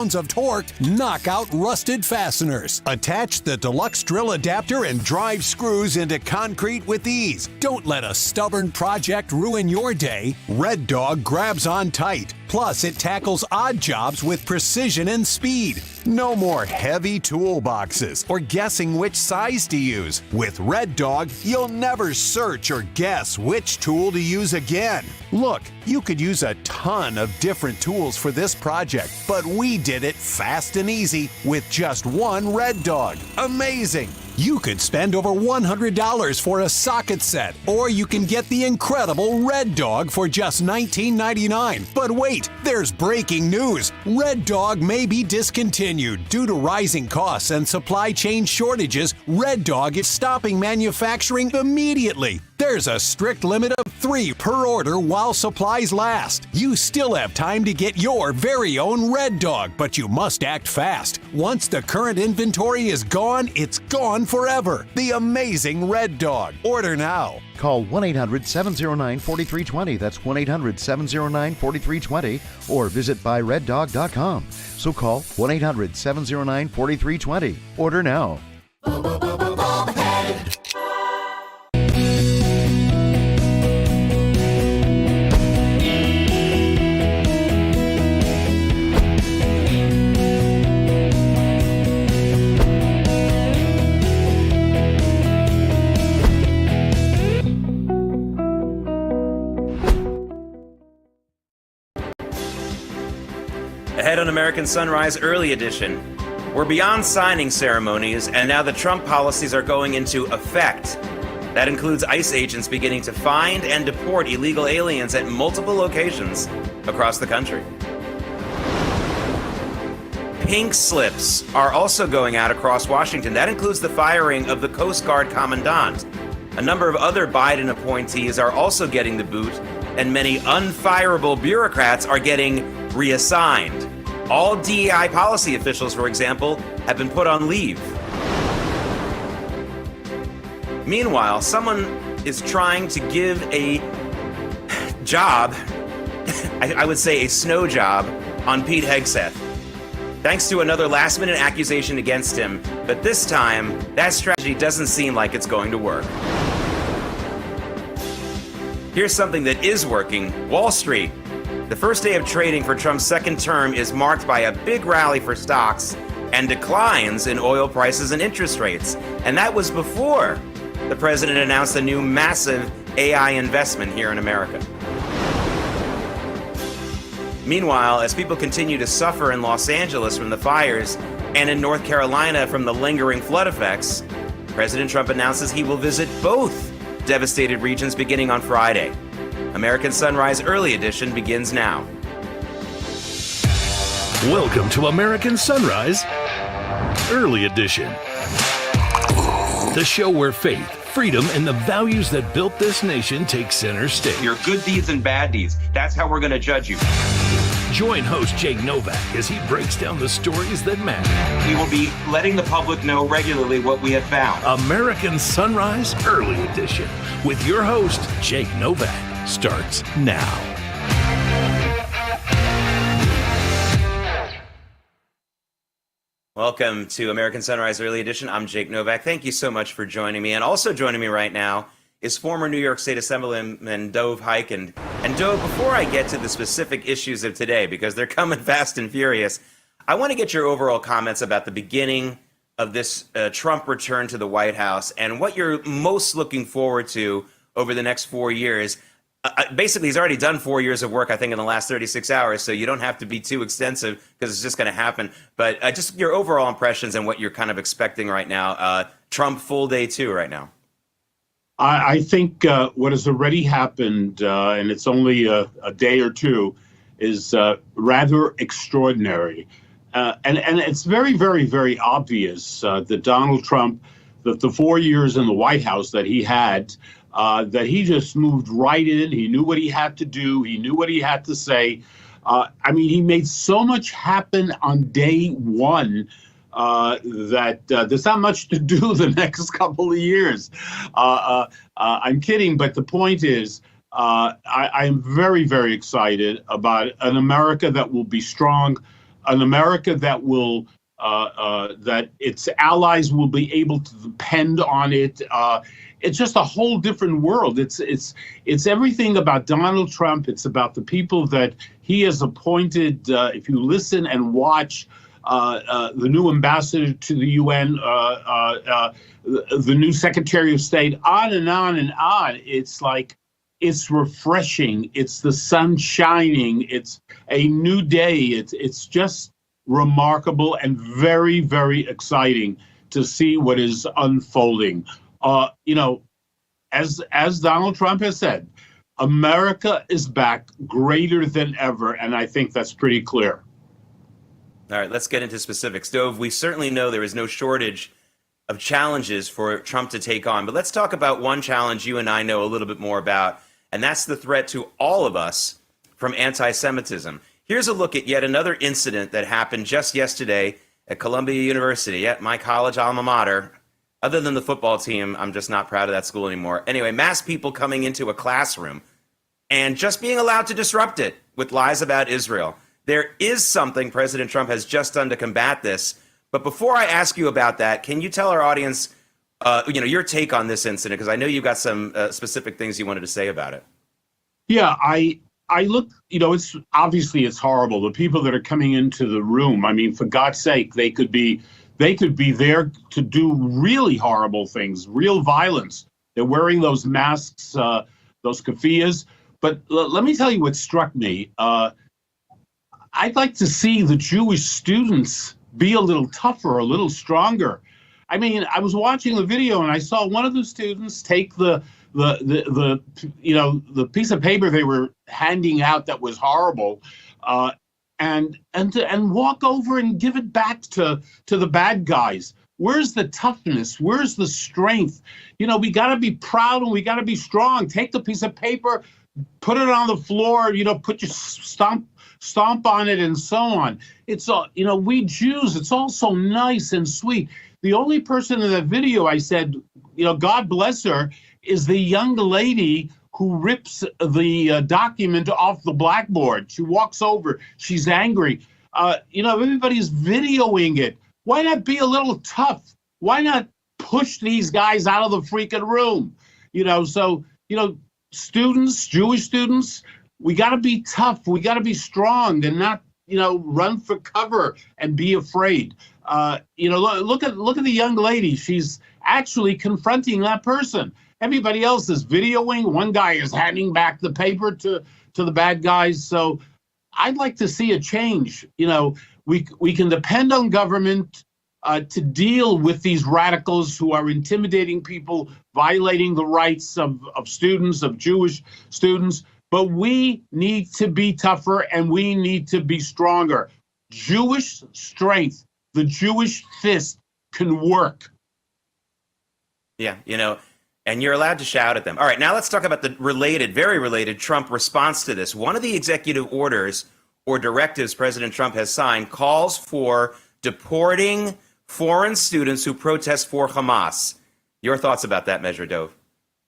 of torque knock out rusted fasteners. Attach the deluxe drill adapter and drive screws into concrete with ease. Don't let a stubborn project ruin your day. Red Dog grabs on tight. Plus, it tackles odd jobs with precision and speed. No more heavy toolboxes or guessing which size to use. With Red Dog, you'll never search or guess which tool to use again. Look, you could use a ton of different tools for this project, but we did it fast and easy with just one Red Dog. Amazing! You could spend over $100 for a socket set, or you can get the incredible Red Dog for just $19.99. But wait, there's breaking news. Red Dog may be discontinued due to rising costs and supply chain shortages. Red Dog is stopping manufacturing immediately. There's a strict limit of 3 per order while supplies last. You still have time to get your very own Red Dog, but you must act fast. Once the current inventory is gone, it's gone forever. The amazing Red Dog. Order now. Call 1-800-709-4320. That's 1-800-709-4320. Or visit buyreddog.com. So call 1-800-709-4320. Order now. Ahead on American Sunrise Early Edition, we're beyond signing ceremonies, and now the Trump policies are going into effect. That includes ICE agents beginning to find and deport illegal aliens at multiple locations across the country. Pink slips are also going out across Washington. That includes the firing of the Coast Guard commandant. A number of other Biden appointees are also getting the boot, and many unfireable bureaucrats are getting reassigned. All DEI policy officials, for example, have been put on leave. Meanwhile, someone is trying to give a job, I would say a snow job, on Pete Hegseth, thanks to another last-minute accusation against him. But this time, that strategy doesn't seem like it's going to work. Here's something that is working. Wall Street. The first day of trading for Trump's second term is marked by a big rally for stocks and declines in oil prices and interest rates. And that was before the president announced a new massive AI investment here in America. Meanwhile, as people continue to suffer in Los Angeles from the fires and in North Carolina from the lingering flood effects, President Trump announces he will visit both devastated regions beginning on Friday. American Sunrise Early Edition begins now. Welcome to American Sunrise Early Edition, the show where faith, freedom, and the values that built this nation take center stage. Your good deeds and bad deeds, that's how we're going to judge you. Join host Jake Novak as he breaks down the stories that matter. We will be letting the public know regularly what we have found. American Sunrise Early Edition with your host, Jake Novak, starts now. Welcome to American Sunrise Early Edition. I'm Jake Novak. Thank you so much for joining me. And also joining me right now is former New York State Assemblyman Dov Hikind. And Dov, before I get to the specific issues of today, because they're coming fast and furious, I want to get your overall comments about the beginning of this Trump return to the White House and what you're most looking forward to over the next 4 years. Basically, he's already done 4 years of work, I think, in the last 36 hours, so you don't have to be too extensive because it's just going to happen. But just your overall impressions and what you're kind of expecting right now. Trump full day 2 right now. I think what has already happened, and it's only a day or two, is rather extraordinary. And it's very, very, very obvious that Donald Trump, that the 4 years in the White House that he had, that he just moved right in. He knew what he had to do. He knew what he had to say. I mean, he made so much happen on day one that there's not much to do the next couple of years. I'm kidding, but the point is, I'm very, very excited about an America that will be strong, an America that will that its allies will be able to depend on it. It's just a whole different world. It's everything about Donald Trump. It's about the people that he has appointed. If you listen and watch the new ambassador to the UN, the new Secretary of State, on and on and on. It's like, it's refreshing. It's the sun shining. It's a new day. It's just remarkable and very, very exciting to see what is unfolding. As Donald Trump has said, America is back greater than ever, and I think that's pretty clear. All right, let's get into specifics. Dove, we certainly know there is no shortage of challenges for Trump to take on, but let's talk about one challenge you and I know a little bit more about, and that's the threat to all of us from anti-Semitism. Here's a look at yet another incident that happened just yesterday at Columbia University, at my college alma mater. Other than the football team, I'm just not proud of that school anymore. Anyway, mass people coming into a classroom and just being allowed to disrupt it with lies about Israel. There is something President Trump has just done to combat this. But before I ask you about that, can you tell our audience, your take on this incident? Because I know you've got some specific things you wanted to say about it. Yeah, I look, it's obviously it's horrible. The people that are coming into the room, I mean, for God's sake, they could be there to do really horrible things, real violence. They're wearing those masks, those keffiyehs. But let me tell you what struck me. I'd like to see the Jewish students be a little tougher, a little stronger. I mean, I was watching the video and I saw one of the students take the piece of paper they were handing out that was horrible, and walk over and give it back to the bad guys. Where's the toughness? Where's the strength? We got to be proud and we got to be strong. Take the piece of paper, put it on the floor, put your stomp on it and so on. It's all, we Jews, it's all so nice and sweet. The only person in that video I said, God bless her, is the young lady who rips the document off the blackboard. She walks over, she's angry. Everybody's videoing it. Why not be a little tough? Why not push these guys out of the freaking room? Students, Jewish students, we got to be tough. We got to be strong and not, run for cover and be afraid. Look at the young lady. She's actually confronting that person. Everybody else is videoing. One guy is handing back the paper to the bad guys. So I'd like to see a change. We can depend on government to deal with these radicals who are intimidating people, violating the rights of students, of Jewish students. But we need to be tougher and we need to be stronger. Jewish strength, the Jewish fist can work. Yeah, and you're allowed to shout at them. All right, now let's talk about the very related Trump response to this. One of the executive orders or directives President Trump has signed calls for deporting foreign students who protest for Hamas. Your thoughts about that measure, Dove?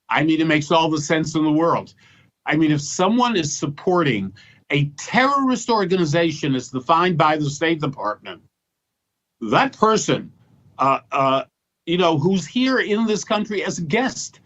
I mean, it makes all the sense in the world. I mean, if someone is supporting a terrorist organization as defined by the State Department, that person, who's here in this country as a guest,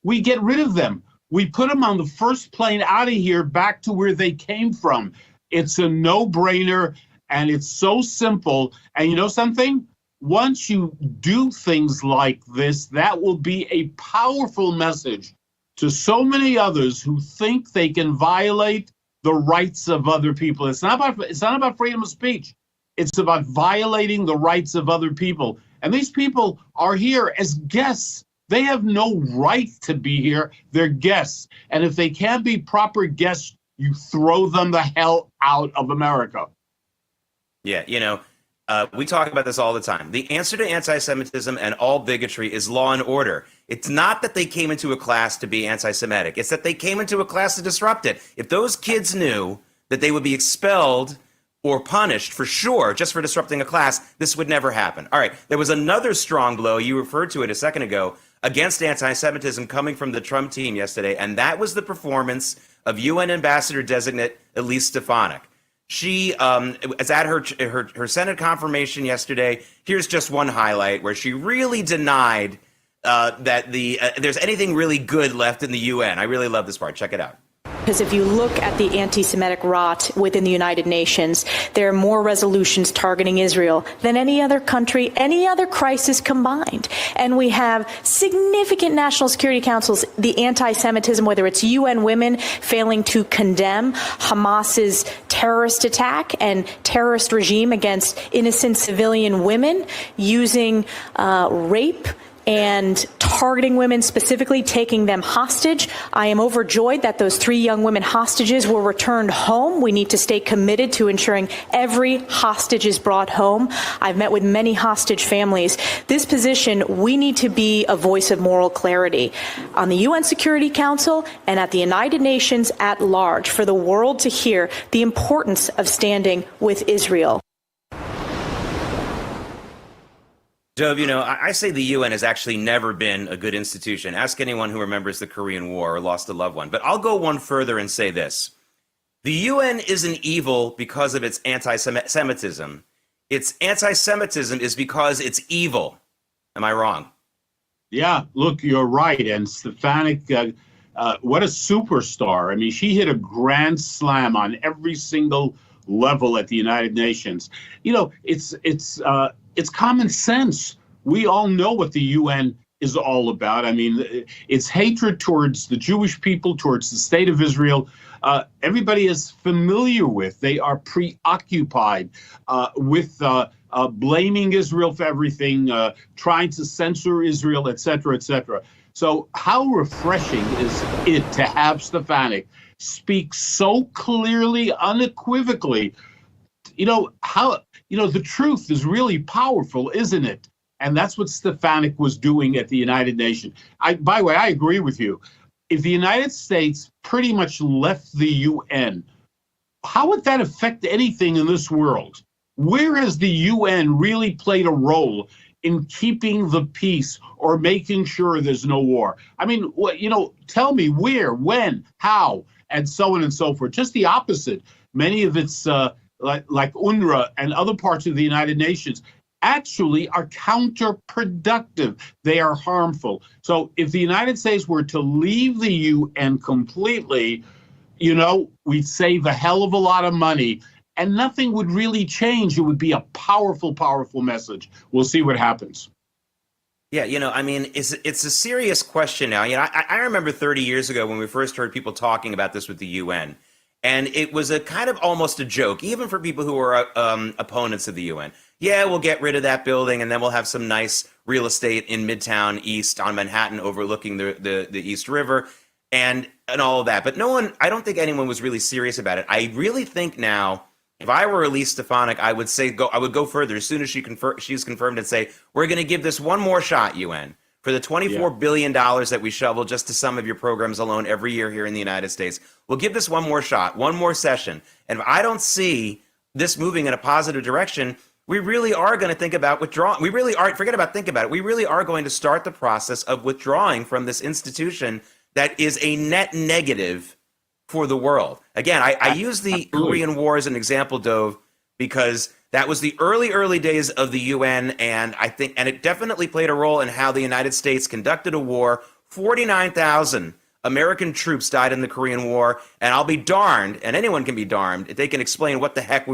we get rid of them. We put them on the first plane out of here back to where they came from. It's a no-brainer, and it's so simple. And you know something? Once you do things like this, that will be a powerful message to so many others who think they can violate the rights of other people. It's not about freedom of speech. It's about violating the rights of other people. And these people are here as guests. They have no right to be here. They're guests. And if they can't be proper guests, you throw them the hell out of America. Yeah, we talk about this all the time. The answer to anti-Semitism and all bigotry is law and order. It's not that they came into a class to be anti-Semitic. It's that they came into a class to disrupt it. If those kids knew that they would be expelled or punished for sure just for disrupting a class, this would never happen. All right, there was another strong blow, you referred to it a second ago, against anti-Semitism coming from the Trump team yesterday, and that was the performance of UN Ambassador-designate Elise Stefanik. She is at her Senate confirmation yesterday. Here's just one highlight where she really denied that there's anything really good left in the UN. I really love this part. Check it out. Because if you look at the anti-Semitic rot within the United Nations, there are more resolutions targeting Israel than any other country, any other crisis combined. And we have significant national security councils, the anti-Semitism, whether it's UN women failing to condemn Hamas's terrorist attack and terrorist regime against innocent civilian women, using rape and targeting women, specifically taking them hostage. I am overjoyed that those 3 young women hostages were returned home. We need to stay committed to ensuring every hostage is brought home. I've met with many hostage families. This position, we need to be a voice of moral clarity on the UN Security Council and at the United Nations at large for the world to hear the importance of standing with Israel. Dov, I say the UN has actually never been a good institution. Ask anyone who remembers the Korean War or lost a loved one. But I'll go one further and say this. The UN isn't evil because of its anti-Semitism. Its anti-Semitism is because it's evil. Am I wrong? Yeah, look, you're right. And Stefanik, what a superstar. I mean, she hit a grand slam on every single level at the United Nations. It's common sense. We all know what the UN is all about. I mean, it's hatred towards the Jewish people, towards the state of Israel. Everybody is familiar with. They are preoccupied with blaming Israel for everything, trying to censor Israel, et cetera, et cetera. So how refreshing is it to have Stefanik speak so clearly, unequivocally? The truth is really powerful, isn't it? And that's what Stefanik was doing at the United Nations. By the way, I agree with you. If the United States pretty much left the UN, how would that affect anything in this world? Where has the UN really played a role in keeping the peace or making sure there's no war? I mean, tell me where, when, how, and so on and so forth. Just the opposite. Many of its like UNRWA and other parts of the United Nations actually are counterproductive. They are harmful. So if the United States were to leave the UN completely, we'd save a hell of a lot of money and nothing would really change. It would be a powerful, powerful message. We'll see what happens. Yeah, it's a serious question now. I remember 30 years ago when we first heard people talking about this with the UN. And it was a kind of almost a joke, even for people who are opponents of the UN. Yeah, we'll get rid of that building, and then we'll have some nice real estate in Midtown East on Manhattan overlooking the East River and all of that. But I don't think anyone was really serious about it. I really think now, if I were Elise Stefanik, I would go further as soon as she's confirmed and say, we're going to give this one more shot, UN. For the $24 billion that we shovel just to some of your programs alone every year here in the United States, we'll give this one more shot, one more session. And if I don't see this moving in a positive direction, we really are going to think about withdrawing. We really are, forget about think about it, we really are going to start the process of withdrawing from this institution that is a net negative for the world. Again, I use the Korean War as an example, Dove, because that was the early days of the UN, and it definitely played a role in how the United States conducted a war. 49,000 American troops died in the Korean War, and I'll be darned, and anyone can be darned, if they can explain what the heck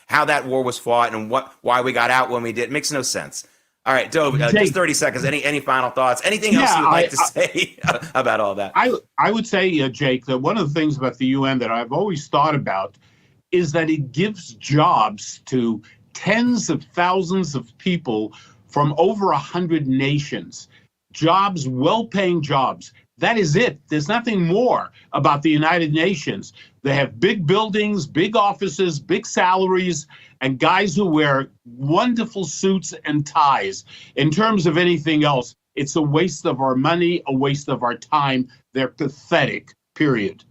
how that war was fought and why we got out when we did. It makes no sense. All right, Dove, just 30 seconds. Any final thoughts? Anything else you would like to say about all that? I would say, Jake, that one of the things about the UN that I've always thought about is that it gives jobs to tens of thousands of people from over 100 nations. Jobs, well-paying jobs. That is it. There's nothing more about the United Nations. They have big buildings, big offices, big salaries, and guys who wear wonderful suits and ties. In terms of anything else, it's a waste of our money, a waste of our time. They're pathetic, period.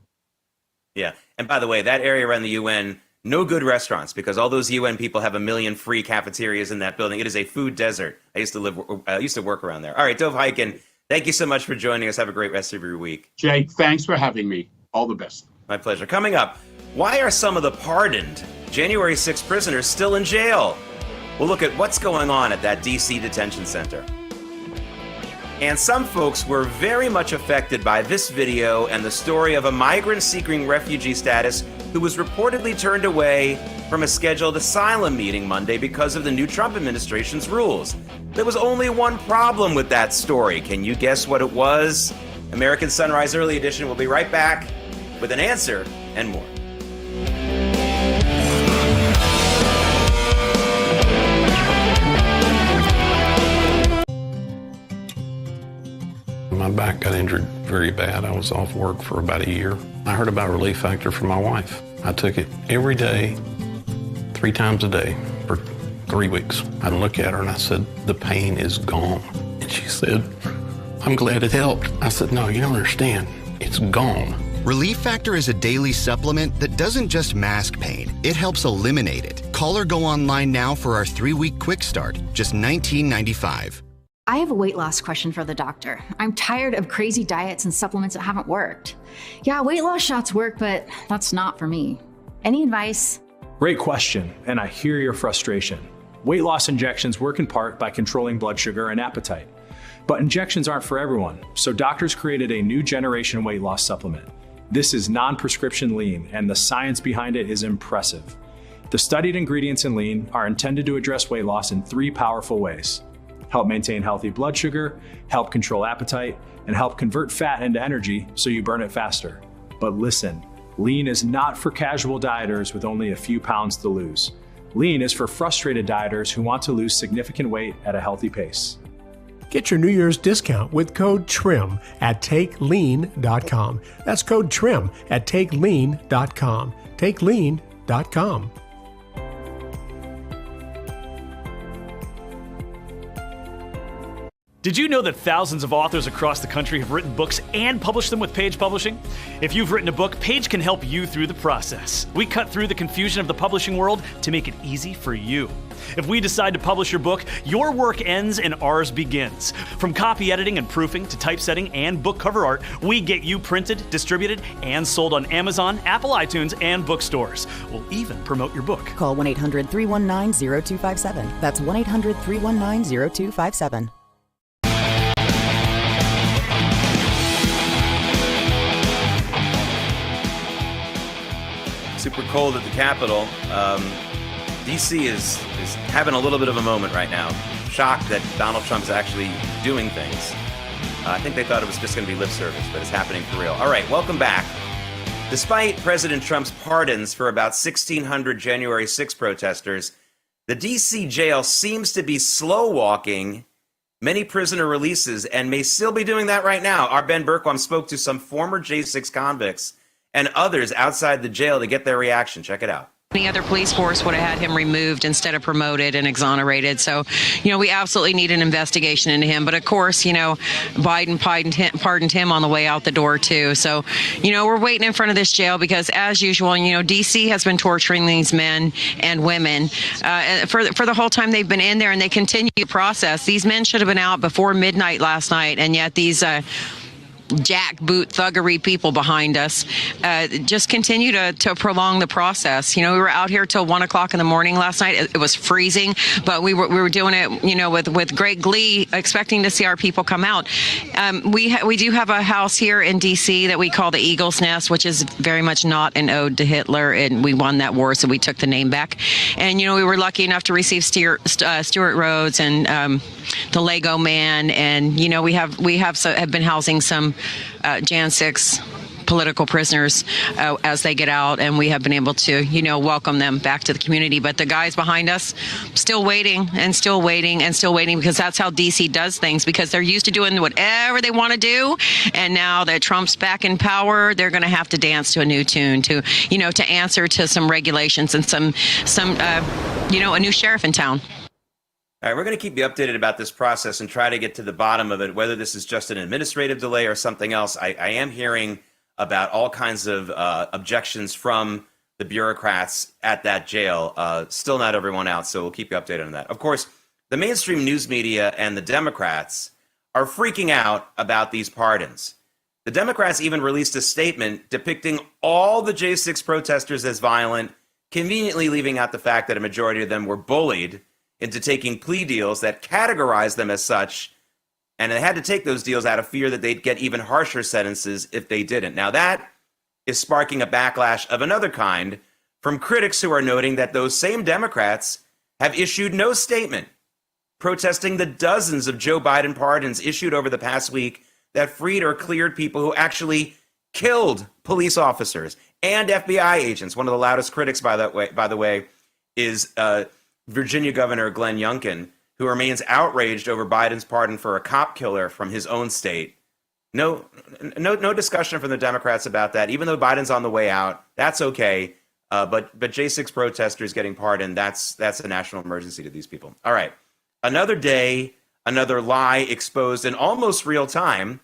Yeah. And by the way, that area around the UN, no good restaurants, because all those UN people have 1 million free cafeterias in that building. It is a food desert. I used to work around there. All right, Dov Hikind, thank you so much for joining us. Have a great rest of your week. Jake, thanks for having me. All the best. My pleasure. Coming up, why are some of the pardoned January 6 prisoners still in jail? We'll look at what's going on at that D.C. detention center. And some folks were very much affected by this video and the story of a migrant seeking refugee status who was reportedly turned away from a scheduled asylum meeting Monday because of the new Trump administration's rules. There was only one problem with that story. Can you guess what it was? American Sunrise Early Edition will be right back with an answer and more. My back got injured very bad. I was off work for about a year. I heard about Relief Factor from my wife. I took it every day, 3 times a day for 3 weeks. I'd look at her and I said, the pain is gone. And she said, I'm glad it helped. I said, no, you don't understand. It's gone. Relief Factor is a daily supplement that doesn't just mask pain, it helps eliminate it. Call or go online now for our 3-week quick start, just $19.95. I have a weight loss question for the doctor. I'm tired of crazy diets and supplements that haven't worked. Yeah, weight loss shots work, but that's not for me. Any advice? Great question, and I hear your frustration. Weight loss injections work in part by controlling blood sugar and appetite. But injections aren't for everyone, so doctors created a new generation weight loss supplement. This is non-prescription lean, and the science behind it is impressive. The studied ingredients in lean are intended to address weight loss in 3 powerful ways: help maintain healthy blood sugar, help control appetite, and help convert fat into energy so you burn it faster. But listen, lean is not for casual dieters with only a few pounds to lose. Lean is for frustrated dieters who want to lose significant weight at a healthy pace. Get your New Year's discount with code TRIM at TakeLean.com. That's code TRIM at TakeLean.com. TakeLean.com. Did you know that thousands of authors across the country have written books and published them with Page Publishing? If you've written a book, Page can help you through the process. We cut through the confusion of the publishing world to make it easy for you. If we decide to publish your book, your work ends and ours begins. From copy editing and proofing to typesetting and book cover art, we get you printed, distributed, and sold on Amazon, Apple iTunes, and bookstores. We'll even promote your book. Call 1-800-319-0257. That's 1-800-319-0257. Super cold at the Capitol. D.C. is having a little bit of a moment right now. Shocked that Donald Trump's actually doing things. I think they thought it was just going to be lip service, but it's happening for real. All right, welcome back. Despite President Trump's pardons for about 1,600 January 6 protesters, the D.C. jail seems to be slow-walking many prisoner releases and may still be doing that right now. Our Ben Berquam spoke to some former J6 convicts and others outside the jail to get their reaction. Check it out. Any other police force would have had him removed instead of promoted and exonerated. So, we absolutely need an investigation into him. But of course, Biden pardoned him on the way out the door too. So, we're waiting in front of this jail because, as usual, D.C. has been torturing these men and women for the whole time they've been in there, and they continue the process. These men should have been out before midnight last night, and yet these jackboot thuggery people behind us just continue to prolong the process. We were out here till 1 o'clock in the morning last night. It was freezing, but we were doing it, with great glee, expecting to see our people come out. We do have a house here in D.C. that we call the Eagle's Nest, which is very much not an ode to Hitler, and we won that war, so we took the name back. And we were lucky enough to receive Stuart Rhodes and the Lego Man, and we have been housing some Jan 6 political prisoners as they get out, and we have been able to welcome them back to the community. But the guys behind us still waiting and still waiting and still waiting, because that's how DC does things, because they're used to doing whatever they want to do, and now that Trump's back in power, they're going to have to dance to a new tune to answer to some regulations and some a new sheriff in town. All right, we're going to keep you updated about this process and try to get to the bottom of it, whether this is just an administrative delay or something else. I am hearing about all kinds of objections from the bureaucrats at that jail. Still not everyone out, so we'll keep you updated on that. Of course, the mainstream news media and the Democrats are freaking out about these pardons. The Democrats even released a statement depicting all the J6 protesters as violent, conveniently leaving out the fact that a majority of them were bullied into taking plea deals that categorized them as such, and they had to take those deals out of fear that they'd get even harsher sentences if they didn't. Now that is sparking a backlash of another kind from critics who are noting that those same Democrats have issued no statement protesting the dozens of Joe Biden pardons issued over the past week that freed or cleared people who actually killed police officers and FBI agents. One of the loudest critics, by the way, is Virginia Governor Glenn Youngkin, who remains outraged over Biden's pardon for a cop killer from his own state. No discussion from the Democrats about that. Even though Biden's on the way out, that's okay. But J6 protesters getting pardoned, that's a national emergency to these people. All right. Another day, another lie exposed in almost real time,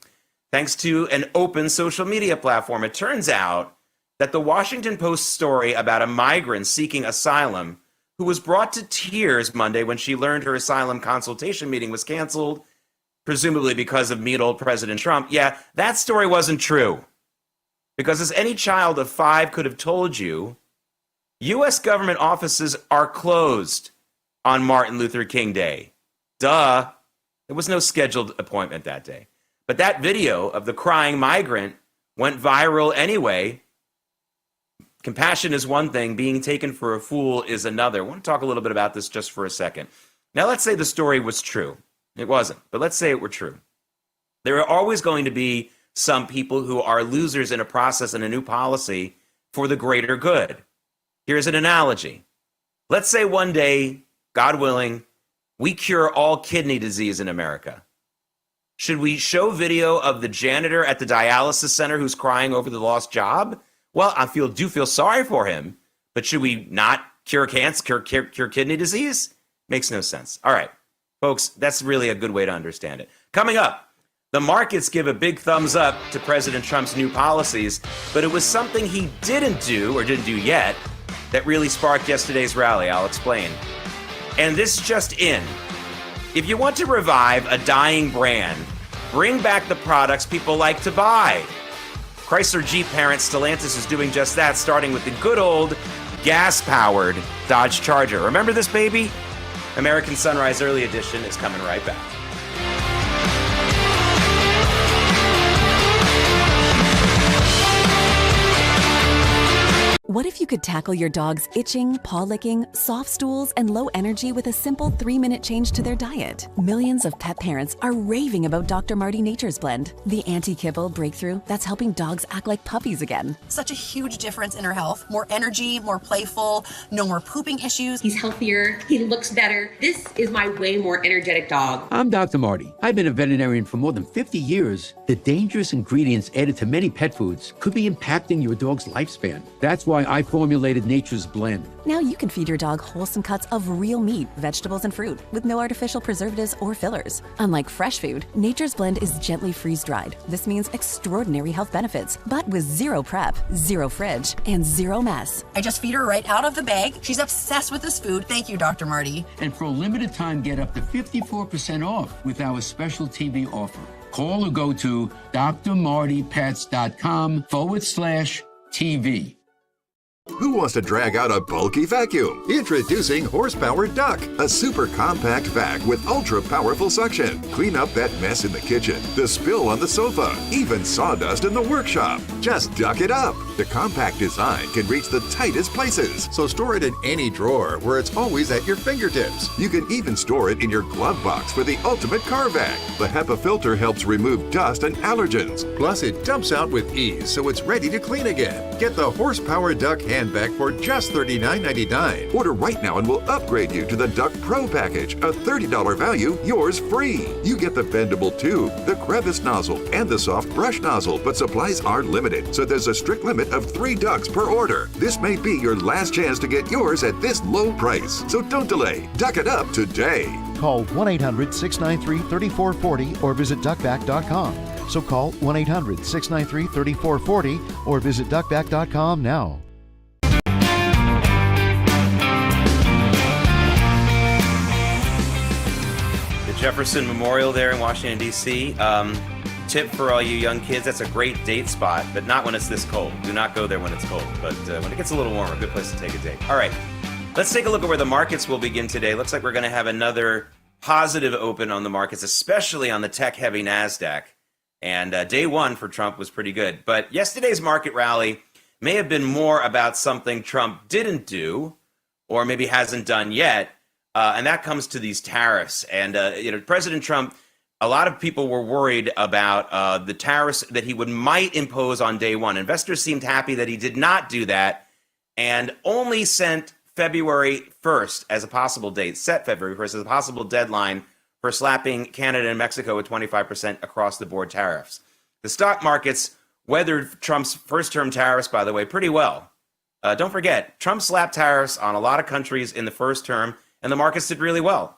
thanks to an open social media platform. It turns out that the Washington Post story about a migrant seeking asylum who was brought to tears Monday when she learned her asylum consultation meeting was canceled, presumably because of mean old President Trump. Yeah, that story wasn't true. Because as any child of 5 could have told you, U.S. government offices are closed on Martin Luther King Day. Duh. There was no scheduled appointment that day. But that video of the crying migrant went viral anyway. Compassion is one thing. Being taken for a fool is another. I want to talk a little bit about this just for a second. Now, let's say the story was true. It wasn't, but let's say it were true. There are always going to be some people who are losers in a process and a new policy for the greater good. Here's an analogy. Let's say one day, God willing, we cure all kidney disease in America. Should we show video of the janitor at the dialysis center who's crying over the lost job? Well, I do feel sorry for him, but should we not cure cancer, cure kidney disease? Makes no sense. All right, folks, that's really a good way to understand it. Coming up, the markets give a big thumbs up to President Trump's new policies, but it was something he didn't do yet that really sparked yesterday's rally. I'll explain. And this just in. If you want to revive a dying brand, bring back the products people like to buy. Chrysler Jeep parent Stellantis is doing just that, starting with the good old gas-powered Dodge Charger. Remember this baby? American Sunrise Early Edition is coming right back. What if you could tackle your dog's itching, paw licking, soft stools, and low energy with a simple 3-minute change to their diet? Millions of pet parents are raving about Dr. Marty Nature's Blend, the anti-kibble breakthrough that's helping dogs act like puppies again. Such a huge difference in her health. More energy, more playful, no more pooping issues. He's healthier, he looks better. This is my way more energetic dog. I'm Dr. Marty. I've been a veterinarian for more than 50 years. The dangerous ingredients added to many pet foods could be impacting your dog's lifespan. That's why I formulated Nature's Blend. Now you can feed your dog wholesome cuts of real meat, vegetables, and fruit with no artificial preservatives or fillers. Unlike fresh food, Nature's Blend is gently freeze-dried. This means extraordinary health benefits, but with zero prep, zero fridge, and zero mess. I just feed her right out of the bag. She's obsessed with this food. Thank you, Dr. Marty. And for a limited time, get up to 54% off with our special TV offer. Call or go to drmartypets.com/TV. Who wants to drag out a bulky vacuum? Introducing Horsepower Duck, a super compact vac with ultra powerful suction. Clean up that mess in the kitchen, the spill on the sofa, even sawdust in the workshop. Just duck it up. The compact design can reach the tightest places, so store it in any drawer where it's always at your fingertips. You can even store it in your glove box for the ultimate car vac. The HEPA filter helps remove dust and allergens. Plus, it dumps out with ease, so it's ready to clean again. Get the Horsepower Duck handbag for just $39.99. Order right now and we'll upgrade you to the Duck Pro package, a $30 value, yours free. You get the bendable tube, the crevice nozzle, and the soft brush nozzle, but supplies are limited, so there's a strict limit of 3 ducks per order. This may be your last chance to get yours at this low price, so don't delay. Duck it up today. Call 1-800-693-3440 or visit duckback.com. So call 1-800-693-3440 or visit duckback.com now. Jefferson Memorial there in Washington, D.C. tip for all you young kids, that's a great date spot, but not when it's this cold. Do not go there when it's cold. But when it gets a little warmer, good place to take a date. All right, let's take a look at where the markets will begin today. Looks like we're going to have another positive open on the markets, especially on the tech-heavy NASDAQ. And day one for Trump was pretty good. But yesterday's market rally may have been more about something Trump didn't do or maybe hasn't done yet. And that comes to these tariffs. And, President Trump, a lot of people were worried about the tariffs that he might impose on day one. Investors seemed happy that he did not do that and only sent February 1st as a possible date, set February 1st as a possible deadline for slapping Canada and Mexico with 25% across the board tariffs. The stock markets weathered Trump's first-term tariffs, by the way, pretty well. Don't forget, Trump slapped tariffs on a lot of countries in the first term, and the markets did really well.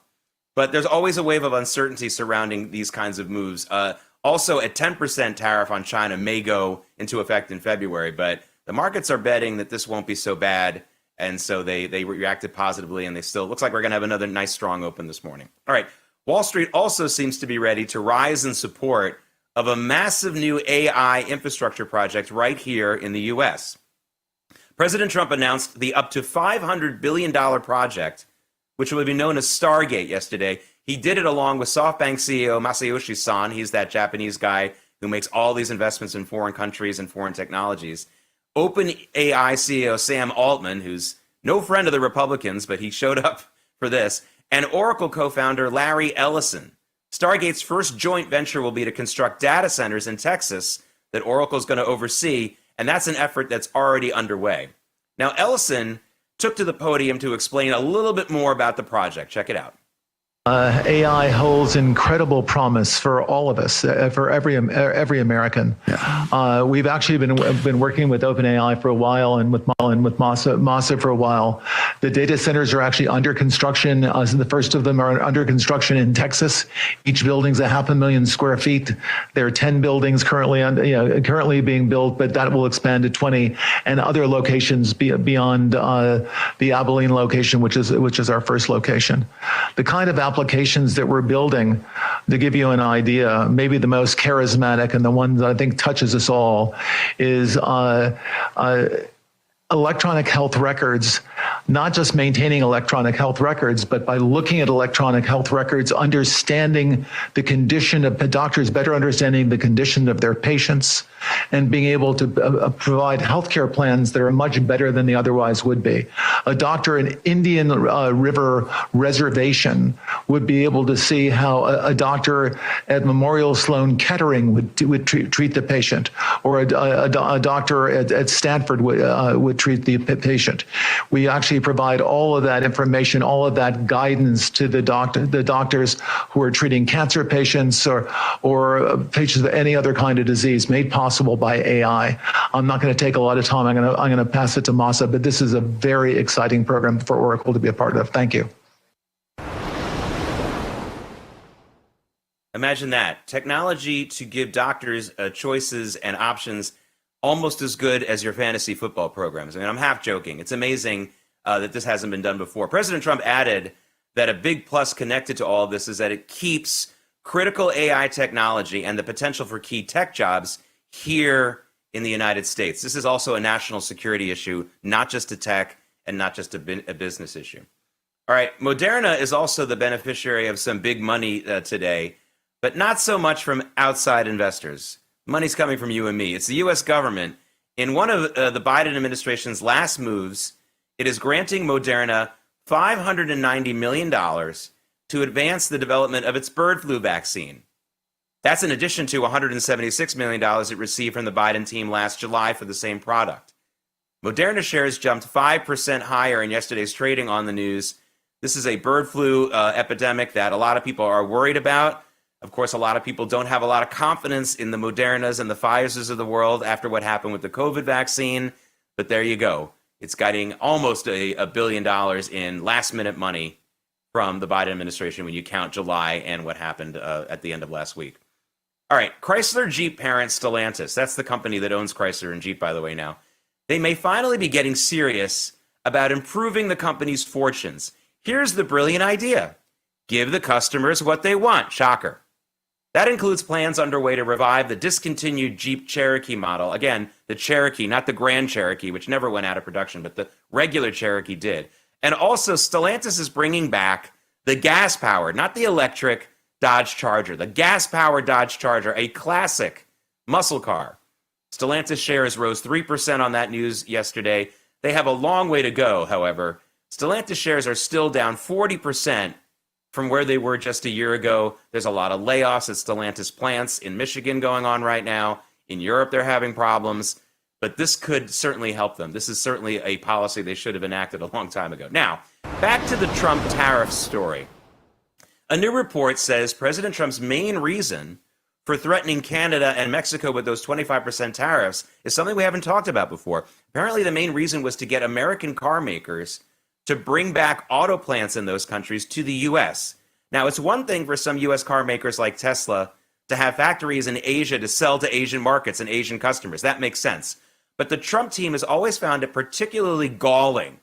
But there's always a wave of uncertainty surrounding these kinds of moves. Also, a 10% tariff on China may go into effect in February, but the markets are betting that this won't be so bad, and so they reacted positively, and they still looks like we're going to have another nice, strong open this morning. All right, Wall Street also seems to be ready to rise in support of a massive new AI infrastructure project right here in the U.S. President Trump announced the up to $500 billion project, which will be known as Stargate, yesterday. He did it along with SoftBank CEO Masayoshi Son. He's that Japanese guy who makes all these investments in foreign countries and foreign technologies. OpenAI CEO Sam Altman, who's no friend of the Republicans, but he showed up for this, and Oracle co-founder Larry Ellison. Stargate's first joint venture will be to construct data centers in Texas that Oracle's going to oversee, and that's an effort that's already underway. Now, Ellison took to the podium to explain a little bit more about the project. Check it out. AI holds incredible promise for all of us, for every American. We've actually been working with OpenAI for a while, and with Masa for a while. The data centers are actually under construction. The first of them are under construction in Texas. Each building's 500,000 square feet. There are 10 buildings currently being built, but that will expand to 20 and other locations beyond the Abilene location, which is our first location. The kind of applications that we're building, to give you an idea, maybe the most charismatic and the one that I think touches us all is electronic health records, not just maintaining electronic health records, but by looking at electronic health records, understanding the condition of doctors, better understanding the condition of their patients, and being able to provide healthcare plans that are much better than they otherwise would be. A doctor in Indian River Reservation would be able to see how a doctor at Memorial Sloan Kettering would treat the patient, or a doctor at Stanford would treat the patient. We actually provide all of that information, all of that guidance to the doctors who are treating cancer patients or patients with any other kind of disease, made possible by AI. I'm not going to take a lot of time. I'm going to pass it to Masa, but this is a very exciting program for Oracle to be a part of. Thank you. Imagine that. Technology to give doctors choices and options almost as good as your fantasy football programs. I mean, I'm half joking. It's amazing that this hasn't been done before. President Trump added that a big plus connected to all of this is that it keeps critical AI technology and the potential for key tech jobs here in the United States. This is also a national security issue, not just a tech and not just a business issue. All right, Moderna is also the beneficiary of some big money today, but not so much from outside investors. Money's coming from you and me. It's the U.S. government. In one of the Biden administration's last moves, it is granting Moderna $590 million to advance the development of its bird flu vaccine. That's in addition to $176 million it received from the Biden team last July for the same product. Moderna shares jumped 5% higher in yesterday's trading on the news. This is a bird flu epidemic that a lot of people are worried about. Of course, a lot of people don't have a lot of confidence in the Modernas and the Pfizers of the world after what happened with the COVID vaccine. But there you go. It's getting almost $1 billion in last-minute money from the Biden administration when you count July and what happened at the end of last week. All right, Chrysler Jeep parent Stellantis, that's the company that owns Chrysler and Jeep, by the way, now. They may finally be getting serious about improving the company's fortunes. Here's the brilliant idea. Give the customers what they want. Shocker. That includes plans underway to revive the discontinued Jeep Cherokee model. Again, the Cherokee, not the Grand Cherokee, which never went out of production, but the regular Cherokee did. And also, Stellantis is bringing back the gas-powered, not the electric, Dodge Charger, the gas-powered Dodge Charger, a classic muscle car. Stellantis shares rose 3% on that news yesterday. They have a long way to go, however. Stellantis shares are still down 40% from where they were just a year ago. There's a lot of layoffs at Stellantis plants in Michigan going on right now. In Europe, they're having problems. But this could certainly help them. This is certainly a policy they should have enacted a long time ago. Now, back to the Trump tariff story. A new report says President Trump's main reason for threatening Canada and Mexico with those 25% tariffs is something we haven't talked about before. Apparently, the main reason was to get American car makers to bring back auto plants in those countries to the U.S. Now, it's one thing for some U.S. car makers like Tesla to have factories in Asia to sell to Asian markets and Asian customers. That makes sense. But the Trump team has always found it particularly galling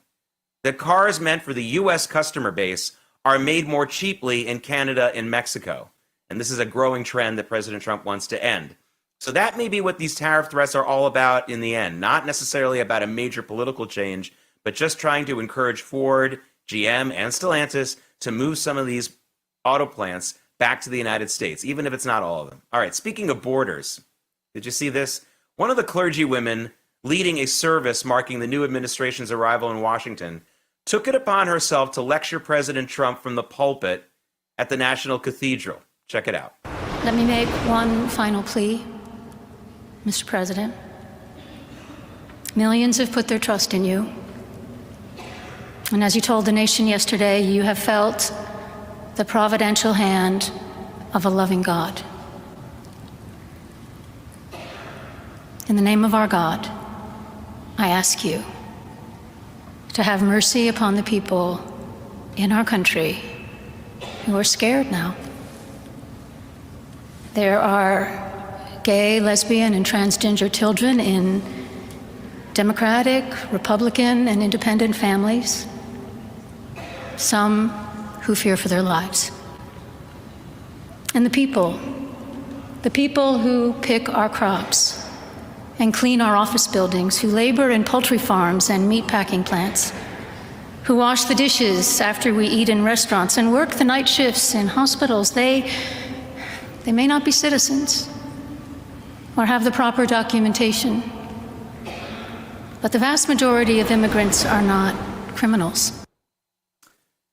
that cars meant for the U.S. customer base are made more cheaply in Canada and Mexico. And this is a growing trend that President Trump wants to end. So that may be what these tariff threats are all about in the end. Not necessarily about a major political change, but just trying to encourage Ford, GM, and Stellantis to move some of these auto plants back to the United States, even if it's not all of them. All right, speaking of borders, did you see this? One of the clergy women leading a service marking the new administration's arrival in Washington took it upon herself to lecture President Trump from the pulpit at the National Cathedral. Check it out. Let me make one final plea, Mr. President. Millions have put their trust in you. And as you told the nation yesterday, you have felt the providential hand of a loving God. In the name of our God, I ask you to have mercy upon the people in our country who are scared now. There are gay, lesbian, and transgender children in Democratic, Republican, and independent families, some who fear for their lives. And the people who pick our crops and clean our office buildings, who labor in poultry farms and meat packing plants, who wash the dishes after we eat in restaurants and work the night shifts in hospitals, they may not be citizens or have the proper documentation, but the vast majority of immigrants are not criminals.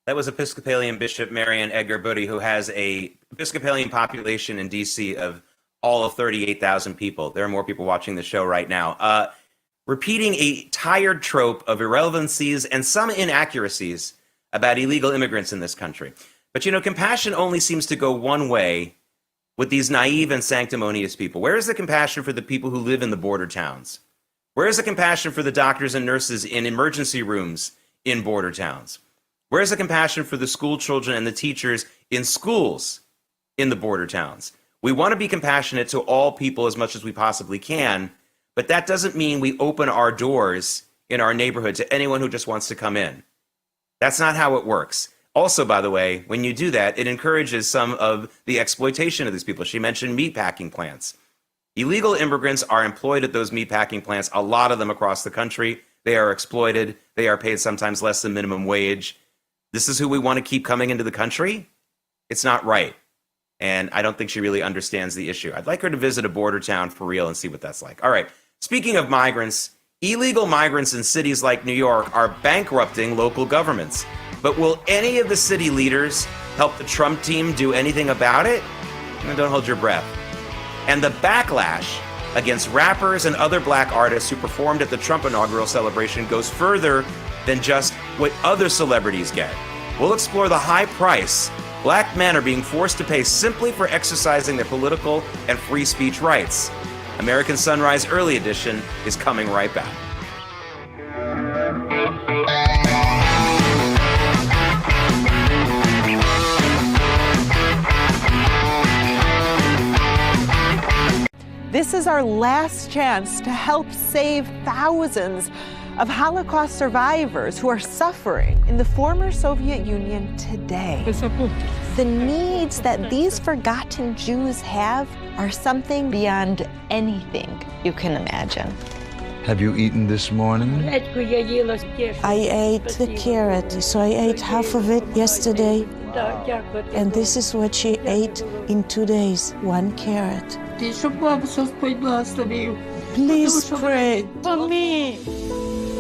That was Episcopalian Bishop Marian Edgar Budde, who has a Episcopalian population in D.C. of all of 38,000 people. There are more people watching the show right now. Repeating a tired trope of irrelevancies and some inaccuracies about illegal immigrants in this country. But, you know, compassion only seems to go one way with these naive and sanctimonious people. Where is the compassion for the people who live in the border towns? Where is the compassion for the doctors and nurses in emergency rooms in border towns? Where is the compassion for the school children and the teachers in schools in the border towns? We want to be compassionate to all people as much as we possibly can, but that doesn't mean we open our doors in our neighborhood to anyone who just wants to come in. That's not how it works. Also, by the way, when you do that, it encourages some of the exploitation of these people. She mentioned meatpacking plants. Illegal immigrants are employed at those meatpacking plants, a lot of them across the country. They are exploited. They are paid sometimes less than minimum wage. This is who we want to keep coming into the country? It's not right. And I don't think she really understands the issue. I'd like her to visit a border town for real and see what that's like. All right. Speaking of migrants, illegal migrants in cities like New York are bankrupting local governments. But will any of the city leaders help the Trump team do anything about it? Don't hold your breath. And the backlash against rappers and other black artists who performed at the Trump inaugural celebration goes further than just what other celebrities get. We'll explore the high price black men are being forced to pay simply for exercising their political and free speech rights. American Sunrise Early Edition is coming right back. This is our last chance to help save thousands of Holocaust survivors who are suffering in the former Soviet Union today. The needs that these forgotten Jews have are something beyond anything you can imagine. Have you eaten this morning? I ate the carrot, so I ate half of it yesterday. And this is what she ate in 2 days, 1 carrot. Please pray for me.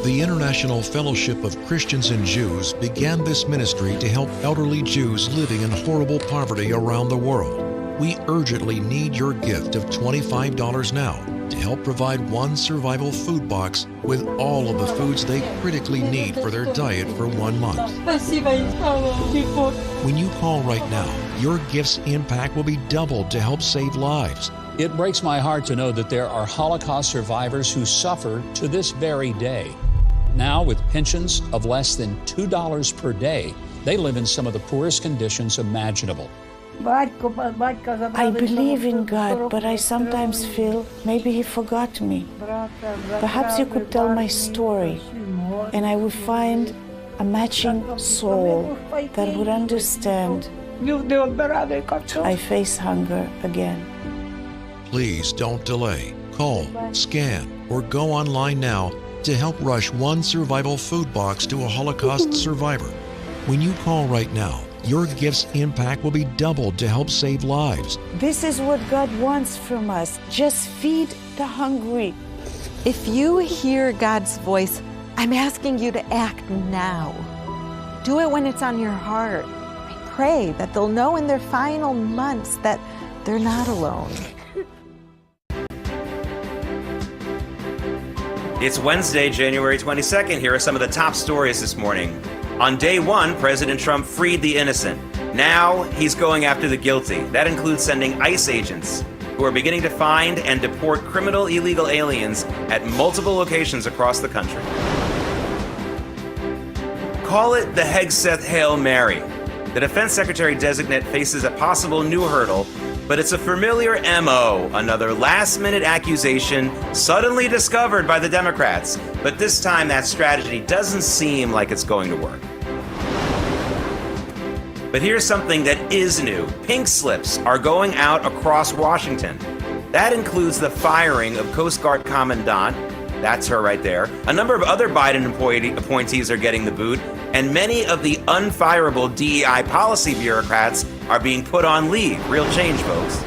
The International Fellowship of Christians and Jews began this ministry to help elderly Jews living in horrible poverty around the world. We urgently need your gift of $25 now to help provide one survival food box with all of the foods they critically need for their diet for 1 month. When you call right now, your gift's impact will be doubled to help save lives. It breaks my heart to know that there are Holocaust survivors who suffer to this very day. Now, with pensions of less than $2 per day, they live in some of the poorest conditions imaginable. I believe in God, but I sometimes feel maybe He forgot me. Perhaps you could tell my story, and I would find a matching soul that would understand. I face hunger again. Please don't delay. Call, scan, or go online now to help rush one survival food box to a Holocaust survivor. When you call right now, your gift's impact will be doubled to help save lives. This is what God wants from us. Just feed the hungry. If you hear God's voice, I'm asking you to act now. Do it when it's on your heart. I pray that they'll know in their final months that they're not alone. It's Wednesday, January 22nd. Here are some of the top stories this morning. On day one, President Trump freed the innocent. Now he's going after the guilty. That includes sending ICE agents who are beginning to find and deport criminal illegal aliens at multiple locations across the country. Call it the Hegseth Hail Mary. The defense secretary designate faces a possible new hurdle, but it's a familiar MO, another last-minute accusation suddenly discovered by the Democrats. But this time, that strategy doesn't seem like it's going to work. But here's something that is new. Pink slips are going out across Washington. That includes the firing of Coast Guard Commandant, that's her right there. A number of other Biden appointees are getting the boot, and many of the unfireable DEI policy bureaucrats are being put on leave. Real change, folks.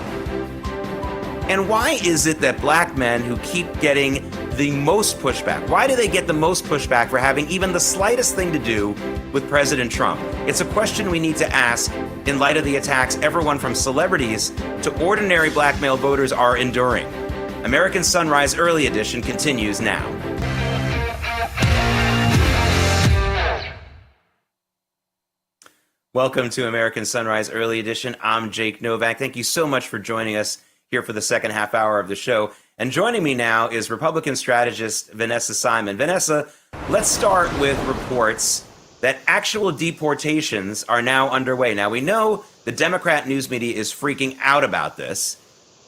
And why is it that black men who keep getting the most pushback, why do they get the most pushback for having even the slightest thing to do with President Trump? It's a question we need to ask in light of the attacks everyone from celebrities to ordinary black male voters are enduring. American Sunrise Early Edition continues now. Welcome to American Sunrise Early Edition. I'm Jake Novak. Thank you so much for joining us here for the second half hour of the show. And joining me now is Republican strategist Vanessa Simon. Vanessa, let's start with reports that actual deportations are now underway. Now, we know the Democrat news media is freaking out about this,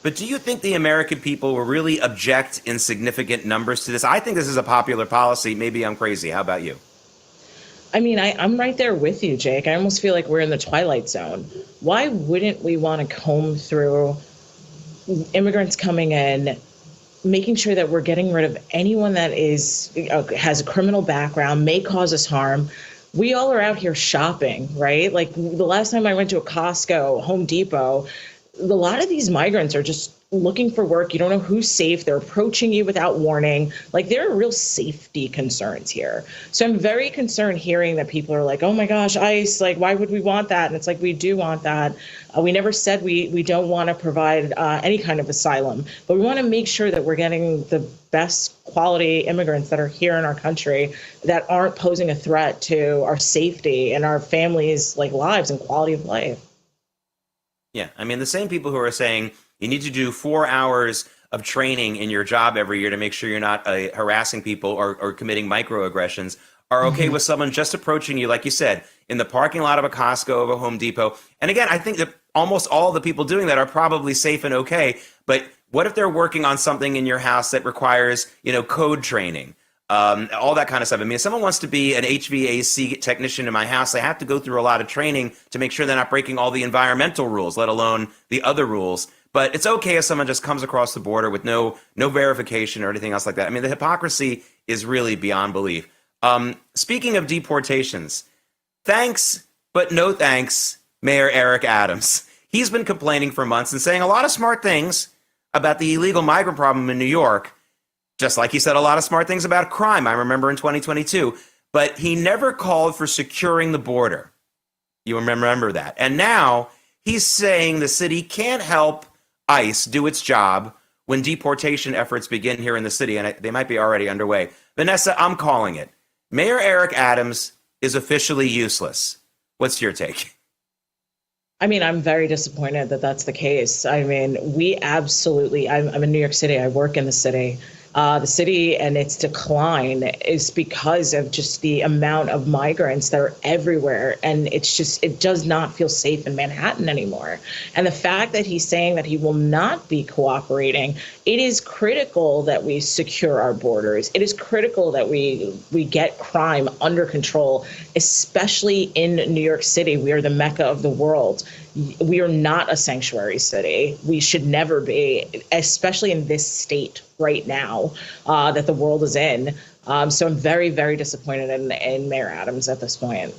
but do you think the American people will really object in significant numbers to this? I think this is a popular policy. Maybe I'm crazy. How about you? I mean, I'm right there with you, Jake. I almost feel like we're in the twilight zone. Why wouldn't we want to comb through immigrants coming in, making sure that we're getting rid of anyone that has a criminal background, may cause us harm? We all are out here shopping, right? Like the last time I went to a Costco, Home Depot, a lot of these migrants are just looking for work. You don't know who's safe. They're approaching you without warning. Like there are real safety concerns here. So I'm very concerned hearing that people are like, oh my gosh, ICE, like, why would we want that? And it's like, we do want that. We never said we don't want to provide any kind of asylum, but we want to make sure that we're getting the best quality immigrants that are here in our country that aren't posing a threat to our safety and our families' like lives and quality of life. Yeah, I mean, the same people who are saying you need to do 4 hours of training in your job every year to make sure you're not harassing people or committing microaggressions are okay with someone just approaching you, like you said, in the parking lot of a Costco, of a Home Depot. And again, I think that almost all the people doing that are probably safe and okay. But what if they're working on something in your house that requires, code training? all that kind of stuff. I mean, if someone wants to be an HVAC technician in my house, they have to go through a lot of training to make sure they're not breaking all the environmental rules, let alone the other rules. But it's okay if someone just comes across the border with no verification or anything else like that. I mean, the hypocrisy is really beyond belief. Speaking of deportations, thanks, but no thanks, Mayor Eric Adams. He's been complaining for months and saying a lot of smart things about the illegal migrant problem in New York, just like he said a lot of smart things about crime, I remember in 2022. But he never called for securing the border. You remember that. And now he's saying the city can't help ICE do its job when deportation efforts begin here in the city, and they might be already underway. Vanessa, I'm calling it. Mayor Eric Adams is officially useless. What's your take? I mean, I'm very disappointed that that's the case. I mean, we absolutely, I'm in New York City. I work in the city. The city and its decline is because of just the amount of migrants that are everywhere. And it's just, it does not feel safe in Manhattan anymore. And the fact that he's saying that he will not be cooperating, it is critical that we secure our borders. It is critical that we get crime under control, especially in New York City. We are the Mecca of the world. We are not a sanctuary city. We should never be, especially in this state right now that the world is in. So I'm very, very disappointed in Mayor Adams at this point.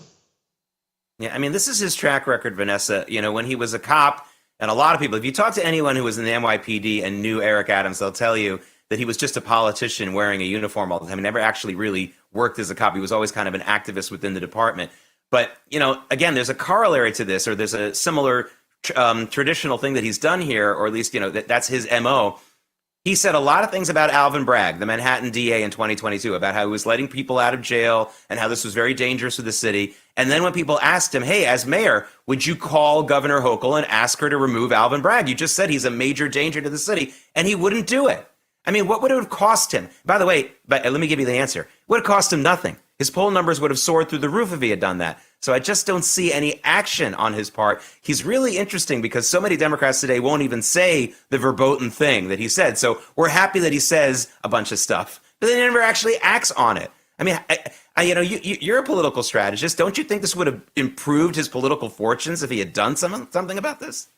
Yeah, I mean, this is his track record, Vanessa. You know, when he was a cop, and a lot of people, if you talk to anyone who was in the NYPD and knew Eric Adams, they'll tell you that he was just a politician wearing a uniform all the time. He never actually really worked as a cop. He was always kind of an activist within the department. But, you know, again, there's a corollary to this, or there's a similar traditional thing that he's done here, or at least, you know, that's his MO. He said a lot of things about Alvin Bragg, the Manhattan DA in 2022, about how he was letting people out of jail and how this was very dangerous for the city. And then when people asked him, hey, as mayor, would you call Governor Hochul and ask her to remove Alvin Bragg? You just said he's a major danger to the city, and he wouldn't do it. I mean, what would it have cost him? By the way, let me give you the answer. It would have cost him nothing. His poll numbers would have soared through the roof if he had done that. So I just don't see any action on his part. He's really interesting because so many Democrats today won't even say the verboten thing that he said. So we're happy that he says a bunch of stuff, but then he never actually acts on it. I mean, you know, you're a political strategist. Don't you think this would have improved his political fortunes if he had done something about this?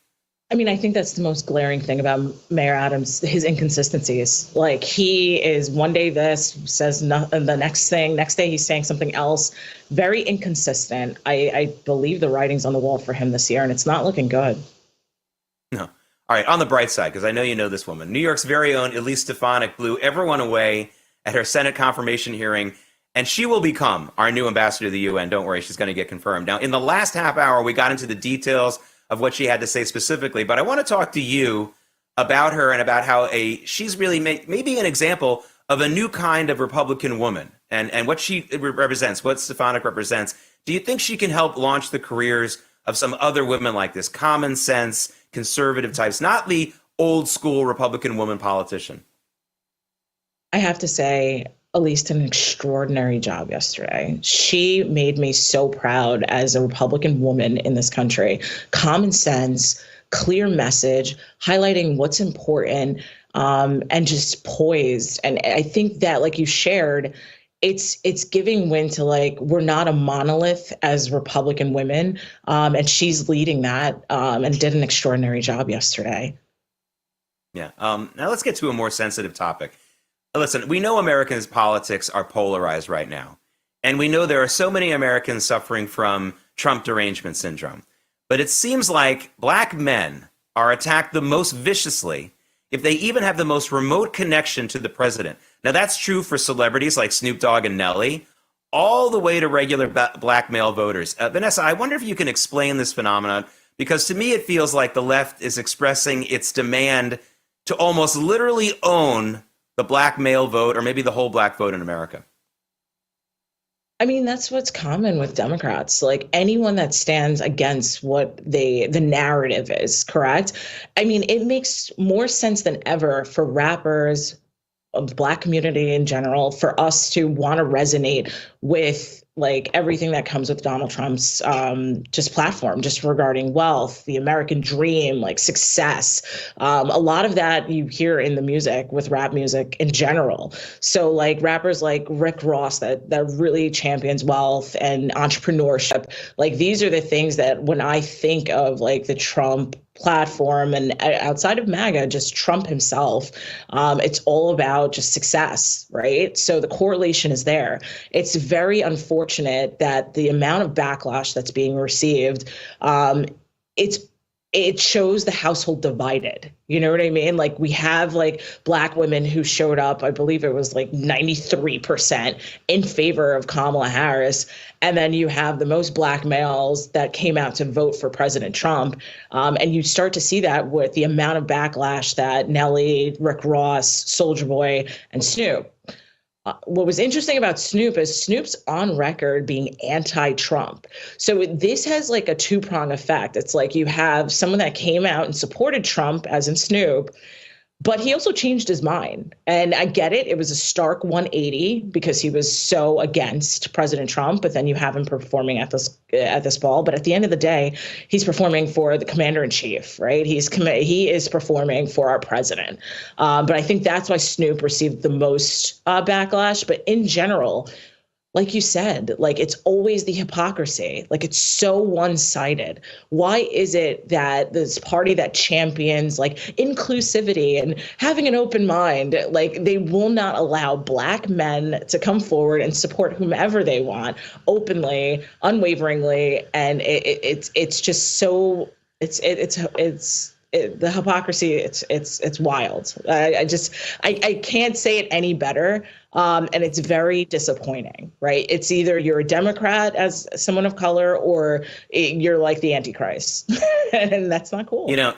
I mean, I think that's the most glaring thing about Mayor Adams, his inconsistencies. Like, he is one day this, says the next thing, next day he's saying something else. Very inconsistent. I believe the writing's on the wall for him this year, and it's not looking good. No. All right, on the bright side, because I know you know this woman, New York's very own Elise Stefanik blew everyone away at her Senate confirmation hearing, and she will become our new ambassador to the UN. Don't worry, she's going to get confirmed. Now, in the last half hour, we got into the details of what she had to say specifically, but I want to talk to you about her and about how she's really maybe an example of a new kind of Republican woman and what she represents, what Stefanik represents. Do you think she can help launch the careers of some other women like this, common sense, conservative types, not the old school Republican woman politician? I have to say, Elise did an extraordinary job yesterday. She made me so proud as a Republican woman in this country. Common sense, clear message, highlighting what's important, and just poised. And I think that, like you shared, it's giving win to, like, we're not a monolith as Republican women. And she's leading that and did an extraordinary job yesterday. Yeah. Now let's get to a more sensitive topic. Listen, we know Americans' politics are polarized right now, and we know there are so many Americans suffering from Trump derangement syndrome. But it seems like black men are attacked the most viciously if they even have the most remote connection to the president. Now, that's true for celebrities like Snoop Dogg and Nelly, all the way to regular black male voters. Vanessa, I wonder if you can explain this phenomenon, because to me it feels like the left is expressing its demand to almost literally own the black male vote, or maybe the whole black vote in America. I mean, that's what's common with Democrats. Like, anyone that stands against what the narrative is, correct? I mean, it makes more sense than ever for rappers, of the black community in general, for us to want to resonate with like everything that comes with Donald Trump's just platform, just regarding wealth, the American dream, like success. A lot of that you hear in the music, with rap music in general. So like rappers like Rick Ross that really champions wealth and entrepreneurship. Like these are the things that when I think of like the Trump platform and outside of MAGA, just Trump himself, it's all about just success, right? So the correlation is there. It's very unfortunate that the amount of backlash that's being received, it shows the household divided. You know what I mean? Like we have like Black women who showed up, I believe it was like 93% in favor of Kamala Harris. And then you have the most Black males that came out to vote for President Trump. And you start to see that with the amount of backlash that Nelly, Rick Ross, Soulja Boy, and Snoop. What was interesting about Snoop is Snoop's on record being anti-Trump. So this has like a two-prong effect. It's like you have someone that came out and supported Trump, as in Snoop, but he also changed his mind. And I get it. It was a stark 180 because he was so against President Trump. But then you have him performing at this ball. But at the end of the day, he's performing for the commander in chief, right? He is performing for our president. But I think that's why Snoop received the most backlash. But in general, like you said, like it's always the hypocrisy. Like it's so one-sided. Why is it that this party that champions like inclusivity and having an open mind, like they will not allow Black men to come forward and support whomever they want openly, unwaveringly, and it's just so the hypocrisy, it's wild. I can't say it any better. And it's very disappointing, right? It's either you're a Democrat as someone of color or you're like the Antichrist. And that's not cool. You know,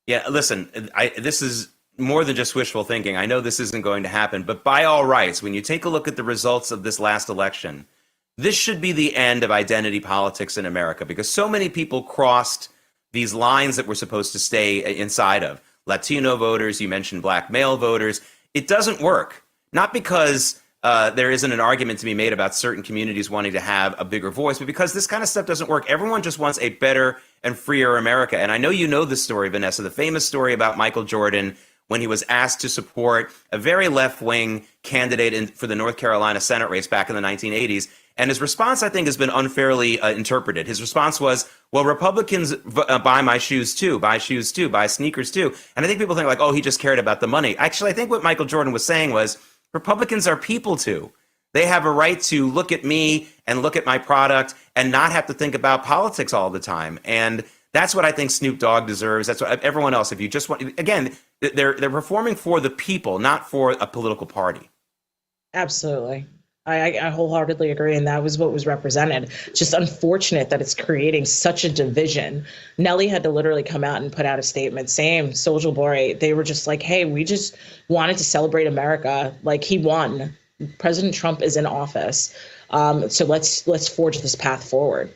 yeah, listen, this is more than just wishful thinking. I know this isn't going to happen, but by all rights, when you take a look at the results of this last election, this should be the end of identity politics in America because so many people crossed these lines that we're supposed to stay inside of. Latino voters, you mentioned Black male voters. It doesn't work. Not because there isn't an argument to be made about certain communities wanting to have a bigger voice, but because this kind of stuff doesn't work. Everyone just wants a better and freer America. And I know you know this story, Vanessa, the famous story about Michael Jordan when he was asked to support a very left-wing candidate for the North Carolina Senate race back in the 1980s. And his response, I think, has been unfairly interpreted. His response was, well, Republicans buy my shoes too, buy sneakers too. And I think people think like, oh, he just cared about the money. Actually, I think what Michael Jordan was saying was, Republicans are people too. They have a right to look at me and look at my product and not have to think about politics all the time. And that's what I think Snoop Dogg deserves. That's what everyone else, if you just want, again, they're performing for the people, not for a political party. Absolutely. I wholeheartedly agree. And that was what was represented. Just unfortunate that it's creating such a division. Nelly had to literally come out and put out a statement. Same, Soulja Boy. They were just like, hey, we just wanted to celebrate America. Like he won. President Trump is in office. So let's forge this path forward.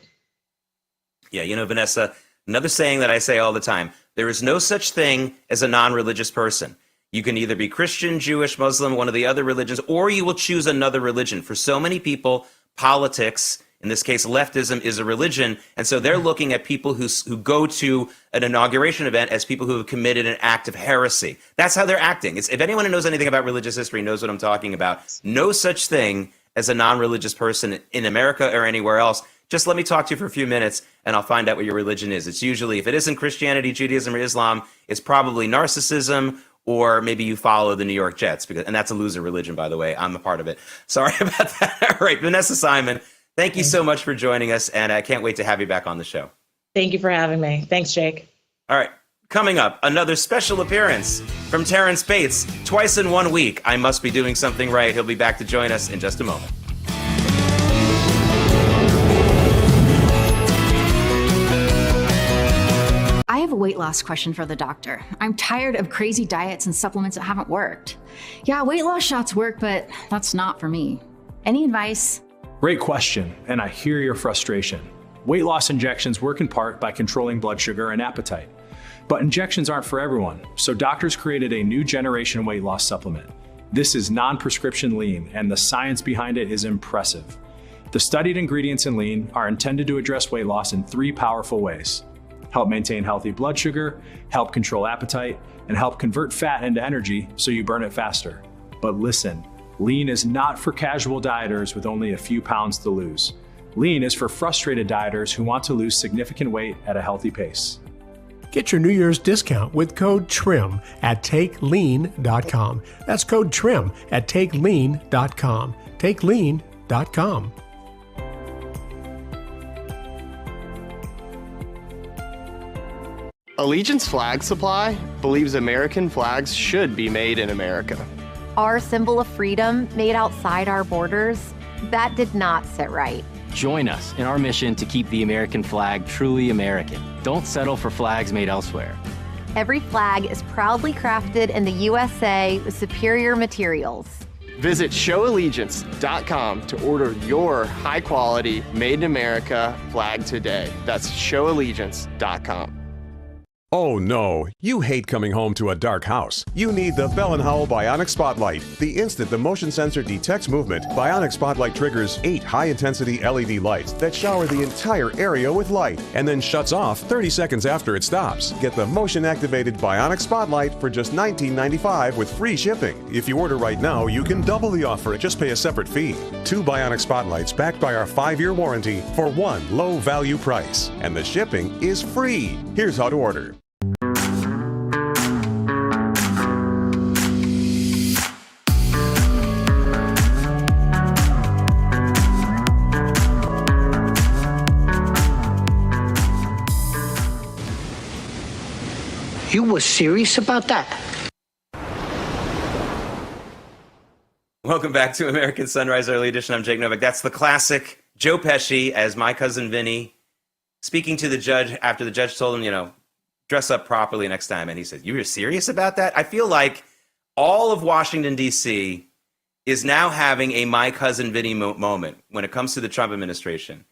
Yeah, you know, Vanessa, another saying that I say all the time, there is no such thing as a non-religious person. You can either be Christian, Jewish, Muslim, one of the other religions, or you will choose another religion. For so many people, politics, in this case, leftism, is a religion. And so they're looking at people who go to an inauguration event as people who have committed an act of heresy. That's how they're acting. If anyone who knows anything about religious history knows what I'm talking about. No such thing as a non-religious person in America or anywhere else. Just let me talk to you for a few minutes and I'll find out what your religion is. It's usually, if it isn't Christianity, Judaism, or Islam, it's probably narcissism, or maybe you follow the New York Jets, and that's a loser religion, by the way. I'm a part of it. Sorry about that. All right, Vanessa Simon, thank you so much for joining us, and I can't wait to have you back on the show. Thank you for having me. Thanks, Jake. All right, coming up, another special appearance from Terrence Bates. Twice in 1 week. I must be doing something right. He'll be back to join us in just a moment. I have a weight loss question for the doctor. I'm tired of crazy diets and supplements that haven't worked. Yeah, weight loss shots work, but that's not for me. Any advice? Great question, and I hear your frustration. Weight loss injections work in part by controlling blood sugar and appetite. But injections aren't for everyone, so doctors created a new generation weight loss supplement. This is non-prescription lean, and the science behind it is impressive. The studied ingredients in lean are intended to address weight loss in 3 powerful ways: help maintain healthy blood sugar, help control appetite, and help convert fat into energy so you burn it faster. But listen, lean is not for casual dieters with only a few pounds to lose. Lean is for frustrated dieters who want to lose significant weight at a healthy pace. Get your New Year's discount with code TRIM at takelean.com. That's code TRIM at takelean.com. Takelean.com. Allegiance Flag Supply believes American flags should be made in America. Our symbol of freedom made outside our borders, that did not sit right. Join us in our mission to keep the American flag truly American. Don't settle for flags made elsewhere. Every flag is proudly crafted in the USA with superior materials. Visit showallegiance.com to order your high-quality, made-in-America flag today. That's showallegiance.com. Oh no, you hate coming home to a dark house. You need the Bell & Howell Bionic Spotlight. The instant the motion sensor detects movement, Bionic Spotlight triggers 8 high-intensity LED lights that shower the entire area with light and then shuts off 30 seconds after it stops. Get the motion-activated Bionic Spotlight for just $19.95 with free shipping. If you order right now, you can double the offer and just pay a separate fee. 2 Bionic Spotlights backed by our 5-year warranty for one low-value price. And the shipping is free. Here's how to order. You were serious about that? Welcome back to American Sunrise Early Edition. I'm Jake Novak. That's the classic Joe Pesci as My Cousin Vinny speaking to the judge after the judge told him, dress up properly next time. And he said, you were serious about that? I feel like all of Washington, D.C. is now having a My Cousin Vinny moment when it comes to the Trump administration.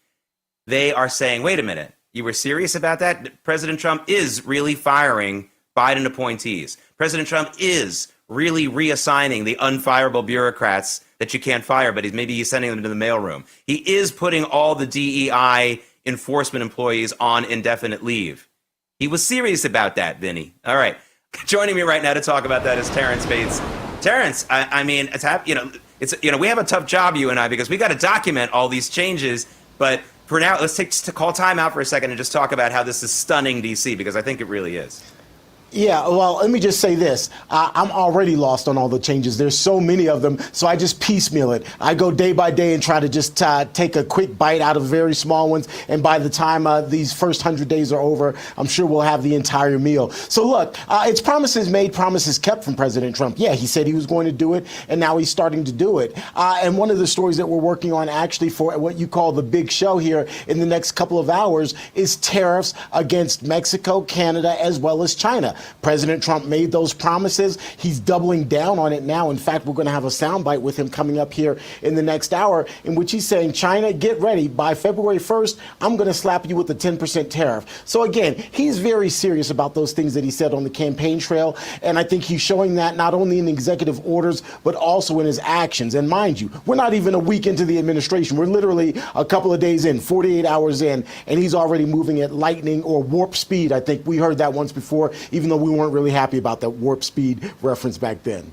They are saying, wait a minute. You were serious about that? President Trump is really firing Biden appointees. President Trump is really reassigning the unfireable bureaucrats that you can't fire, but he's sending them to the mailroom. He is putting all the DEI enforcement employees on indefinite leave. He was serious about that, Vinny. All right. Joining me right now to talk about that is Terrence Bates. Terrence, we have a tough job, you and I, because we got to document all these changes, but for now, let's call time out for a second and just talk about how this is stunning D.C., because I think it really is. Yeah, well, let me just say this. I'm already lost on all the changes. There's so many of them, so I just piecemeal it. I go day by day and try to just take a quick bite out of very small ones, and by the time these first 100 days are over, I'm sure we'll have the entire meal. So look, it's promises made, promises kept from President Trump. Yeah, he said he was going to do it, and now he's starting to do it. And one of the stories that we're working on actually for what you call the big show here in the next couple of hours is tariffs against Mexico, Canada, as well as China. President Trump made those promises. He's doubling down on it now. In fact, we're going to have a soundbite with him coming up here in the next hour in which he's saying, China, get ready. By February 1st, I'm going to slap you with a 10% tariff. So again, he's very serious about those things that he said on the campaign trail. And I think he's showing that not only in executive orders, but also in his actions. And mind you, we're not even a week into the administration. We're literally a couple of days in, 48 hours in, and he's already moving at lightning or warp speed. I think we heard that once before, even though we weren't really happy about that warp speed reference back then.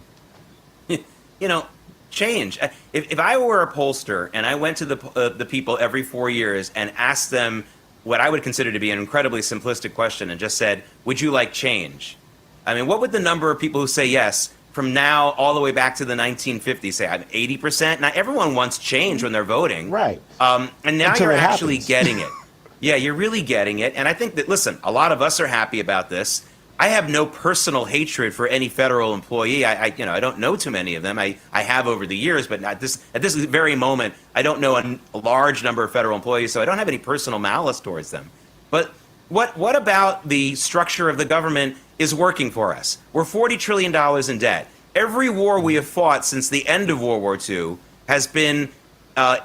Change. If I were a pollster and I went to the people every 4 years and asked them what I would consider to be an incredibly simplistic question and just said, would you like change? I mean, what would the number of people who say yes from now all the way back to the 1950s say? I'm 80%. Now, everyone wants change when they're voting. Right. And now Until you're it actually happens. getting it. Yeah, you're really getting it. And I think that, listen, a lot of us are happy about this. I have no personal hatred for any federal employee. I don't know too many of them. I have over the years, but at this very moment, I don't know a large number of federal employees, so I don't have any personal malice towards them. But what about the structure of the government is working for us? We're $40 trillion in debt. Every war we have fought since the end of World War II has been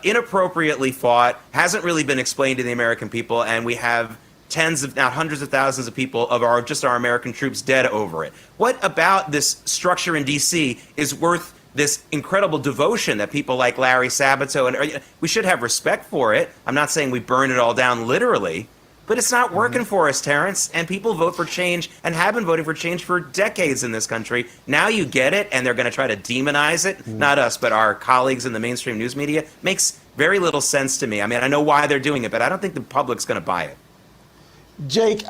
inappropriately fought, hasn't really been explained to the American people, and we have tens of, now hundreds of thousands of people of our American troops dead over it. What about this structure in D.C. is worth this incredible devotion that people like Larry Sabato, and we should have respect for it. I'm not saying we burn it all down literally, but it's not working for us, Terrence. And people vote for change and have been voting for change for decades in this country. Now you get it, and they're going to try to demonize it. Not us, but our colleagues in the mainstream news media. Makes very little sense to me. I mean, I know why they're doing it, but I don't think the public's going to buy it. Jake,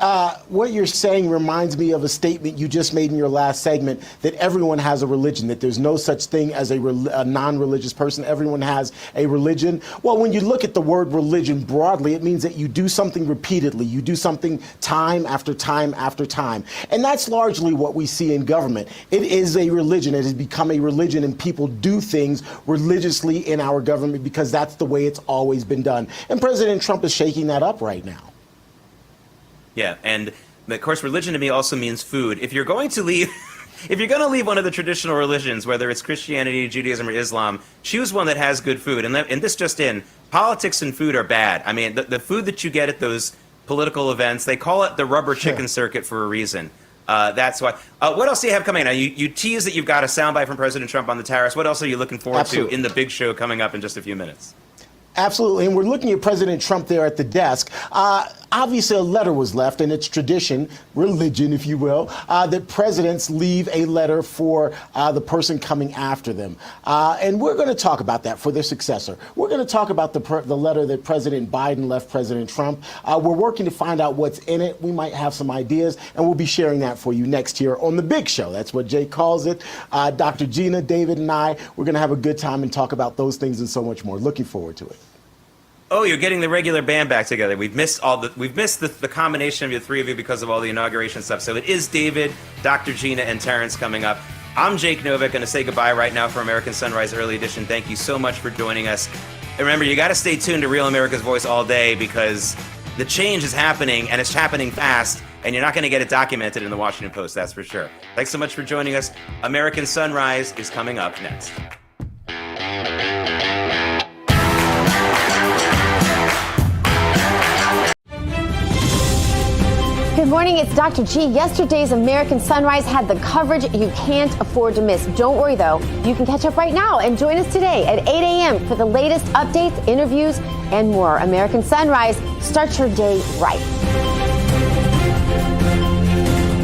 what you're saying reminds me of a statement you just made in your last segment, that everyone has a religion, that there's no such thing as a non-religious person. Everyone has a religion. Well, when you look at the word religion broadly, it means that you do something repeatedly. You do something time after time after time. And that's largely what we see in government. It is a religion. It has become a religion, and people do things religiously in our government because that's the way it's always been done. And President Trump is shaking that up right now. Yeah, and of course, religion to me also means food. If you're going to leave, one of the traditional religions, whether it's Christianity, Judaism, or Islam, choose one that has good food. And this just in, politics and food are bad. I mean, the food that you get at those political events, they call it the rubber chicken circuit for a reason. That's why. What else do you have coming now? You tease that you've got a soundbite from President Trump on the tariffs. What else are you looking forward to in the big show coming up in just a few minutes? Absolutely, and we're looking at President Trump there at the desk. Obviously, a letter was left, and it's tradition, religion, if you will, that presidents leave a letter for the person coming after them. And we're going to talk about that for their successor. We're going to talk about the letter that President Biden left President Trump. We're working to find out what's in it. We might have some ideas, and we'll be sharing that for you next here on The Big Show. That's what Jake calls it. Dr. Gina, David, and I, we're going to have a good time and talk about those things and so much more. Looking forward to it. Oh, you're getting the regular band back together. We've missed the combination of the three of you because of all the inauguration stuff. So it is David, Dr. Gina, and Terrence coming up. I'm Jake Novak, going to say goodbye right now for American Sunrise Early Edition. Thank you so much for joining us. And remember, you got to stay tuned to Real America's Voice all day because the change is happening, and it's happening fast, and you're not going to get it documented in the Washington Post, that's for sure. Thanks so much for joining us. American Sunrise is coming up next. Good morning, it's Dr. G. Yesterday's American Sunrise had the coverage you can't afford to miss. Don't worry, though. You can catch up right now and join us today at 8 a.m. for the latest updates, interviews, and more. American Sunrise, start your day right.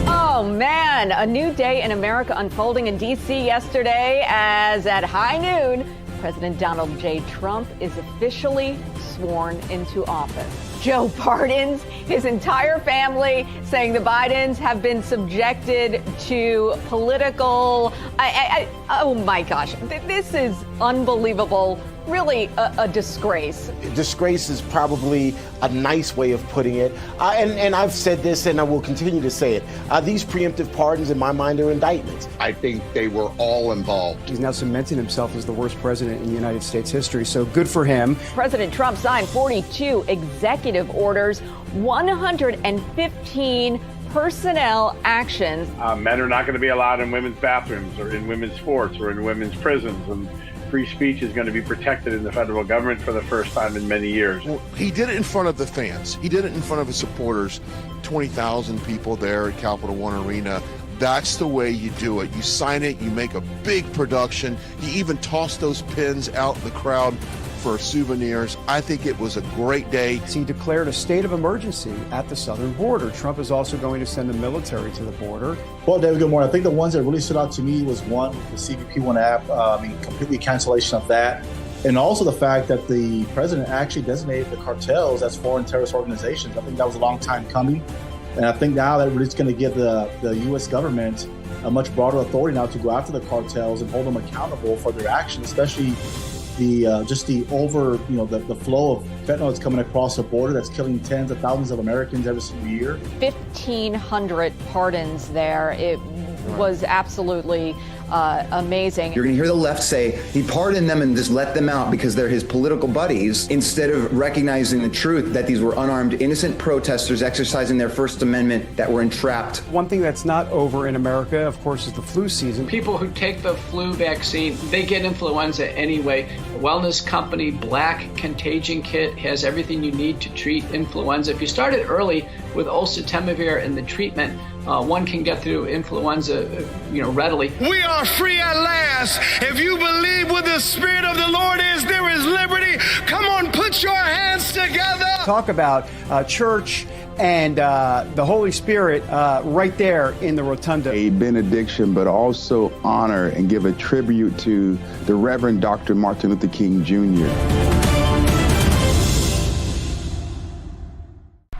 Oh, man, a new day in America unfolding in D.C. yesterday as at high noon, President Donald J. Trump is officially sworn into office. Joe pardons his entire family, saying the Bidens have been subjected to political... oh, my gosh. This is unbelievable. Really a disgrace. Disgrace is probably a nice way of putting it. And I've said this, and I will continue to say it. These preemptive pardons, in my mind, are indictments. I think they were all involved. He's now cementing himself as the worst president in United States history, so good for him. President Trump signed 42 executive orders, 115 personnel actions. Men are not going to be allowed in women's bathrooms or in women's sports or in women's prisons. And free speech is going to be protected in the federal government for the first time in many years. Well, he did it in front of the fans. He did it in front of his supporters. 20,000 people there at Capital One Arena. That's the way you do it. You sign it, you make a big production. You even toss those pins out in the crowd for souvenirs. I think it was a great day. He declared a state of emergency at the southern border. Trump is also going to send the military to the border. Well, David, good morning. I think the ones that really stood out to me was one, the CBP1 app, completely cancellation of that. And also the fact that the president actually designated the cartels as foreign terrorist organizations. I think that was a long time coming. And I think now that it's going to give the U.S. government a much broader authority now to go after the cartels and hold them accountable for their actions, especially the flow of fentanyl that's coming across the border that's killing tens of thousands of Americans every single year. 1,500 pardons there. It was absolutely amazing. You're going to hear the left say he pardoned them and just let them out because they're his political buddies, instead of recognizing the truth that these were unarmed, innocent protesters exercising their First Amendment that were entrapped. One thing that's not over in America, of course, is the flu season. People who take the flu vaccine, they get influenza anyway. The wellness company Black Contagion Kit has everything you need to treat influenza. If you started early with oseltamivir and the treatment, one can get through influenza, readily. We are are free at last. If you believe where the Spirit of the Lord is, there is liberty. Come on, put your hands together. Talk about church and the Holy Spirit right there in the rotunda. A benediction, but also honor and give a tribute to the Reverend Dr. Martin Luther King Jr.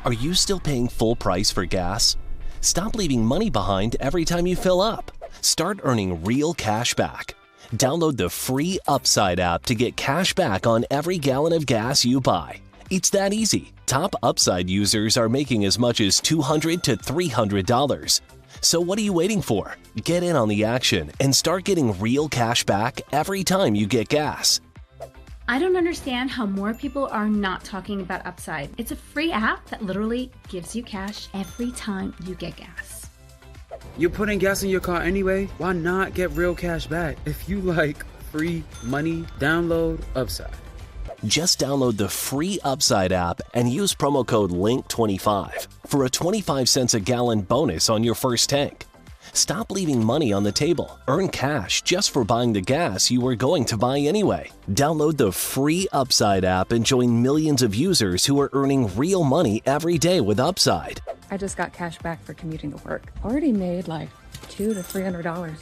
Are you still paying full price for gas? Stop leaving money behind every time you fill up. Start earning real cash back. Download the free Upside app to get cash back on every gallon of gas you buy. It's that easy. Top Upside users are making as much as $200 to $300. So what are you waiting for? Get in on the action and start getting real cash back every time you get gas. I don't understand how more people are not talking about Upside. It's a free app that literally gives you cash every time you get gas. You're putting gas in your car anyway. Why not get real cash back? If you like free money, download Upside. Just download the free Upside app and use promo code LINK25 for a 25 cents a gallon bonus on your first tank. Stop leaving money on the table. Earn cash just for buying the gas you were going to buy anyway. Download the free Upside app and join millions of users who are earning real money every day with Upside. I just got cash back for commuting to work. Already made like $200 to $300.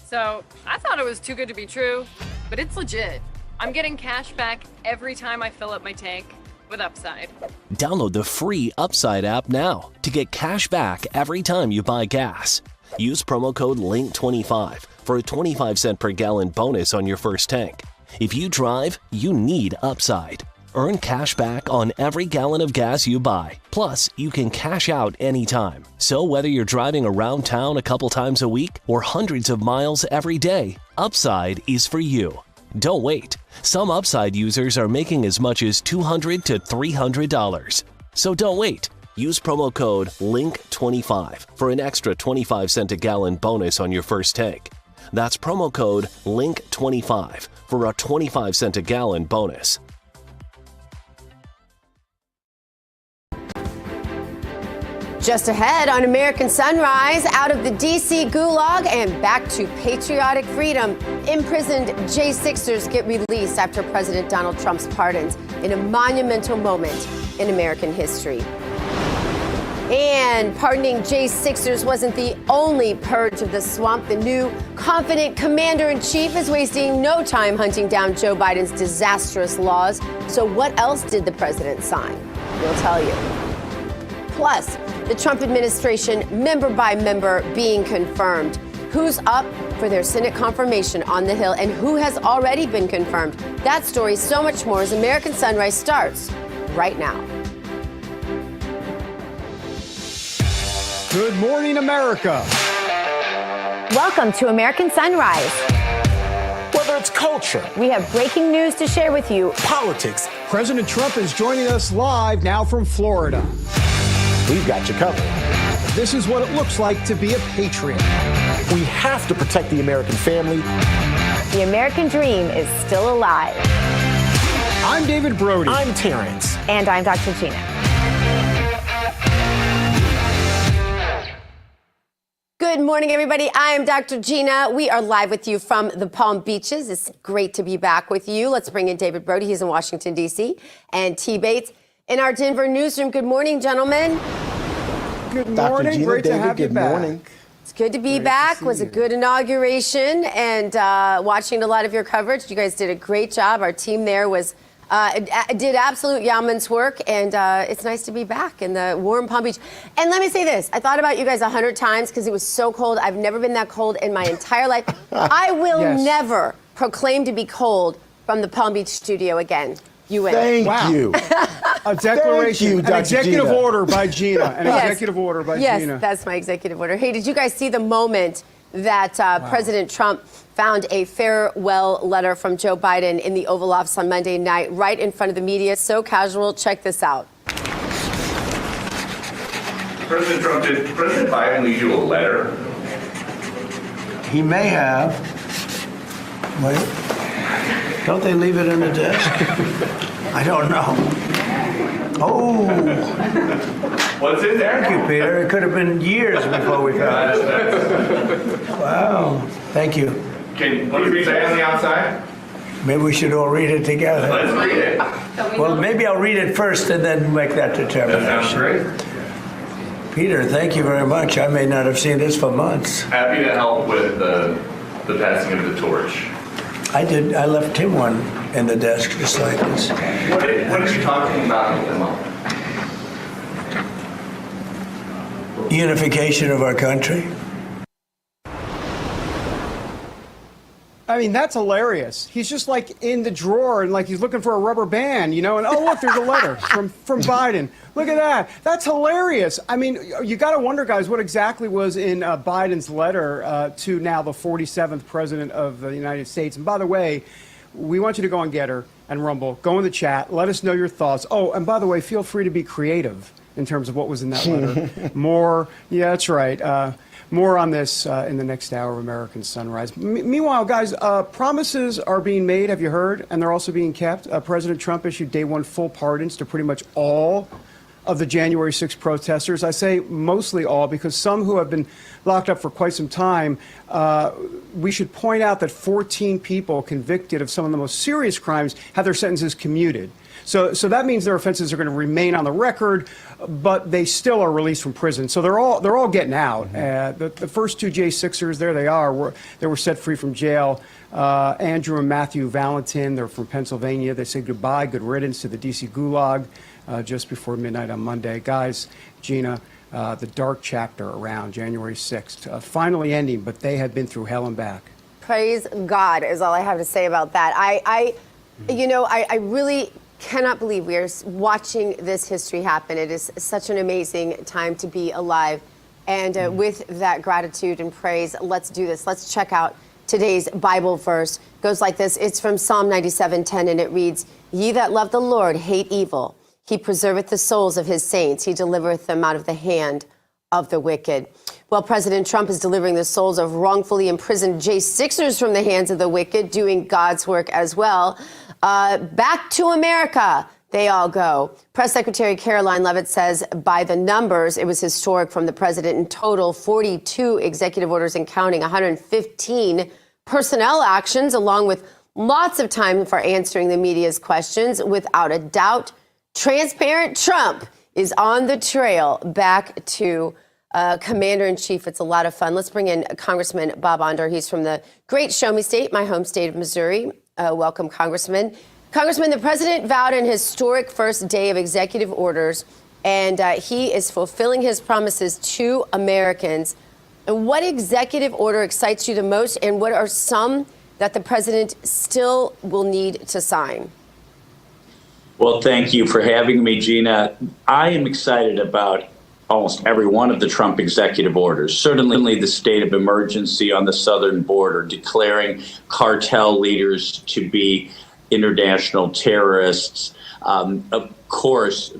So I thought it was too good to be true, but it's legit. I'm getting cash back every time I fill up my tank with Upside. Download the free Upside app now to get cash back every time you buy gas. Use promo code LINK25 for a 25 cent per gallon bonus on your first tank. If you drive, you need Upside. Earn cash back on every gallon of gas you buy. Plus, you can cash out anytime. So whether you're driving around town a couple times a week or hundreds of miles every day, Upside is for you. Don't wait. Some Upside users are making as much as $200 to $300. So don't wait. Use promo code LINK25 for an extra 25 cent a gallon bonus on your first tank. That's promo code LINK25 for a 25 cent a gallon bonus. Just ahead on American Sunrise, out of the D.C. gulag and back to patriotic freedom. Imprisoned J6ers get released after President Donald Trump's pardons in a monumental moment in American history. And pardoning J6ers wasn't the only purge of the swamp. The new confident commander-in-chief is wasting no time hunting down Joe Biden's disastrous laws. So what else did the president sign? We'll tell you. Plus, the Trump administration, member by member, being confirmed. Who's up for their Senate confirmation on the Hill and who has already been confirmed? That story, so much more as American Sunrise starts right now. Good morning, America. Welcome to American Sunrise. Whether it's culture, we have breaking news to share with you. Politics. President Trump is joining us live now from Florida. We've got you covered. This is what it looks like to be a patriot. We have to protect the American family. The American dream is still alive. I'm David Brody. I'm Terrence. And I'm Dr. Gina. Good morning, everybody. I am Dr. Gina. We are live with you from the Palm Beaches. It's great to be back with you. Let's bring in David Brody. He's in Washington, D.C. And T. Bates in our Denver newsroom. Good morning, gentlemen. Good morning. Gina, great David, to have you back. Morning. It's good to be back. It was a good inauguration and watching a lot of your coverage. You guys did a great job. Our team there did absolute yeoman's work, and it's nice to be back in the warm Palm Beach. And let me say this. I thought about you guys 100 times because it was so cold. I've never been that cold in my entire life. I will never proclaim to be cold from the Palm Beach studio again. You win. Thank you. A declaration, an executive order by Gina. Executive order by Gina. Yes, that's my executive order. Hey, did you guys see the moment that President Trump found a farewell letter from Joe Biden in the Oval Office on Monday night, right in front of the media? So casual. Check this out. President Trump, did President Biden leave you a letter? He may have. Wait. Don't they leave it in the desk? I don't know. Oh. What's in there? Thank you, Peter. It could have been years before we found it. Wow. Thank you. What does it say on the outside? Maybe we should all read it together. Let's read it. Well, maybe I'll read it first and then make that determination. That sounds great. Peter, thank you very much. I may not have seen this for months. Happy to help with the passing of the torch. I did. I left him one in the desk just like this. What are you talking about at the moment? Unification of our country. I mean, that's hilarious. He's just like in the drawer and like he's looking for a rubber band, you know, and oh, look, there's a letter from Biden. Look at that. That's hilarious. I mean, you got to wonder, guys, what exactly was in Biden's letter to now the 47th president of the United States. And by the way, we want you to go on Getter and Rumble. Go in the chat. Let us know your thoughts. Oh, and by the way, feel free to be creative in terms of what was in that letter. More, yeah, that's right. More on this in the next hour of American Sunrise. Meanwhile, guys, promises are being made, have you heard? And they're also being kept. President Trump issued day one full pardons to pretty much all of the January 6th protesters. I say mostly all because some who have been locked up for quite some time, we should point out that 14 people convicted of some of the most serious crimes had their sentences commuted. So that means their offenses are going to remain on the record, but they still are released from prison. So they're all getting out. The first two J6ers, there they are. They were set free from jail. Andrew and Matthew Valentin, they're from Pennsylvania. They say goodbye, good riddance to the D.C. Gulag just before midnight on Monday. Guys, Gina, the dark chapter around January 6th, finally ending, but they have been through hell and back. Praise God is all I have to say about that. I really cannot believe we are watching this history happen. It is such an amazing time to be alive. And with that gratitude and praise, let's do this. Let's check out today's Bible verse. It goes like this. It's from Psalm 97:10, and it reads, "Ye that love the Lord hate evil. He preserveth the souls of his saints. He delivereth them out of the hand of the wicked." Well, President Trump is delivering the souls of wrongfully imprisoned J6ers from the hands of the wicked, doing God's work as well. Back to America, they all go. Press Secretary Caroline Leavitt says by the numbers, it was historic from the president. In total, 42 executive orders and counting, 115 personnel actions, along with lots of time for answering the media's questions. Without a doubt, transparent Trump is on the trail back to Commander-in-Chief. It's a lot of fun. Let's bring in Congressman Bob Onder. He's from the great Show Me State, my home state of Missouri. Welcome, Congressman. Congressman, the president vowed an historic first day of executive orders, and he is fulfilling his promises to Americans. What executive order excites you the most, and what are some that the president still will need to sign? Well, thank you for having me, Gina. I am excited about almost every one of the Trump executive orders. Certainly the state of emergency on the southern border, declaring cartel leaders to be international terrorists. Of course,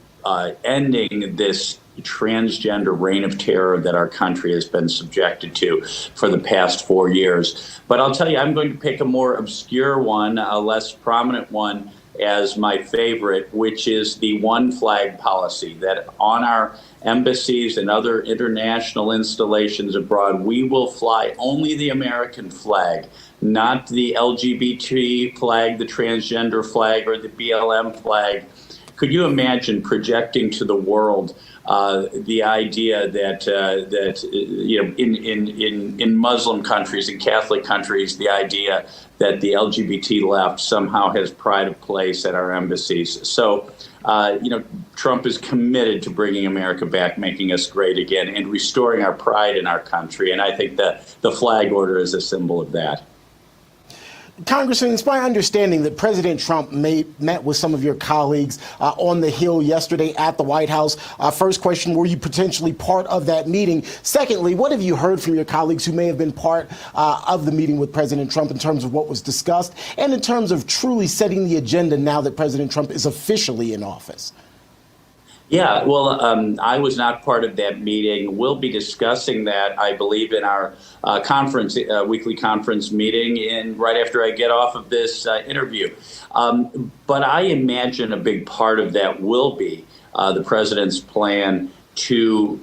ending this transgender reign of terror that our country has been subjected to for the past 4 years. But I'll tell you, I'm going to pick a more obscure one, a less prominent one as my favorite, which is the one flag policy, that on our embassies and other international installations abroad, we will fly only the American flag, not the LGBT flag, the transgender flag, or the BLM flag. Could you imagine projecting to the world the idea that in Muslim countries, in Catholic countries, the idea that the LGBT left somehow has pride of place at our embassies? So, Trump is committed to bringing America back, making us great again, and restoring our pride in our country. And I think that the flag order is a symbol of that. Congressman, it's my understanding that President Trump met with some of your colleagues on the Hill yesterday at the White House. First question, were you potentially part of that meeting? Secondly, what have you heard from your colleagues who may have been part of the meeting with President Trump in terms of what was discussed and in terms of truly setting the agenda now that President Trump is officially in office? Yeah, well, I was not part of that meeting. We'll be discussing that, I believe, in our weekly conference meeting right after I get off of this interview. But I imagine a big part of that will be the president's plan to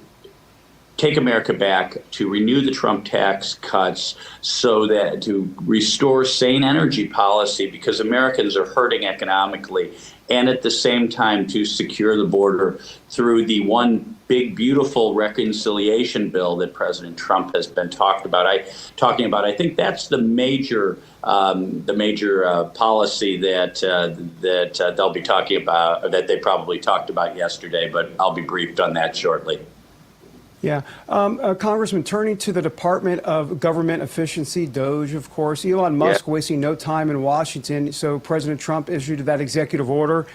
take America back, to renew the Trump tax cuts, so that to restore sane energy policy, because Americans are hurting economically, and at the same time to secure the border through the one big, beautiful reconciliation bill that President Trump has been talking about. I think that's the major policy that they'll be talking about, or that they probably talked about yesterday. But I'll be briefed on that shortly. Yeah. Congressman, turning to the Department of Government Efficiency, DOGE, of course, Elon Musk wasting no time in Washington. So President Trump issued that executive order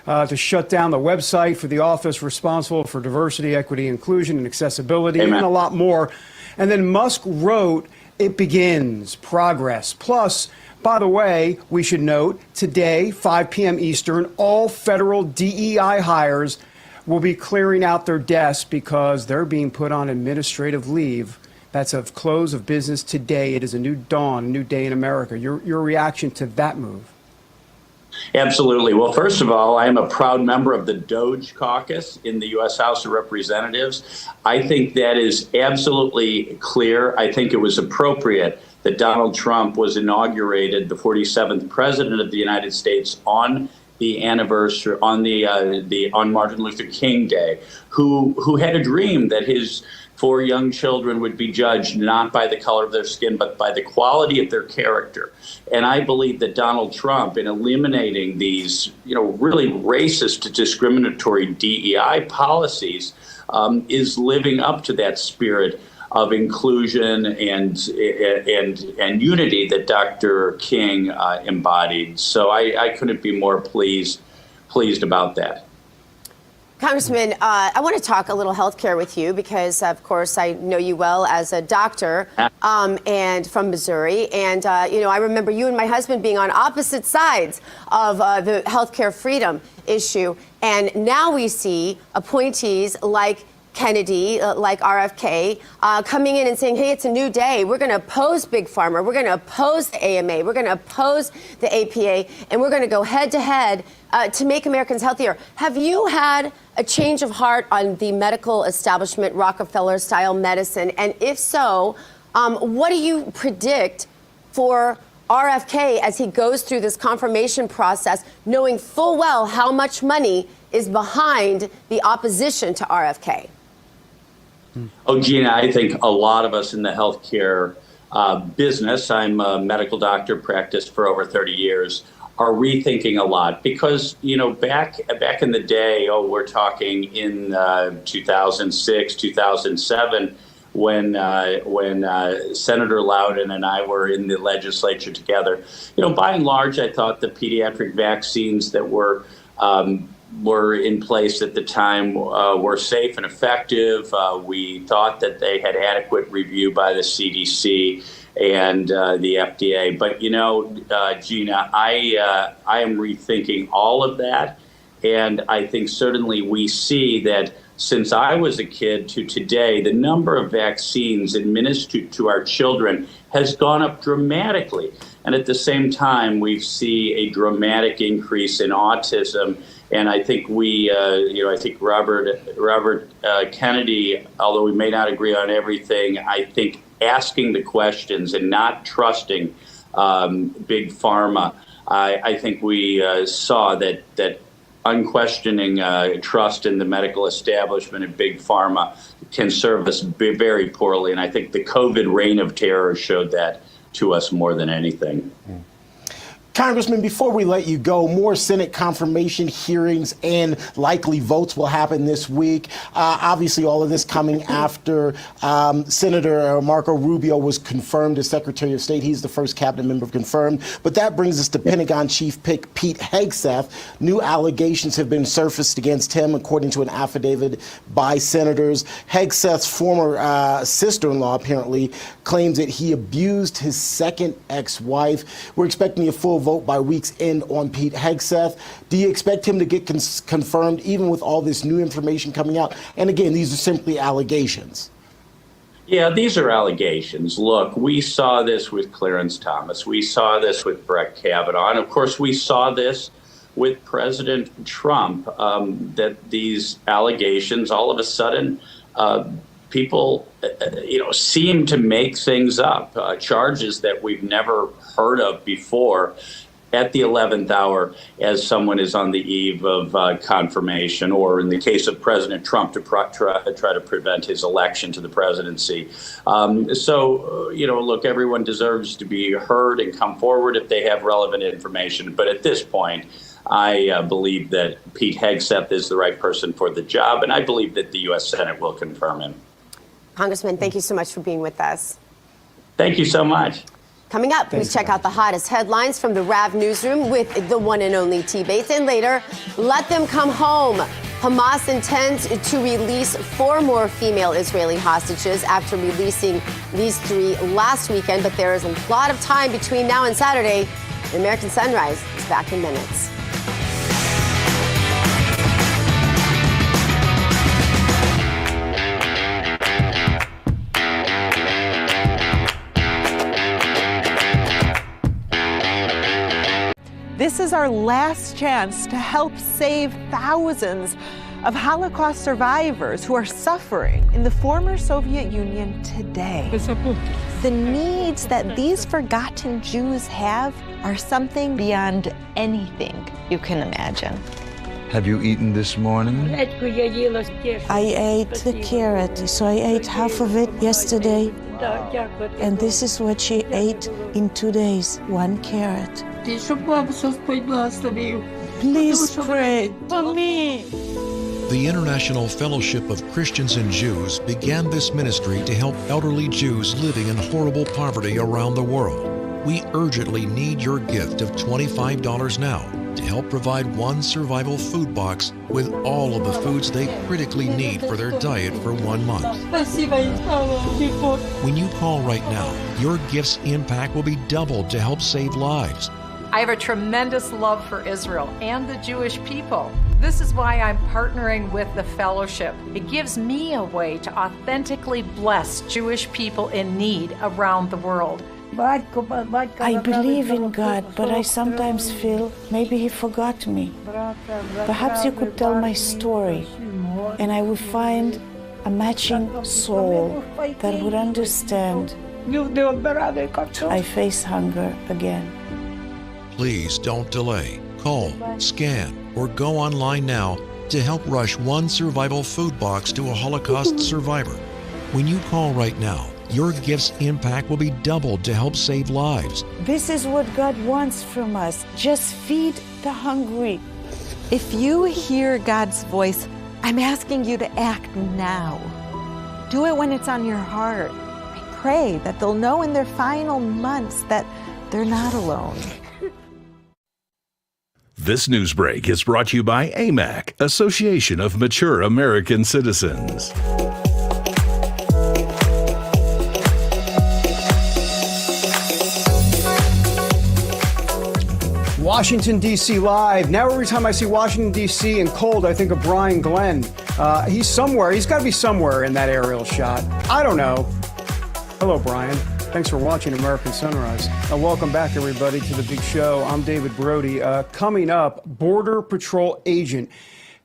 to shut down the website for the office responsible for diversity, equity, inclusion, and accessibility, and a lot more. And then Musk wrote, "It begins progress." Plus, by the way, we should note, today, 5 p.m. Eastern, all federal DEI hires will be clearing out their desks because they're being put on administrative leave. That's of close of business today. It is a new dawn, a new day in America. Your reaction to that move? Absolutely. Well, first of all, I am a proud member of the DOGE caucus in the U.S. House of Representatives. I think that is absolutely clear. I think it was appropriate that Donald Trump was inaugurated the 47th president of the United States on the anniversary, on Martin Luther King Day, who had a dream that his 4 young children would be judged not by the color of their skin, but by the quality of their character. And I believe that Donald Trump, in eliminating these, really racist, discriminatory DEI policies, is living up to that spirit of inclusion and unity that Dr. King embodied. So I couldn't be more pleased about that. Congressman, I want to talk a little healthcare with you because, of course, I know you well as a doctor and from Missouri. And, I remember you and my husband being on opposite sides of the healthcare freedom issue. And now we see appointees like Kennedy, like RFK, coming in and saying, hey, it's a new day. We're going to oppose Big Pharma. We're going to oppose the AMA. We're going to oppose the APA. And we're going to go head to head to make Americans healthier. Have you had a change of heart on the medical establishment, Rockefeller-style medicine? And if so, what do you predict for RFK as he goes through this confirmation process, knowing full well how much money is behind the opposition to RFK? Oh, Gina, I think a lot of us in the healthcare business, I'm a medical doctor, practiced for over 30 years, are rethinking a lot because, back in the day, we're talking in 2006, 2007, when Senator Loudon and I were in the legislature together, by and large, I thought the pediatric vaccines that were in place at the time were safe and effective. We thought that they had adequate review by the CDC and the FDA. But, Gina, I am rethinking all of that. And I think certainly we see that since I was a kid to today, the number of vaccines administered to our children has gone up dramatically. And at the same time, we see a dramatic increase in autism. And I think I think Robert Kennedy, although we may not agree on everything, I think asking the questions and not trusting big pharma, I think we saw that unquestioning trust in the medical establishment and big pharma can serve us very poorly. And I think the COVID reign of terror showed that to us more than anything. Congressman, before we let you go, more Senate confirmation hearings and likely votes will happen this week. Obviously, all of this coming after Senator Marco Rubio was confirmed as Secretary of State. He's the first cabinet member confirmed. But that brings us to Pentagon Chief Pete Hegseth. New allegations have been surfaced against him, according to an affidavit by senators. Hegseth's former sister-in-law apparently claims that he abused his second ex-wife. We're expecting a full vote vote by week's end on Pete Hegseth. Do you expect him to get confirmed even with all this new information coming out? And again, these are simply allegations. Yeah, these are allegations. Look, we saw this with Clarence Thomas. We saw this with Brett Kavanaugh. And of course, we saw this with President Trump, that these allegations, all of a sudden, people, seem to make things up, charges that we've never heard of before at the 11th hour as someone is on the eve of confirmation, or in the case of President Trump, to try to prevent his election to the presidency. Look, everyone deserves to be heard and come forward if they have relevant information. But at this point, I believe that Pete Hegseth is the right person for the job, and I believe that the U.S. Senate will confirm him. Congressman, thank you so much for being with us. Thank you so much. Coming up, please check out the hottest headlines from the RAV newsroom with the one and only T-Bates. And later, let them come home. Hamas intends to release 4 more female Israeli hostages after releasing these 3 last weekend. But there is a lot of time between now and Saturday. The American Sunrise is back in minutes. This is our last chance to help save thousands of Holocaust survivors who are suffering in the former Soviet Union today. The needs that these forgotten Jews have are something beyond anything you can imagine. Have you eaten this morning? I ate the carrot, so I ate half of it yesterday. And this is what she ate in 2 days, 1 carrot. Please pray for me. The International Fellowship of Christians and Jews began this ministry to help elderly Jews living in horrible poverty around the world. We urgently need your gift of $25 now to help provide 1 survival food box with all of the foods they critically need for their diet for 1 month. When you call right now, your gift's impact will be doubled to help save lives. I have a tremendous love for Israel and the Jewish people. This is why I'm partnering with the fellowship. It gives me a way to authentically bless Jewish people in need around the world. I believe in God, but I sometimes feel maybe He forgot me. Perhaps you could tell my story, and I would find a matching soul that would understand. I face hunger again. Please don't delay. Call, scan, or go online now to help rush 1 survival food box to a Holocaust survivor. When you call right now, your gift's impact will be doubled to help save lives. This is what God wants from us. Just feed the hungry. If you hear God's voice, I'm asking you to act now. Do it when it's on your heart. I pray that they'll know in their final months that they're not alone. This news break is brought to you by AMAC, Association of Mature American Citizens. Washington, D.C. live. Now every time I see Washington, D.C. and cold, I think of Brian Glenn. He's somewhere. He's got to be somewhere in that aerial shot. I don't know. Hello, Brian. Thanks for watching American Sunrise. Welcome back, everybody, to the big show. I'm David Brody. Coming up, Border Patrol agent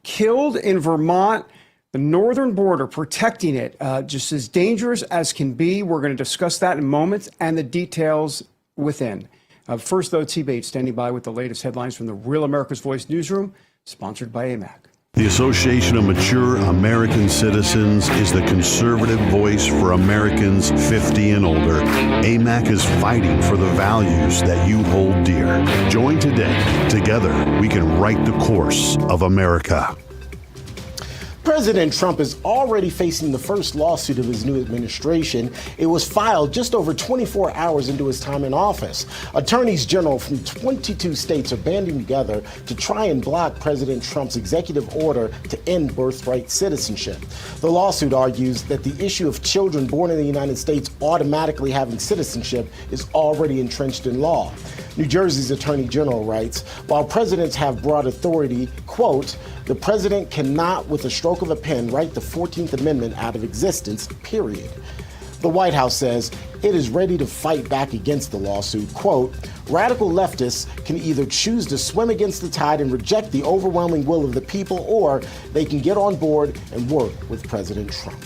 killed in Vermont, the northern border, protecting it, just as dangerous as can be. We're going to discuss that in moments and the details within. First, though, T-Bates standing by with the latest headlines from the Real America's Voice newsroom, sponsored by AMAC. The Association of Mature American Citizens is the conservative voice for Americans 50 and older. AMAC is fighting for the values that you hold dear. Join today. Together, we can write the course of America. President Trump is already facing the first lawsuit of his new administration. It was filed just over 24 hours into his time in office. Attorneys general from 22 states are banding together to try and block President Trump's executive order to end birthright citizenship. The lawsuit argues that the issue of children born in the United States automatically having citizenship is already entrenched in law. New Jersey's Attorney General writes, while presidents have broad authority, quote, the president cannot, with a stroke of a pen, write the 14th Amendment out of existence, period. The White House says it is ready to fight back against the lawsuit. Quote, radical leftists can either choose to swim against the tide and reject the overwhelming will of the people, or they can get on board and work with President Trump.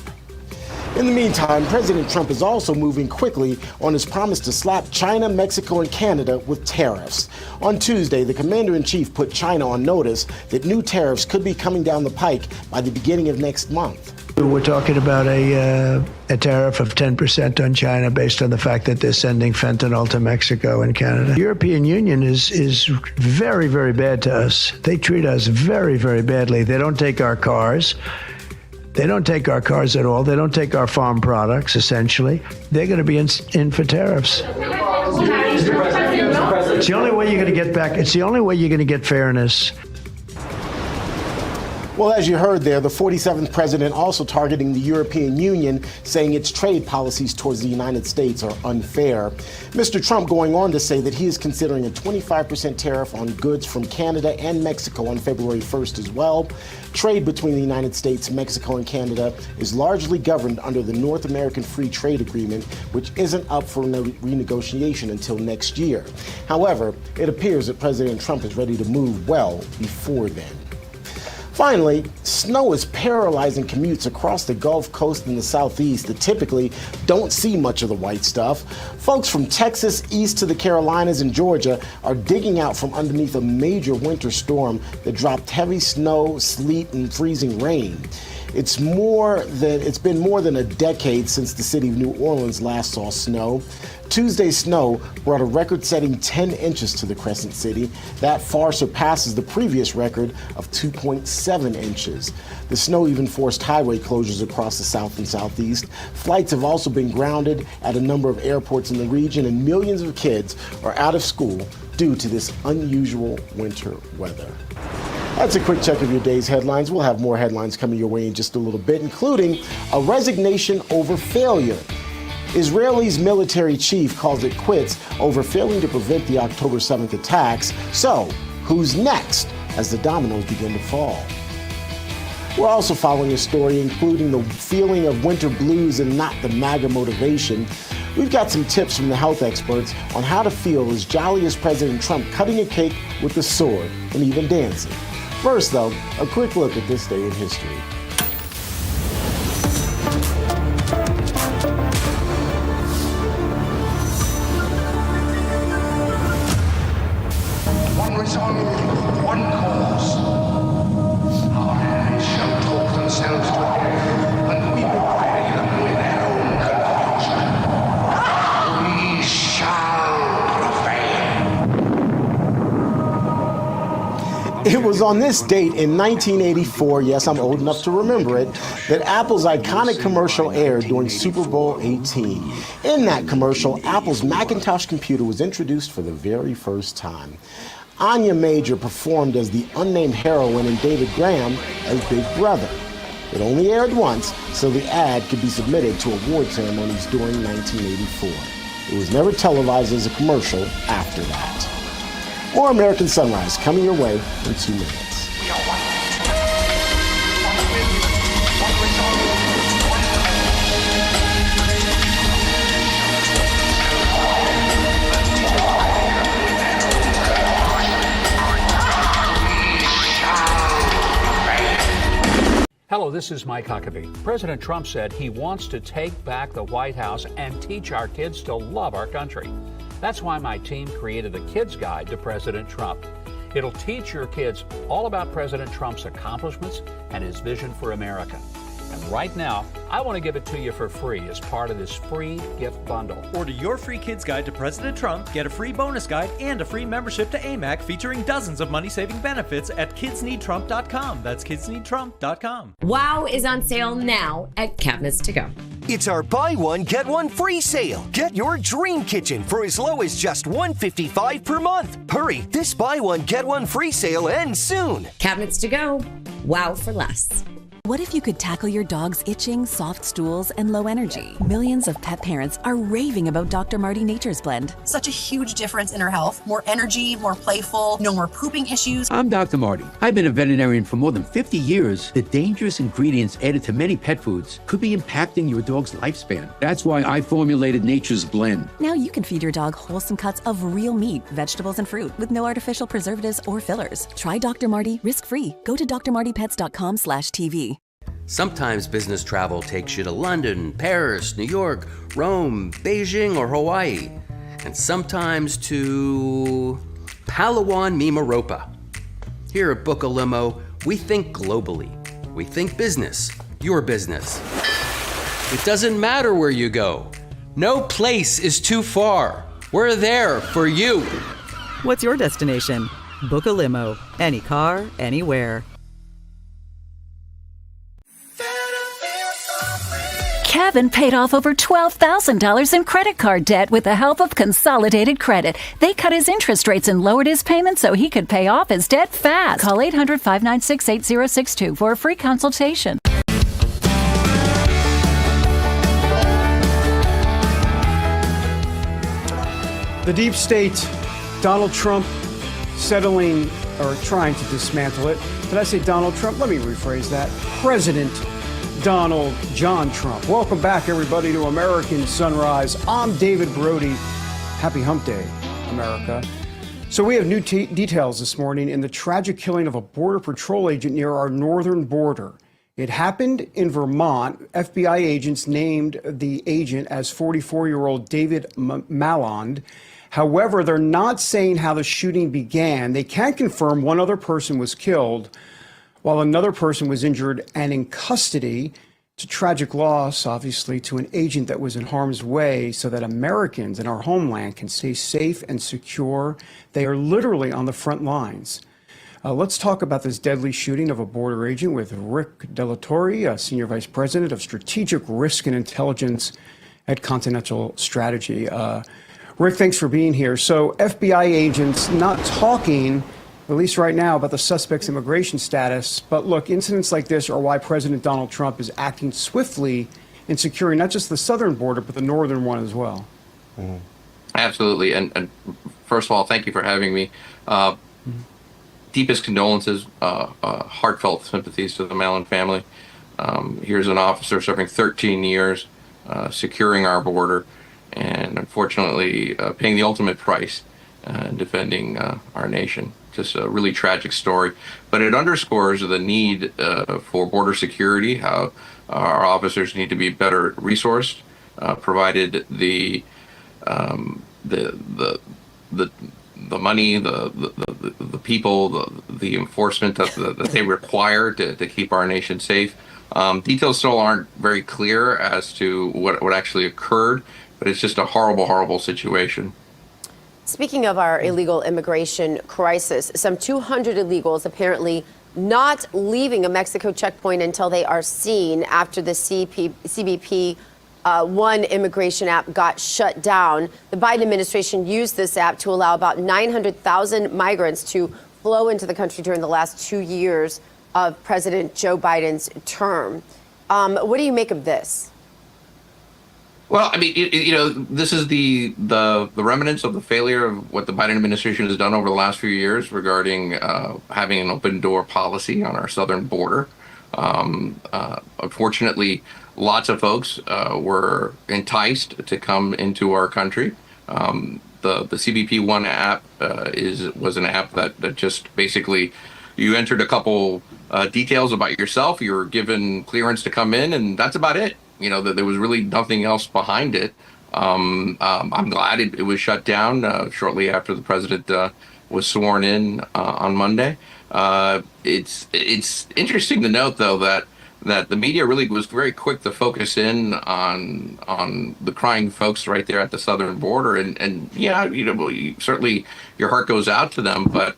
In the meantime, President Trump is also moving quickly on his promise to slap China, Mexico, and Canada with tariffs. On Tuesday, the commander-in-chief put China on notice that new tariffs could be coming down the pike by the beginning of next month. We're talking about a tariff of 10% on China based on the fact that they're sending fentanyl to Mexico and Canada. The European Union is very, very bad to us. They treat us very, very badly. They don't take our cars. They don't take our cars at all. They don't take our farm products, essentially. They're going to be in for tariffs. It's the only way you're going to get back. It's the only way you're going to get fairness. Well, as you heard there, the 47th president also targeting the European Union, saying its trade policies towards the United States are unfair. Mr. Trump going on to say that he is considering a 25% tariff on goods from Canada and Mexico on February 1st as well. Trade between the United States, Mexico, and Canada is largely governed under the North American Free Trade Agreement, which isn't up for renegotiation until next year. However, it appears that President Trump is ready to move well before then. Finally, snow is paralyzing commutes across the Gulf Coast and the Southeast that typically don't see much of the white stuff. Folks from Texas east to the Carolinas and Georgia are digging out from underneath a major winter storm that dropped heavy snow, sleet, and freezing rain. It's been more than a decade since the city of New Orleans last saw snow. Tuesday's snow brought a record-setting 10 inches to the Crescent City. That far surpasses the previous record of 2.7 inches. The snow even forced highway closures across the South and Southeast. Flights have also been grounded at a number of airports in the region, and millions of kids are out of school due to this unusual winter weather. That's a quick check of your day's headlines. We'll have more headlines coming your way in just a little bit, including a resignation over failure. Israel's military chief calls it quits over failing to prevent the October 7th attacks. So, who's next as the dominoes begin to fall? We're also following a story including the feeling of winter blues and not the MAGA motivation. We've got some tips from the health experts on how to feel as jolly as President Trump cutting a cake with a sword and even dancing. First, though, a quick look at this day in history. One resolve, one cause. Our hands shall talk themselves to death, and we will pay them with their own confusion. We shall prevail. It was on this date in 1984, yes, I'm old enough to remember it, that Apple's iconic commercial aired during Super Bowl 18. In that commercial, Apple's Macintosh computer was introduced for the very first time. Anya Major performed as the unnamed heroine and David Graham as Big Brother. It only aired once, so the ad could be submitted to award ceremonies during 1984. It was never televised as a commercial after that. More American Sunrise coming your way in 2 minutes. Hello, this is Mike Huckabee. President Trump said he wants to take back the White House and teach our kids to love our country. That's why my team created a Kids Guide to President Trump. It'll teach your kids all about President Trump's accomplishments and his vision for America. And And right now, I want to give it to you for free as part of this free gift bundle. Order your free kids guide to President Trump, get a free bonus guide, and a free membership to AMAC featuring dozens of money-saving benefits at kidsneedtrump.com. That's kidsneedtrump.com. Wow is on sale now at Cabinets to Go. It's our buy one, get one free sale. Get your dream kitchen for as low as just $155 per month. Hurry, this buy one, get one free sale ends soon. Cabinets to Go. Wow for less. What if you could tackle your dog's itching, soft stools, and low energy? Millions of pet parents are raving about Dr. Marty Nature's Blend. Such a huge difference in her health. More energy, more playful, no more pooping issues. I'm Dr. Marty. I've been a veterinarian for more than 50 years. The dangerous ingredients added to many pet foods could be impacting your dog's lifespan. That's why I formulated Nature's Blend. Now you can feed your dog wholesome cuts of real meat, vegetables, and fruit with no artificial preservatives or fillers. Try Dr. Marty risk-free. Go to drmartypets.com/TV. Sometimes business travel takes you to London, Paris, New York, Rome, Beijing, or Hawaii. And sometimes to Palawan, Mimaropa. Here at Book a Limo, we think globally. We think business, your business. It doesn't matter where you go. No place is too far. We're there for you. What's your destination? Book a limo. Any car, anywhere. Kevin paid off over $12,000 in credit card debt with the help of Consolidated Credit. They cut his interest rates and lowered his payments so he could pay off his debt fast. Call 800-596-8062 for a free consultation. The deep state, Donald Trump settling or trying to dismantle it. Did I say Donald Trump? Let me rephrase that. President Donald John Trump. Welcome back, everybody, to American Sunrise. I'm David Brody. Happy Hump Day, America. So we have new details this morning in the tragic killing of a Border Patrol agent near our northern border. It happened in Vermont. FBI agents named the agent as 44-year-old David Malland. However, they're not saying how the shooting began. They can confirm one other person was killed, while another person was injured and in custody. It's a tragic loss, obviously, to an agent that was in harm's way so that Americans in our homeland can stay safe and secure. They are literally on the front lines. Let's talk about this deadly shooting of a border agent with Rick Delatorre, Senior Vice President of Strategic Risk and Intelligence at Continental Strategy. Rick, thanks for being here. So FBI agents not talking, at least right now, about the suspect's immigration status. But look, incidents like this are why President Donald Trump is acting swiftly in securing not just the southern border, but the northern one as well. Mm-hmm. Absolutely. And first of all, thank you for having me. Deepest condolences, heartfelt sympathies to the Malland family. Here's an officer serving 13 years, securing our border, and unfortunately paying the ultimate price defending our nation. Just a really tragic story, but it underscores the need for border security, how our officers need to be better resourced, provided the money, the people, the enforcement that they require to keep our nation safe. Details still aren't very clear as to what actually occurred, but it's just a horrible, horrible situation. Speaking of our illegal immigration crisis, some 200 illegals apparently not leaving a Mexico checkpoint until they are seen after the CBP One immigration app got shut down. The Biden administration used this app to allow about 900,000 migrants to flow into the country during the last 2 years of President Joe Biden's term. What do you make of this? Well, I mean, this is the remnants of the failure of what the Biden administration has done over the last few years regarding having an open door policy on our southern border. Unfortunately, lots of folks were enticed to come into our country. The CBP One app was an app that just basically you entered a couple details about yourself. You were given clearance to come in, and that's about it. That there was really nothing else behind it. I'm glad it was shut down shortly after the president was sworn in on Monday. It's interesting to note, though, that that the media really was very quick to focus in on the crying folks right there at the southern border, and yeah, certainly your heart goes out to them, but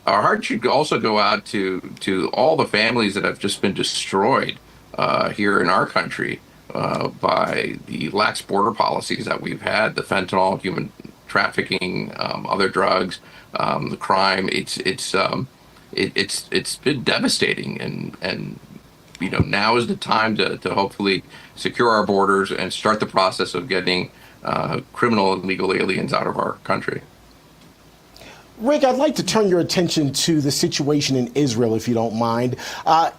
our heart should also go out to all the families that have just been destroyed here in our country by the lax border policies that we've had, the fentanyl, human trafficking, other drugs, the crime. It's been devastating, and now is the time to hopefully secure our borders and start the process of getting criminal and legal aliens out of our country. Rick, I'd like to turn your attention to the situation in Israel, if you don't mind.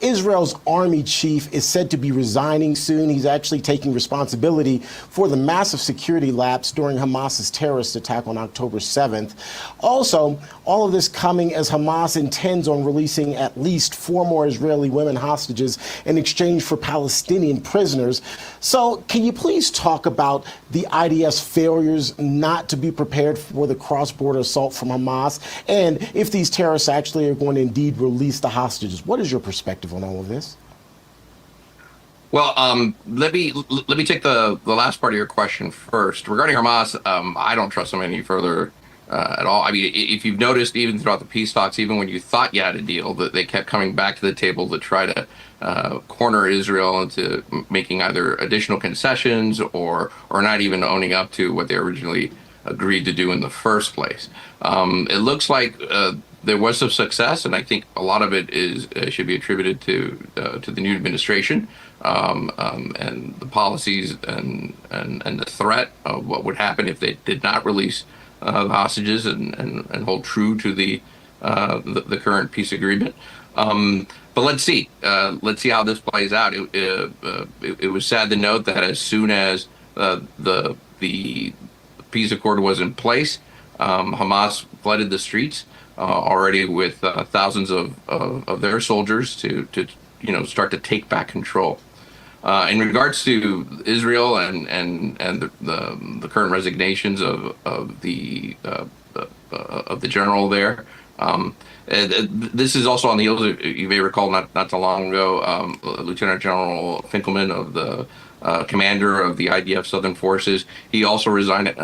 Israel's army chief is said to be resigning soon. He's actually taking responsibility for the massive security lapse during Hamas's terrorist attack on October 7th. Also, all of this coming as Hamas intends on releasing at least 4 more Israeli women hostages in exchange for Palestinian prisoners. So can you please talk about the IDF's failures not to be prepared for the cross-border assault from Hamas? And if these terrorists actually are going to indeed release the hostages, what is your perspective on all of this? Well, let me take the last part of your question first. Regarding Hamas, I don't trust them any further at all. I mean, if you've noticed, even throughout the peace talks, even when you thought you had a deal, that they kept coming back to the table to try to corner Israel into making either additional concessions or not even owning up to what they originally agreed to do in the first place. It looks like there was some success, and I think a lot of it should be attributed to the new administration and the policies and the threat of what would happen if they did not release the hostages and hold true to the current peace agreement. But let's see how this plays out. It was sad to note that as soon as the peace accord was in place, Hamas flooded the streets already with thousands of their soldiers to start to take back control. In regards to Israel and the current resignations of the general there, this is also on the heels of, you may recall, not too long ago, Lieutenant General Finkelman, of the commander of the IDF Southern Forces, he also resigned.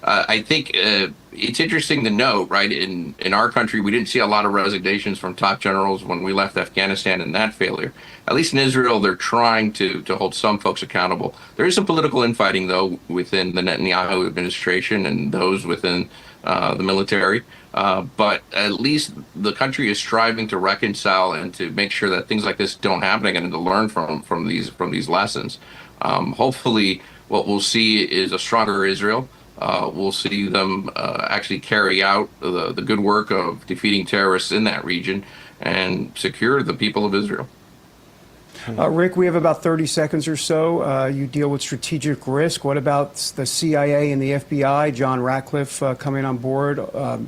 I think it's interesting to note, right, in our country, we didn't see a lot of resignations from top generals when we left Afghanistan and that failure. At least in Israel, they're trying to hold some folks accountable. There is some political infighting, though, within the Netanyahu administration and those within the military. But at least the country is striving to reconcile and to make sure that things like this don't happen again and to learn from these lessons. Hopefully, what we'll see is a stronger Israel. We'll see them actually carry out the good work of defeating terrorists in that region and secure the people of Israel. Rick, we have about 30 seconds or so. You deal with strategic risk. What about the CIA and the FBI? John Ratcliffe coming on board,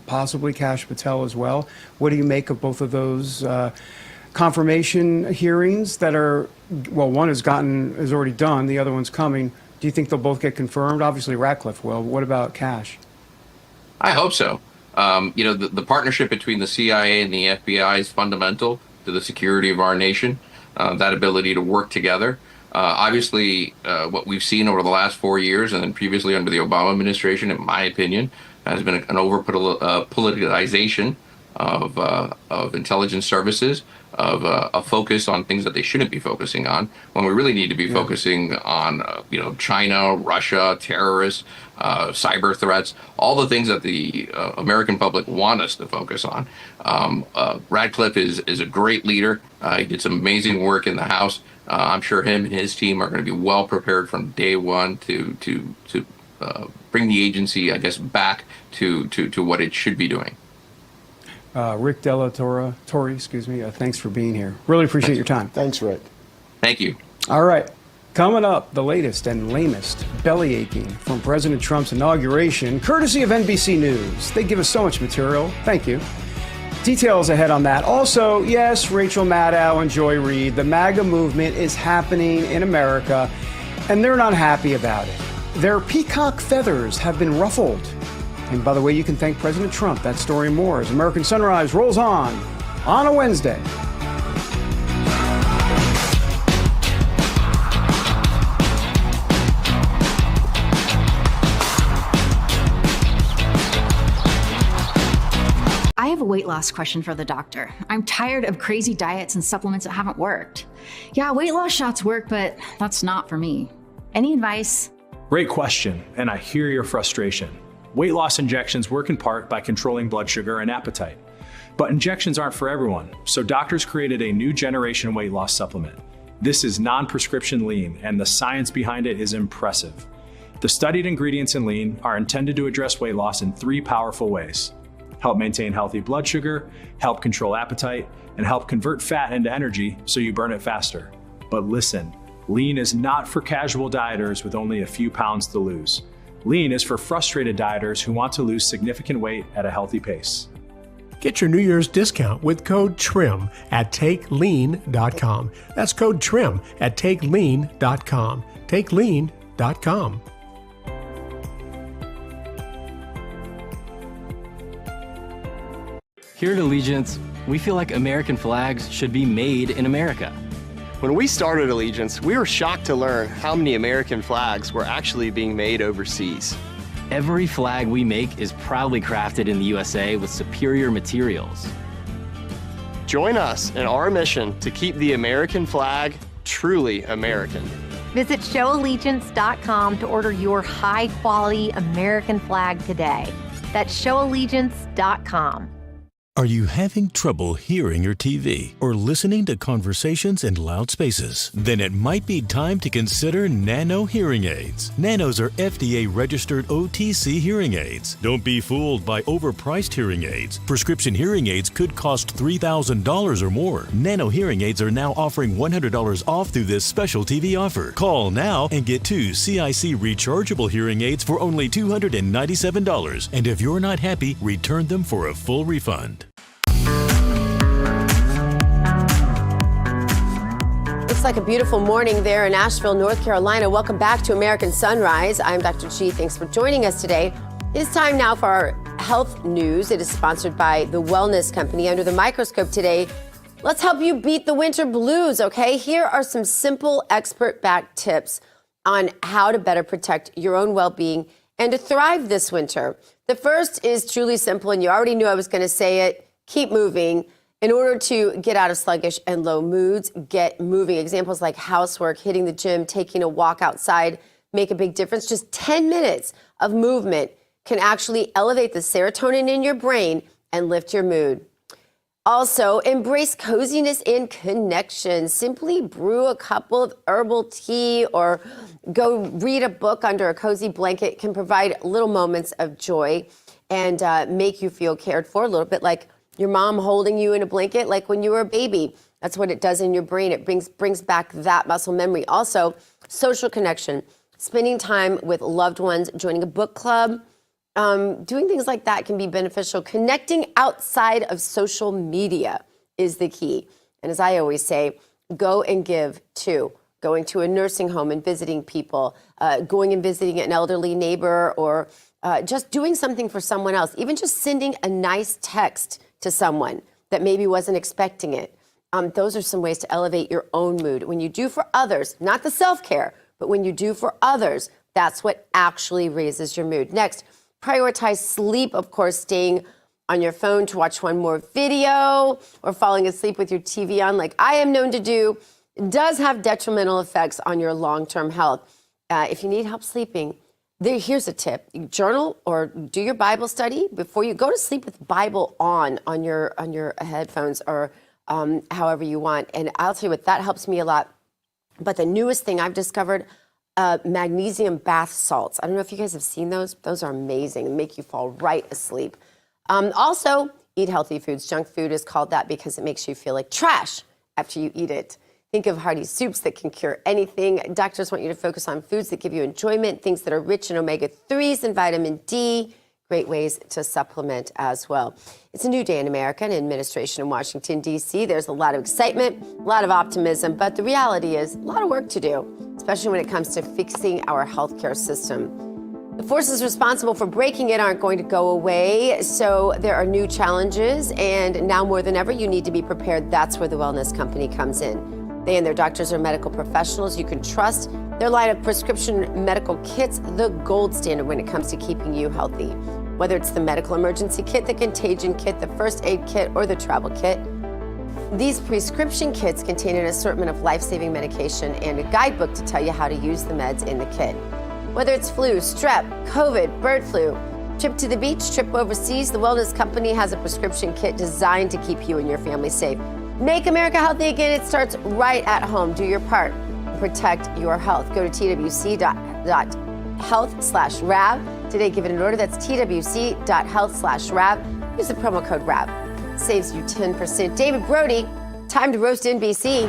possibly Kash Patel as well. What do you make of both of those confirmation hearings that are, well, one is already done, the other one's coming. Do you think they'll both get confirmed? Obviously, Ratcliffe will. What about Kash? I hope so. The partnership between the CIA and the FBI is fundamental to the security of our nation. That ability to work together. Obviously, what we've seen over the last 4 years and then previously under the Obama administration, in my opinion, has been an over-politicization of intelligence services, of a focus on things that they shouldn't be focusing on, when we really need to be focusing on China, Russia, terrorists, cyber threats, all the things that the American public want us to focus on. Ratcliffe is a great leader. He did some amazing work in the House. I'm sure him and his team are going to be well prepared from day one to bring the agency, I guess, back to what it should be doing. Rick Della Torre, thanks for being here. Really appreciate your time. Thanks, Rick. Thank you. All right. Coming up, the latest and lamest belly aching from President Trump's inauguration, courtesy of NBC News. They give us so much material. Thank you. Details ahead on that. Also, yes, Rachel Maddow and Joy Reid, the MAGA movement is happening in America, and they're not happy about it. Their peacock feathers have been ruffled. And by the way, you can thank President Trump. That story and more as American Sunrise rolls on a Wednesday. weight loss question for the doctor. I'm tired of crazy diets and supplements that haven't worked. Yeah, weight loss shots work, but that's not for me. Any advice? Great question, and I hear your frustration. Weight loss injections work in part by controlling blood sugar and appetite. But injections aren't for everyone, so doctors created a new generation weight loss supplement. This is non-prescription lean, and the science behind it is impressive. The studied ingredients in lean are intended to address weight loss in 3 powerful ways: help maintain healthy blood sugar, help control appetite, and help convert fat into energy so you burn it faster. But listen, lean is not for casual dieters with only a few pounds to lose. Lean is for frustrated dieters who want to lose significant weight at a healthy pace. Get your New Year's discount with code TRIM at TakeLean.com. That's code TRIM at TakeLean.com. TakeLean.com. Here at Allegiance, we feel like American flags should be made in America. When we started Allegiance, we were shocked to learn how many American flags were actually being made overseas. Every flag we make is proudly crafted in the USA with superior materials. Join us in our mission to keep the American flag truly American. Visit showallegiance.com to order your high-quality American flag today. That's showallegiance.com. Are you having trouble hearing your TV or listening to conversations in loud spaces? Then it might be time to consider Nano hearing aids. Nanos are FDA-registered OTC hearing aids. Don't be fooled by overpriced hearing aids. Prescription hearing aids could cost $3,000 or more. Nano hearing aids are now offering $100 off through this special TV offer. Call now and get 2 CIC rechargeable hearing aids for only $297. And if you're not happy, return them for a full refund. Looks like a beautiful morning there in Asheville, North Carolina. Welcome back to American Sunrise. I'm Dr. G. Thanks for joining us today. It's time now for our health news. It is sponsored by the Wellness Company. Under the microscope today, let's help you beat the winter blues, okay? Here are some simple expert-backed tips on how to better protect your own well-being and to thrive this winter. The first is truly simple, and you already knew I was going to say it. Keep moving. In order to get out of sluggish and low moods, get moving. Examples like housework, hitting the gym, taking a walk outside make a big difference. Just 10 minutes of movement can actually elevate the serotonin in your brain and lift your mood. Also, embrace coziness and connection. Simply brew a cup of herbal tea or go read a book under a cozy blanket can provide little moments of joy and make you feel cared for, a little bit like your mom holding you in a blanket like when you were a baby. That's what it does in your brain. It brings back that muscle memory. Also, social connection, spending time with loved ones, joining a book club, doing things like that can be beneficial. Connecting outside of social media is the key. And as I always say, go and give too. Going to a nursing home and visiting people, going and visiting an elderly neighbor, or just doing something for someone else. Even just sending a nice text to someone that maybe wasn't expecting it. Those are some ways to elevate your own mood. When you do for others, not the self-care, but when you do for others, that's what actually raises your mood. Next, prioritize sleep, of course, staying on your phone to watch one more video or falling asleep with your TV on like I am known to do does have detrimental effects on your long-term health. If you need help sleeping, here's a tip. You journal or do your Bible study before you go to sleep with Bible on your headphones or however you want. And I'll tell you what, that helps me a lot. But the newest thing I've discovered, magnesium bath salts. I don't know if you guys have seen those. Those are amazing and make you fall right asleep. Also, eat healthy foods. Junk food is called that because it makes you feel like trash after you eat it. Think of hearty soups that can cure anything. Doctors want you to focus on foods that give you enjoyment, things that are rich in omega-3s and vitamin D. Great ways to supplement as well. It's a new day in America and administration in Washington, D.C. There's a lot of excitement, a lot of optimism, but the reality is a lot of work to do, especially when it comes to fixing our healthcare system. The forces responsible for breaking it aren't going to go away, so there are new challenges, and now more than ever, you need to be prepared. That's where the Wellness Company comes in. They and their doctors are medical professionals you can trust. Their line of prescription medical kits, the gold standard when it comes to keeping you healthy. Whether it's the medical emergency kit, the contagion kit, the first aid kit, or the travel kit, these prescription kits contain an assortment of life-saving medication and a guidebook to tell you how to use the meds in the kit. Whether it's flu, strep, COVID, bird flu, trip to the beach, trip overseas, the Wellness Company has a prescription kit designed to keep you and your family safe. Make America healthy again. It starts right at home. Do your part. Protect your health. Go to twc.health/RAV. Today, give it an order. That's twc.health/RAV. Use the promo code RAV. Saves you 10%. David Brody, time to roast NBC.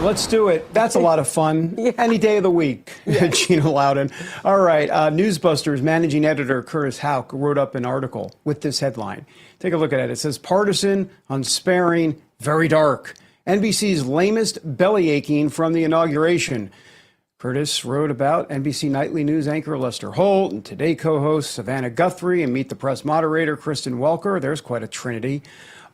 Let's do it. That's a lot of fun. Any day of the week. Gina Loudon. All right. Newsbusters managing editor Curtis Houck wrote up an article with this headline. Take a look at it. It says, partisan, unsparing, very dark. NBC's lamest belly aching from the inauguration. Curtis wrote about NBC Nightly News anchor Lester Holt and Today co-host Savannah Guthrie and Meet the Press moderator Kristen Welker. There's quite a trinity.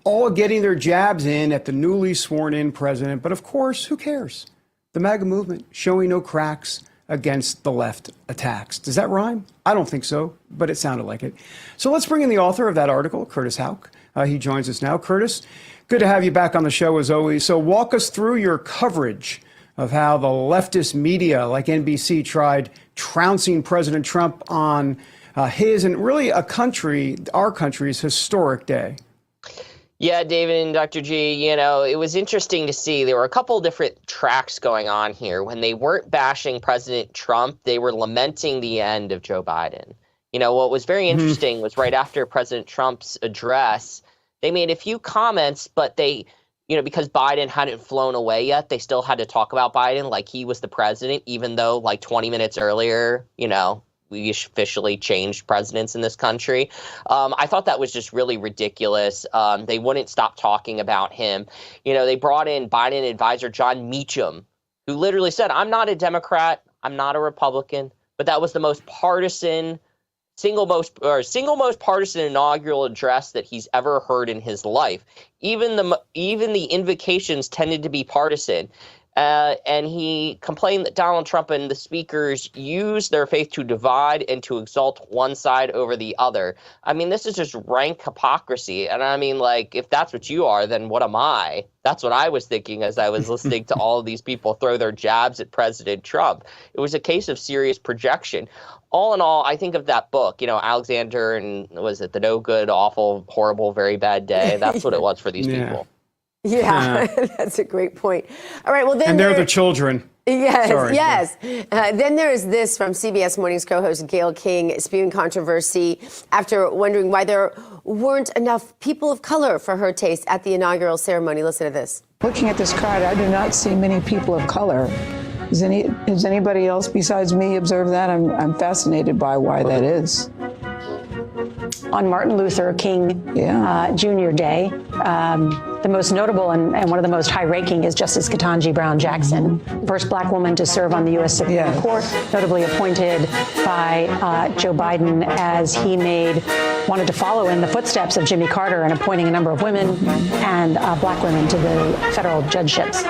All getting their jabs in at the newly sworn-in president. But of course, who cares? The MAGA movement showing no cracks against the left attacks. Does that rhyme? I don't think so, but it sounded like it. So let's bring in the author of that article, Curtis Houck. He joins us now. Curtis, good to have you back on the show as always. So walk us through your coverage of how the leftist media like NBC tried trouncing President Trump on his and really our country's historic day. Yeah, David and Dr. G, it was interesting to see. There were a couple different tracks going on here. When they weren't bashing President Trump, they were lamenting the end of Joe Biden. What was very interesting was right after President Trump's address, they made a few comments, but they, because Biden hadn't flown away yet, they still had to talk about Biden like he was the president, even though like 20 minutes earlier, we officially changed presidents in this country. I thought that was just really ridiculous. They wouldn't stop talking about him. They brought in Biden advisor John Meacham, who literally said, I'm not a Democrat, I'm not a Republican, but that was the most partisan, single most partisan inaugural address that he's ever heard in his life. Even the invocations tended to be partisan. And he complained that Donald Trump and the speakers use their faith to divide and to exalt one side over the other. I mean, this is just rank hypocrisy. And I mean, if that's what you are, then what am I? That's what I was thinking as I was listening to all of these people throw their jabs at President Trump. It was a case of serious projection. All in all, I think of that book, Alexander and was it The No Good, Awful, Horrible, Very Bad Day? That's what it was for these people. Yeah, that's a great point. All right, well then, and they're the children. Yes, Sorry. yes. Then there is this from CBS Morning's co-host Gayle King spewing controversy after wondering why there weren't enough people of color for her taste at the inaugural ceremony. Listen to this. Looking at this crowd, I do not see many people of color. Has anybody else besides me observed that? I'm fascinated by why that is. On Martin Luther King Jr. Day, the most notable and one of the most high-ranking is Justice Ketanji Brown Jackson, first black woman to serve on the U.S. Supreme Court, notably appointed by Joe Biden as he wanted to follow in the footsteps of Jimmy Carter and appointing a number of women and black women to the federal judgeships.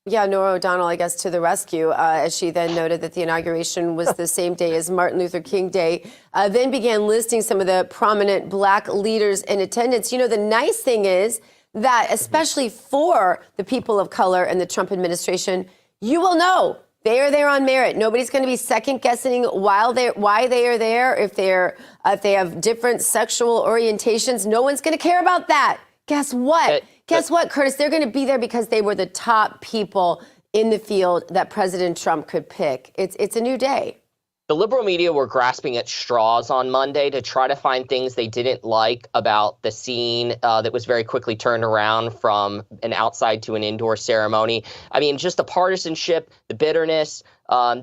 Yeah, Nora O'Donnell, I guess, to the rescue, as she then noted that the inauguration was the same day as Martin Luther King Day, then began listing some of the prominent black leaders in attendance. The nice thing is that, especially for the people of color and the Trump administration, you will know they are there on merit. Nobody's going to be second guessing why they are there. If they have different sexual orientations, no one's going to care about that. Guess what? Guess what, Curtis? They're going to be there because they were the top people in the field that President Trump could pick. It's a new day. The liberal media were grasping at straws on Monday to try to find things they didn't like about the scene that was very quickly turned around from an outside to an indoor ceremony. I mean, just the partisanship, the bitterness.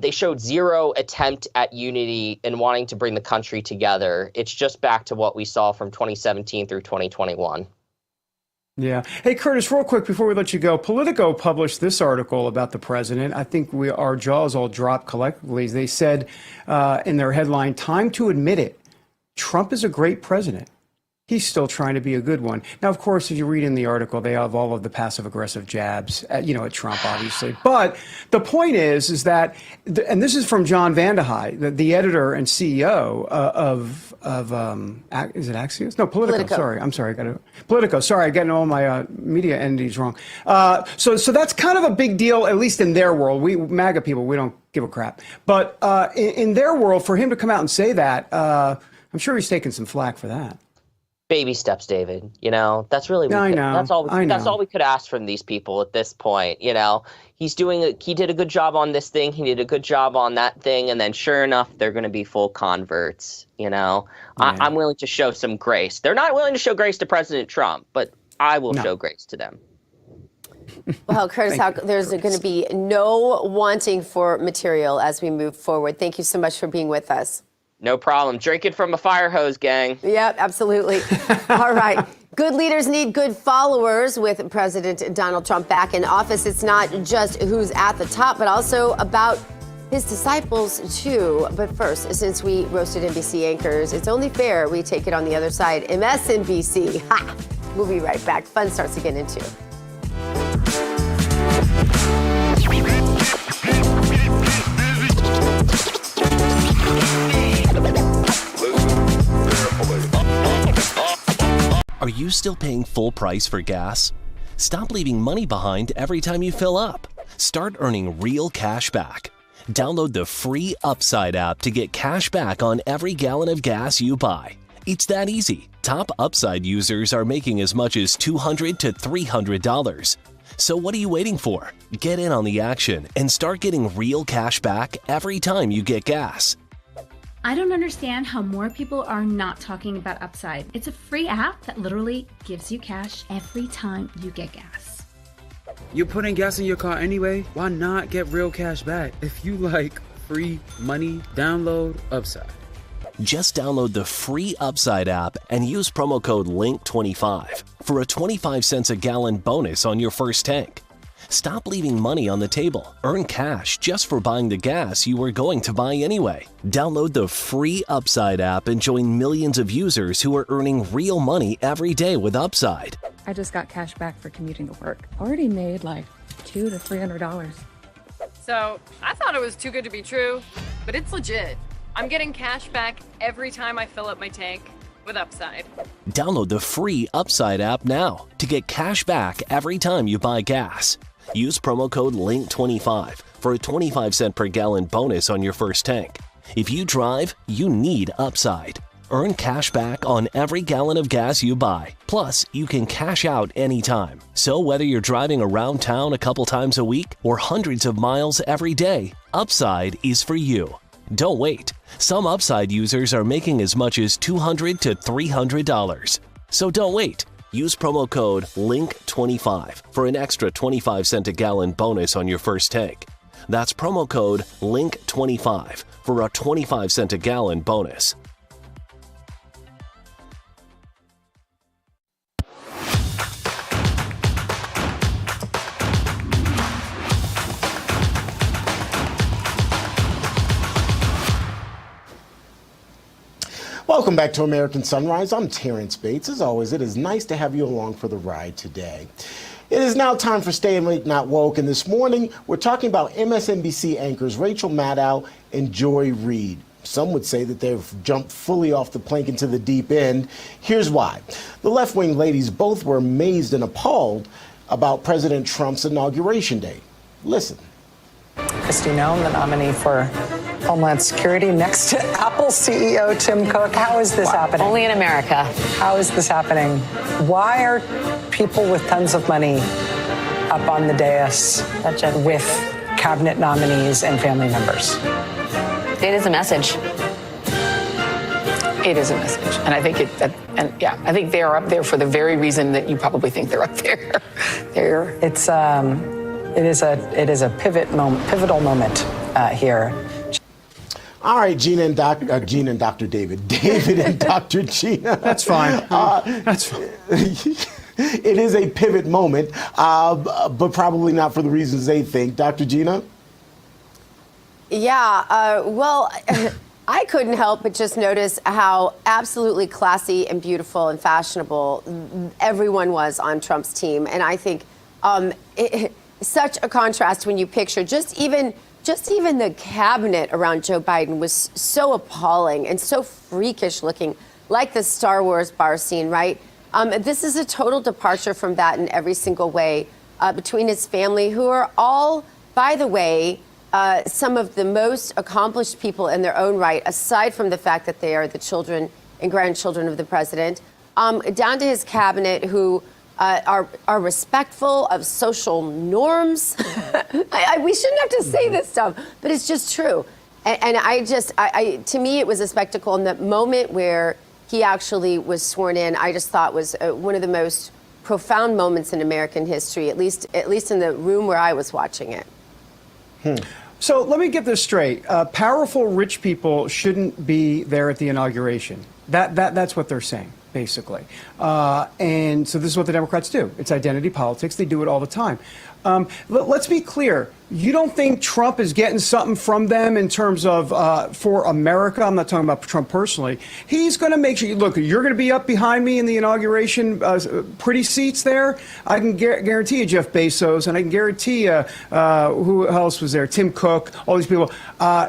They showed zero attempt at unity and wanting to bring the country together. It's just back to what we saw from 2017 through 2021. Yeah. Hey, Curtis, real quick before we let you go, Politico published this article about the president. I think our jaws all dropped collectively. They said in their headline, "Time to admit it, Trump is a great president. he's still trying to be a good one. Now, of course, if you read in the article, they have all of the passive-aggressive jabs at Trump, obviously. But the point is that, and this is from John Vandehei, the editor and CEO of is it Axios? No, Politico. Sorry, Politico. Sorry, I'm getting all my media entities wrong. So that's kind of a big deal, at least in their world. We MAGA people, we don't give a crap. But in their world, for him to come out and say that, I'm sure he's taking some flack for that. Baby steps, David. That's really that's all we could ask from these people at this point. He did a good job on this thing, he did a good job on that thing, and then sure enough, they're going to be full converts. I'm willing to show some grace. They're not willing to show grace to President Trump, but I will show grace to them. Well, Curtis, there's going to be no wanting for material as we move forward. Thank you so much for being with us. No problem. Drink it from a fire hose, gang. Yep, absolutely. All right. Good leaders need good followers. With President Donald Trump back in office, it's not just who's at the top, but also about his disciples, too. But first, since we roasted NBC anchors, it's only fair we take it on the other side. MSNBC. Ha! We'll be right back. Fun starts again in 2. Are you still paying full price for gas? Stop leaving money behind every time you fill up. Start earning real cash back. Download the free Upside app to get cash back on every gallon of gas you buy. It's that easy. Top Upside users are making as much as $200 to $300. So what are you waiting for? Get in on the action and start getting real cash back every time you get gas. I don't understand how more people are not talking about Upside. It's a free app that literally gives you cash every time you get gas. You're putting gas in your car anyway. Why not get real cash back? If you like free money, download Upside. Just download the free Upside app and use promo code LINK25 for a 25 cents a gallon bonus on your first tank. Stop leaving money on the table. Earn cash just for buying the gas you were going to buy anyway. Download the free Upside app and join millions of users who are earning real money every day with Upside. I just got cash back for commuting to work. Already made like $200 to $300. So I thought it was too good to be true, but it's legit. I'm getting cash back every time I fill up my tank with Upside. Download the free Upside app now to get cash back every time you buy gas. Use promo code LINK25 for a 25 cent per gallon bonus on your first tank. If you drive, you need Upside. Earn cash back on every gallon of gas you buy. Plus, you can cash out anytime. So whether you're driving around town a couple times a week or hundreds of miles every day, Upside is for you. Don't wait. Some Upside users are making as much as $200 to $300. So don't wait. Use promo code LINK25 for an extra 25 cent a gallon bonus on your first tank. That's promo code LINK25 for a 25 cent a gallon bonus. Welcome back to American Sunrise. I'm Terrence Bates. As always, it is nice to have you along for the ride today. It is now time for Stay Awake, Not Woke, and this morning we're talking about MSNBC anchors Rachel Maddow and Joy Reid. Some would say that they've jumped fully off the plank into the deep end. Here's why. The left-wing ladies both were amazed and appalled about President Trump's Inauguration Day. Listen. Kristi Noem, the nominee for Homeland Security, next to Apple CEO Tim Cook. How is this happening? Only in America. How is this happening? Why are people with tons of money up on the dais with cabinet nominees and family members? It is a message. It is a message, and I think I think they are up there for the very reason that you probably think they're up there. It is a pivotal moment here. All right, Gina and Dr. David. David and Dr. Gina. That's fine. That's fine. It is a pivot moment, but probably not for the reasons they think. Dr. Gina? Yeah, well, I couldn't help but just notice how absolutely classy and beautiful and fashionable everyone was on Trump's team. And I think such a contrast when you picture just even the cabinet around Joe Biden was so appalling and so freakish looking, like the Star Wars bar scene, right? This is a total departure from that in every single way between his family, who are all, by the way, some of the most accomplished people in their own right, aside from the fact that they are the children and grandchildren of the president, down to his cabinet, who are respectful of social norms. We shouldn't have to say this stuff, but it's just true. And to me, it was a spectacle. And the moment where he actually was sworn in, I just thought was one of the most profound moments in American history, at least in the room where I was watching it. So let me get this straight. Powerful, rich people shouldn't be there at the inauguration. That's what they're saying, basically. And so this is what the Democrats do. It's identity politics. They do it all the time. Let's be clear. You don't think Trump is getting something from them in terms of for America? I'm not talking about Trump personally. He's going to make sure, look, you're going to be up behind me in the inauguration, pretty seats there. I can guarantee you Jeff Bezos, and I can guarantee you, who else was there? Tim Cook, all these people.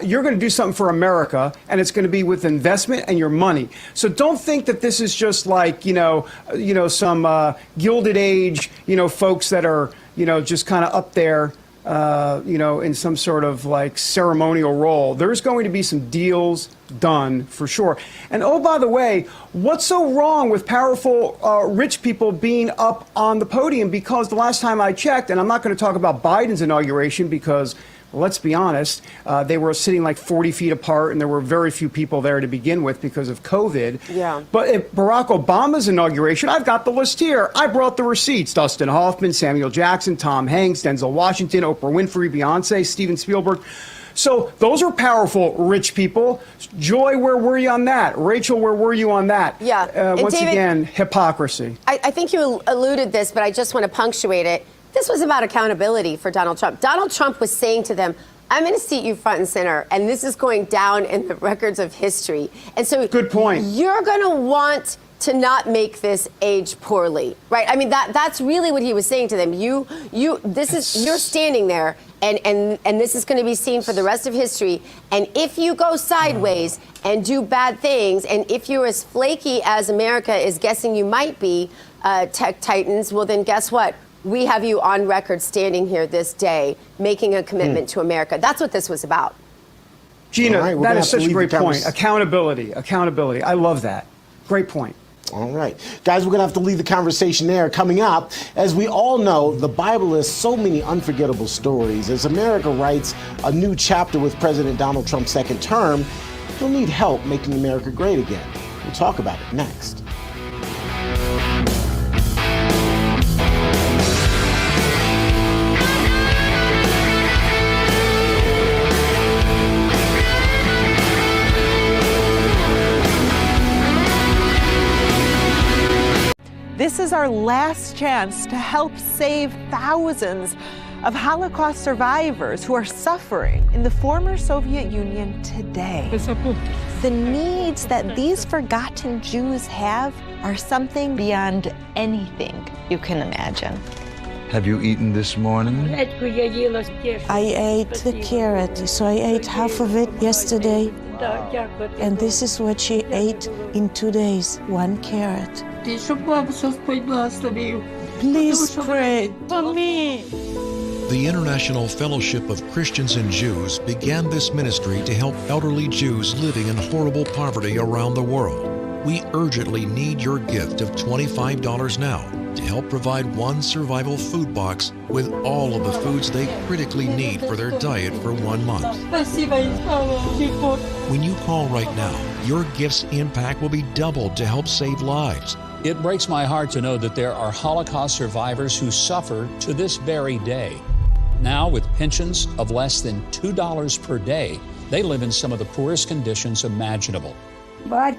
You're going to do something for America, and it's going to be with investment and your money. So don't think that this is just like, some Gilded Age, folks that are, just kind of up there, in some sort of like ceremonial role. There's going to be some deals done for sure. And oh, by the way, what's so wrong with powerful, rich people being up on the podium? Because the last time I checked, and I'm not going to talk about Biden's inauguration because, let's be honest, they were sitting like 40 feet apart and there were very few people there to begin with because of COVID. Yeah. But at Barack Obama's inauguration, I've got the list here. I brought the receipts. Dustin Hoffman, Samuel Jackson, Tom Hanks, Denzel Washington, Oprah Winfrey, Beyonce, Steven Spielberg. So those are powerful, rich people. Joy, where were you on that? Rachel, where were you on that? Yeah. Once David, again, hypocrisy. I think you alluded this, but I just want to punctuate it. This was about accountability for Donald Trump. Donald Trump was saying to them, I'm going to seat you front and center, and this is going down in the records of history. And so good point. You're going to want to not make this age poorly, right? I mean, that's really what he was saying to them. You're standing there, and this is going to be seen for the rest of history. And if you go sideways and do bad things, and if you're as flaky as America is guessing you might be, tech titans, well, then guess what? We have you on record standing here this day, making a commitment to America. That's what this was about. Gina, right, that is such a great point. Accountability. I love that. Great point. All right. Guys, we're going to have to leave the conversation there. Coming up, as we all know, the Bible has so many unforgettable stories. As America writes a new chapter with President Donald Trump's second term, he'll need help making America great again. We'll talk about it next. This is our last chance to help save thousands of Holocaust survivors who are suffering in the former Soviet Union today. The needs that these forgotten Jews have are something beyond anything you can imagine. Have you eaten this morning? I ate the carrot, so I ate half of it yesterday. And this is what she ate in 2 days, 1 carrot. Please pray for me. The International Fellowship of Christians and Jews began this ministry to help elderly Jews living in horrible poverty around the world. We urgently need your gift of $25 now to help provide one survival food box with all of the foods they critically need for their diet for 1 month. When you call right now, your gift's impact will be doubled to help save lives. It breaks my heart to know that there are Holocaust survivors who suffer to this very day. Now, with pensions of less than $2 per day, they live in some of the poorest conditions imaginable. I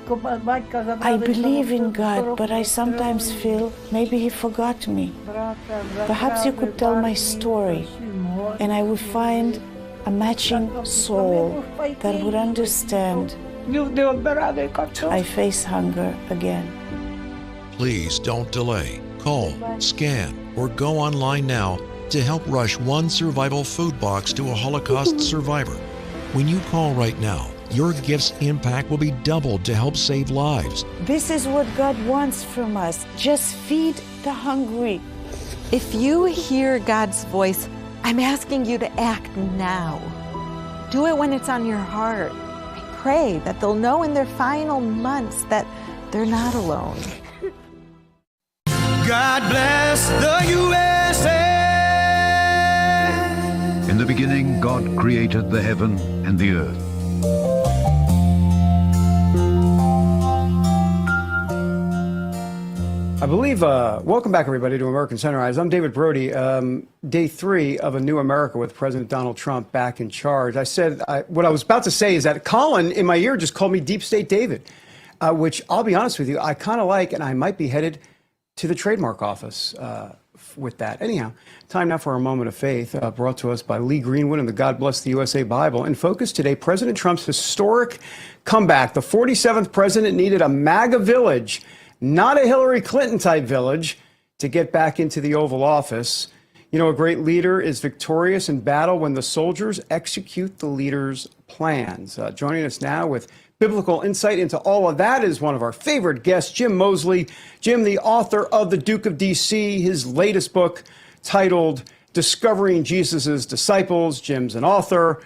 believe in God, but I sometimes feel maybe He forgot me. Perhaps you could tell my story, and I would find a matching soul that would understand I face hunger again. Please don't delay. Call, scan, or go online now to help rush one survival food box to a Holocaust survivor. When you call right now, your gift's impact will be doubled to help save lives. This is what God wants from us. Just feed the hungry. If you hear God's voice, I'm asking you to act now. Do it when it's on your heart. I pray that they'll know in their final months that they're not alone. God bless the USA. In the beginning, God created the heaven and the earth. I believe, welcome back, everybody, to American Sunrise. I'm David Brody. Day 3 of a new America with President Donald Trump back in charge. What I was about to say is that Colin in my ear just called me Deep State David, which I'll be honest with you, I kind of like, and I might be headed to the trademark office with that. Anyhow, time now for a moment of faith, brought to us by Lee Greenwood and the God Bless the USA Bible. In focus today, President Trump's historic comeback. The 47th president needed a MAGA village, not a Hillary Clinton type village, to get back into the Oval Office. You know, a great leader is victorious in battle when the soldiers execute the leader's plans. Joining us now with biblical insight into all of that is one of our favorite guests, Jim Moseley. Jim, the author of The Duke of D.C., his latest book titled Discovering Jesus' Disciples. Jim's an author,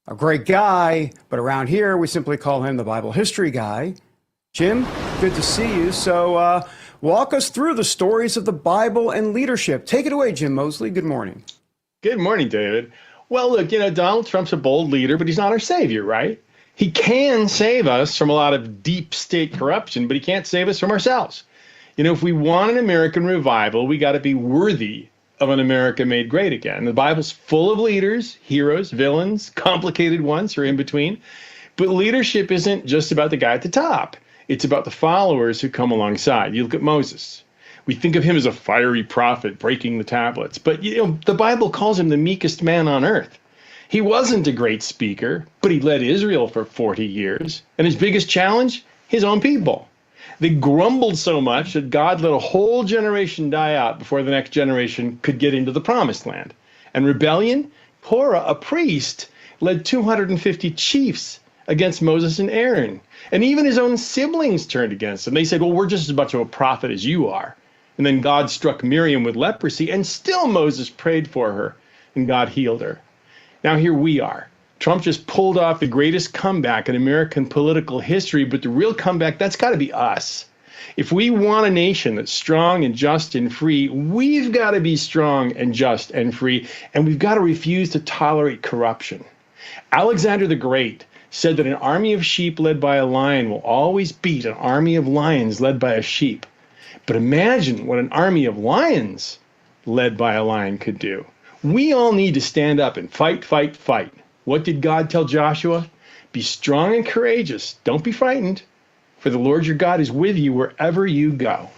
a great guy, but around here we simply call him the Bible history guy. Jim, good to see you. So walk us through the stories of the Bible and leadership. Take it away, Jim Moseley. Good morning. Good morning, David. Well, look, Donald Trump's a bold leader, but he's not our savior, right? He can save us from a lot of deep state corruption, but he can't save us from ourselves. If we want an American revival, we got to be worthy of an America made great again. The Bible's full of leaders, heroes, villains, complicated ones, or in between. But leadership isn't just about the guy at the top. It's about the followers who come alongside. You look at Moses. We think of him as a fiery prophet breaking the tablets. But, the Bible calls him the meekest man on earth. He wasn't a great speaker, but he led Israel for 40 years. And his biggest challenge? His own people. They grumbled so much that God let a whole generation die out before the next generation could get into the promised land. And rebellion? Korah, a priest, led 250 chiefs against Moses and Aaron. And even his own siblings turned against him. They said, well, we're just as much of a prophet as you are. And then God struck Miriam with leprosy, and still Moses prayed for her, and God healed her. Now here we are. Trump just pulled off the greatest comeback in American political history, but the real comeback, that's got to be us. If we want a nation that's strong and just and free, we've got to be strong and just and free, and we've got to refuse to tolerate corruption. Alexander the Great said that an army of sheep led by a lion will always beat an army of lions led by a sheep. But imagine what an army of lions led by a lion could do. We all need to stand up and fight, fight, fight. What did God tell Joshua? Be strong and courageous. Don't be frightened, for the Lord your God is with you wherever you go.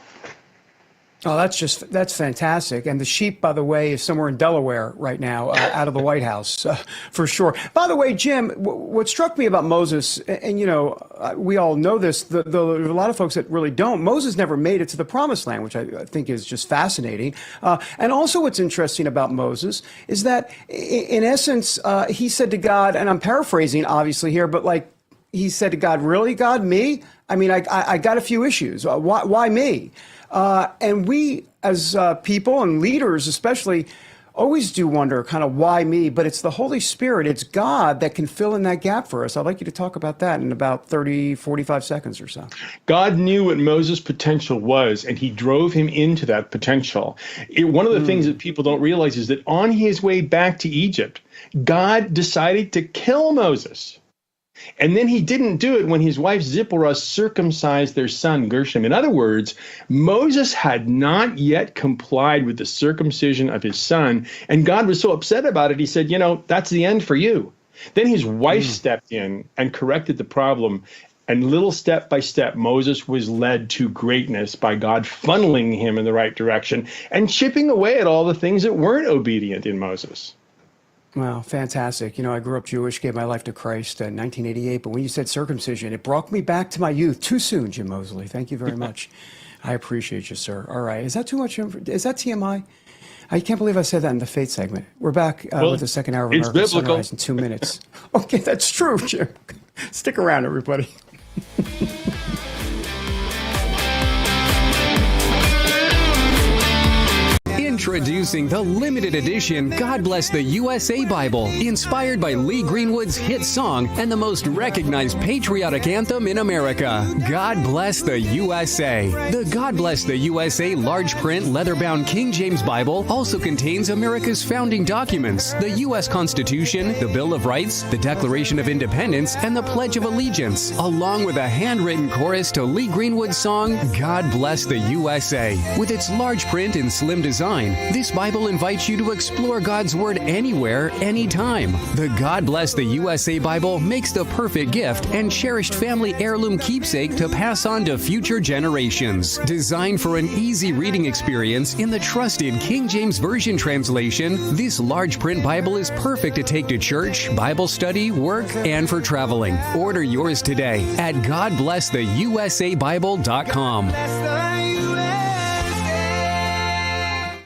Oh, that's fantastic. And the sheep, by the way, is somewhere in Delaware right now, out of the White House, for sure. By the way, Jim, what struck me about Moses, and we all know this, there are a lot of folks that really don't. Moses never made it to the Promised Land, which I think is just fascinating. And also what's interesting about Moses is that, in essence, he said to God, and I'm paraphrasing obviously here, but he said to God, really, God, me? I mean, I got a few issues. Why me? And we, as people and leaders especially, always do wonder kind of why me, but it's the Holy Spirit, it's God that can fill in that gap for us. I'd like you to talk about that in about 30, 45 seconds or so. God knew what Moses' potential was, and he drove him into that potential. One of the things that people don't realize is that on his way back to Egypt, God decided to kill Moses. And then he didn't do it when his wife Zipporah circumcised their son Gershom. In other words, Moses had not yet complied with the circumcision of his son, and God was so upset about it, he said, that's the end for you. Then his wife stepped in and corrected the problem, and little step by step, Moses was led to greatness by God funneling him in the right direction and chipping away at all the things that weren't obedient in Moses. Wow, fantastic. You know, I grew up Jewish, gave my life to Christ in 1988, but when you said circumcision, it brought me back to my youth. Too soon, Jim Mosley. Thank you very much. I appreciate you, sir. All right. Is that too much? Is that TMI? I can't believe I said that in the faith segment. We're back with the second hour of American Sunrise in 2 minutes. Okay, that's true, Jim. Stick around, everybody. Introducing the limited edition God Bless the USA Bible, inspired by Lee Greenwood's hit song and the most recognized patriotic anthem in America, God Bless the USA. The God Bless the USA large print leather-bound King James Bible also contains America's founding documents, the U.S. Constitution, the Bill of Rights, the Declaration of Independence, and the Pledge of Allegiance, along with a handwritten chorus to Lee Greenwood's song, God Bless the USA. With its large print and slim design, this Bible invites you to explore God's Word anywhere, anytime. The God Bless the USA Bible makes the perfect gift and cherished family heirloom keepsake to pass on to future generations. Designed for an easy reading experience in the trusted King James Version translation, this large print Bible is perfect to take to church, Bible study, work, and for traveling. Order yours today at GodBlessTheUSABible.com.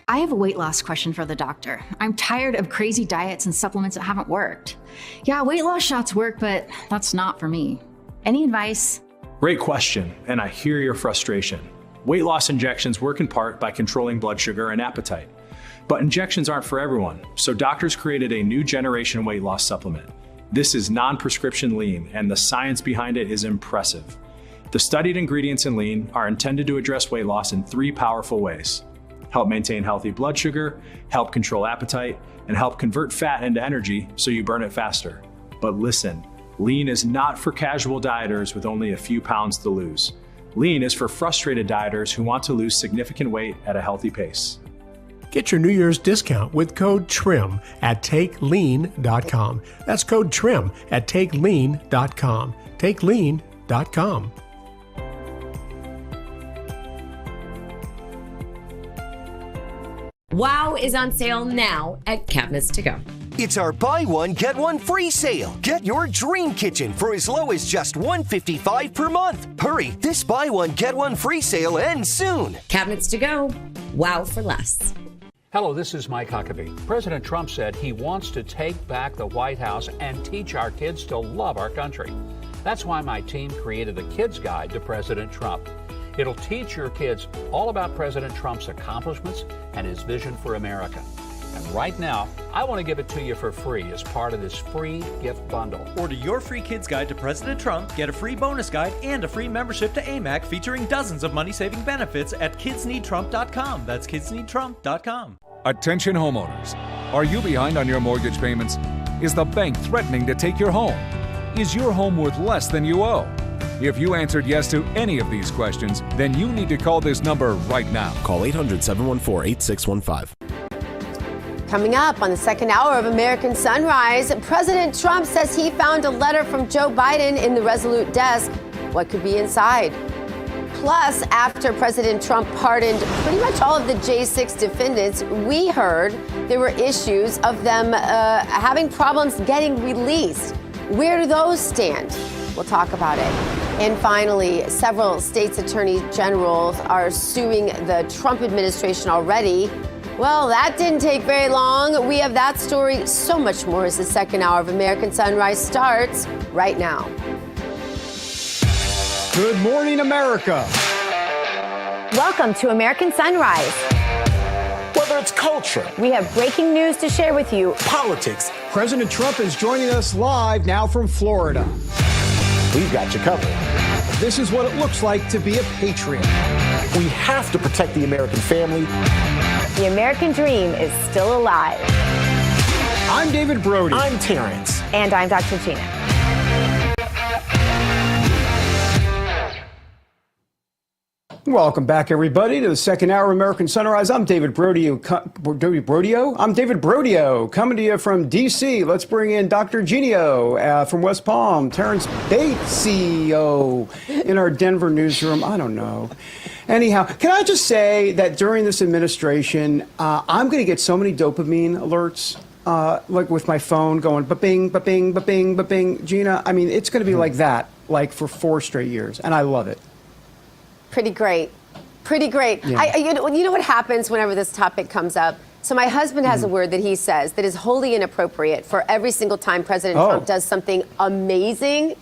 I have a weight loss question for the doctor. I'm tired of crazy diets and supplements that haven't worked. Yeah, weight loss shots work, but that's not for me. Any advice? Great question, and I hear your frustration. Weight loss injections work in part by controlling blood sugar and appetite. But injections aren't for everyone, so doctors created a new generation weight loss supplement. This is non-prescription lean, and the science behind it is impressive. The studied ingredients in lean are intended to address weight loss in 3 powerful ways: help maintain healthy blood sugar, help control appetite, and help convert fat into energy so you burn it faster. But listen, lean is not for casual dieters with only a few pounds to lose. Lean is for frustrated dieters who want to lose significant weight at a healthy pace. Get your New Year's discount with code TRIM at TakeLean.com. That's code TRIM at TakeLean.com. TakeLean.com. Wow is on sale now at Cabinets to Go. It's our buy one, get one free sale. Get your dream kitchen for as low as just $155 per month. Hurry, this buy one, get one free sale ends soon. Cabinets to Go. Wow for less. Hello, this is Mike Huckabee. President Trump said he wants to take back the White House and teach our kids to love our country. That's why my team created the Kids Guide to President Trump. It'll teach your kids all about President Trump's accomplishments and his vision for America. And right now, I want to give it to you for free as part of this free gift bundle. Order your free Kids Guide to President Trump, get a free bonus guide, and a free membership to AMAC featuring dozens of money-saving benefits at kidsneedtrump.com. That's kidsneedtrump.com. Attention homeowners. Are you behind on your mortgage payments? Is the bank threatening to take your home? Is your home worth less than you owe? If you answered yes to any of these questions, then you need to call this number right now. Call 800-714-8615. Coming up on the second hour of American Sunrise, President Trump says he found a letter from Joe Biden in the Resolute desk. What could be inside? Plus, after President Trump pardoned pretty much all of the J6 defendants, we heard there were issues of them having problems getting released. Where do those stand? We'll talk about it. And finally, several states' attorney generals are suing the Trump administration already. Well, that didn't take very long. We have that story, so much more as the second hour of American Sunrise starts right now. Good morning, America. Welcome to American Sunrise. Whether it's culture, we have breaking news to share with you. Politics. President Trump is joining us live now from Florida. We've got you covered. This is what it looks like to be a patriot. We have to protect the American family. The American dream is still alive. I'm David Brody. I'm Terrence. And I'm Dr. Gina. Welcome back, everybody, to the second hour of American Sunrise. I'm David Brodeo. I'm David Brodeo, coming to you from D.C. Let's bring in Dr. Genio from West Palm, Terrence Batesio in our Denver newsroom. I don't know. Anyhow, can I just say that during this administration, I'm going to get so many dopamine alerts like with my phone going ba-bing, ba-bing, ba-bing, ba-bing. Gina, I mean, it's going to be like that, like for 4 straight years, and I love it. Pretty great. Pretty great. Yeah. You know what happens whenever this topic comes up? So my husband has a word that he says that is wholly inappropriate for every single time President Trump does something amazing.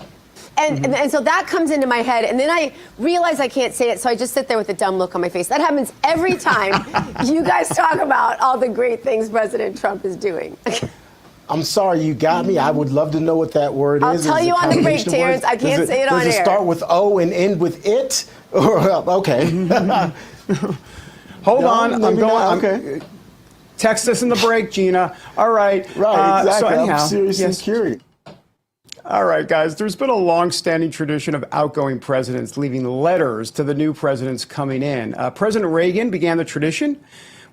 And so that comes into my head, and then I realize I can't say it, so I just sit there with a dumb look on my face. That happens every time you guys talk about all the great things President Trump is doing. I'm sorry, you got me. I would love to know what that word I'll is. tell you on the break, Terrence. I can't say it on air. Does it start with O and end with it? Okay. Hold on. I'm going. Okay. Text us in the break, Gina. All right. Right, exactly. So anyhow, I'm seriously curious. All right, guys, there's been a long-standing tradition of outgoing presidents leaving letters to the new presidents coming in. President Reagan began the tradition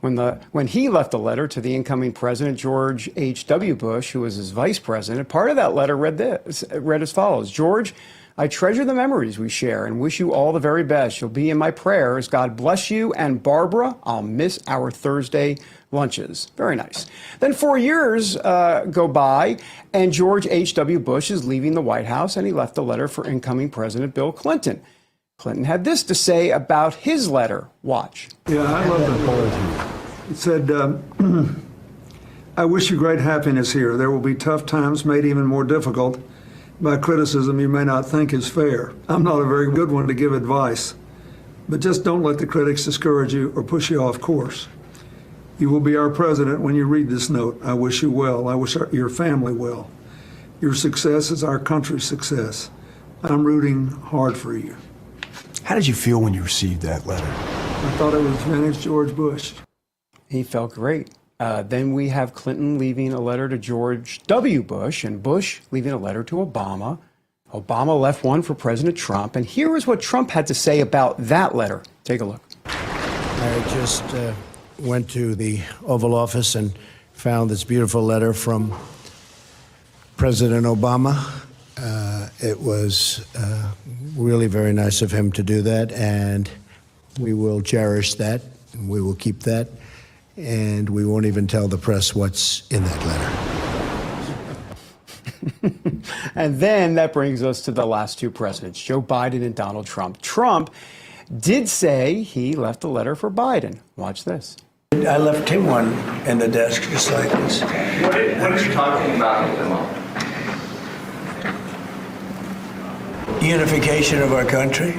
when he left a letter to the incoming president, George H.W. Bush, who was his vice president. Part of that letter read as follows: George, I treasure the memories we share and wish you all the very best. You'll be in my prayers. God bless you. And Barbara, I'll miss our Thursday lunches. Very nice. Then 4 years go by, and George H.W. Bush is leaving the White House, and he left a letter for incoming President Bill Clinton. Clinton had this to say about his letter. Watch. Yeah, I love the apology. It said, I wish you great happiness here. There will be tough times made even more difficult by criticism you may not think is fair. I'm not a very good one to give advice, but just don't let the critics discourage you or push you off course. You will be our president when you read this note. I wish you well. I wish your family well. Your success is our country's success. I'm rooting hard for you. How did you feel when you received that letter? I thought it was vintage George Bush. He felt great. Then we have Clinton leaving a letter to George W. Bush, and Bush leaving a letter to Obama. Obama left one for President Trump, and here is what Trump had to say about that letter. Take a look. I just went to the Oval Office and found this beautiful letter from President Obama. It was really very nice of him to do that, and we will cherish that, and we will keep that, and we won't even tell the press what's in that letter. And then that brings us to the last two presidents, Joe Biden and Donald Trump. Trump did say he left a letter for Biden. Watch this. I left him one in the desk just like this. What are you talking about at the moment? Unification of our country.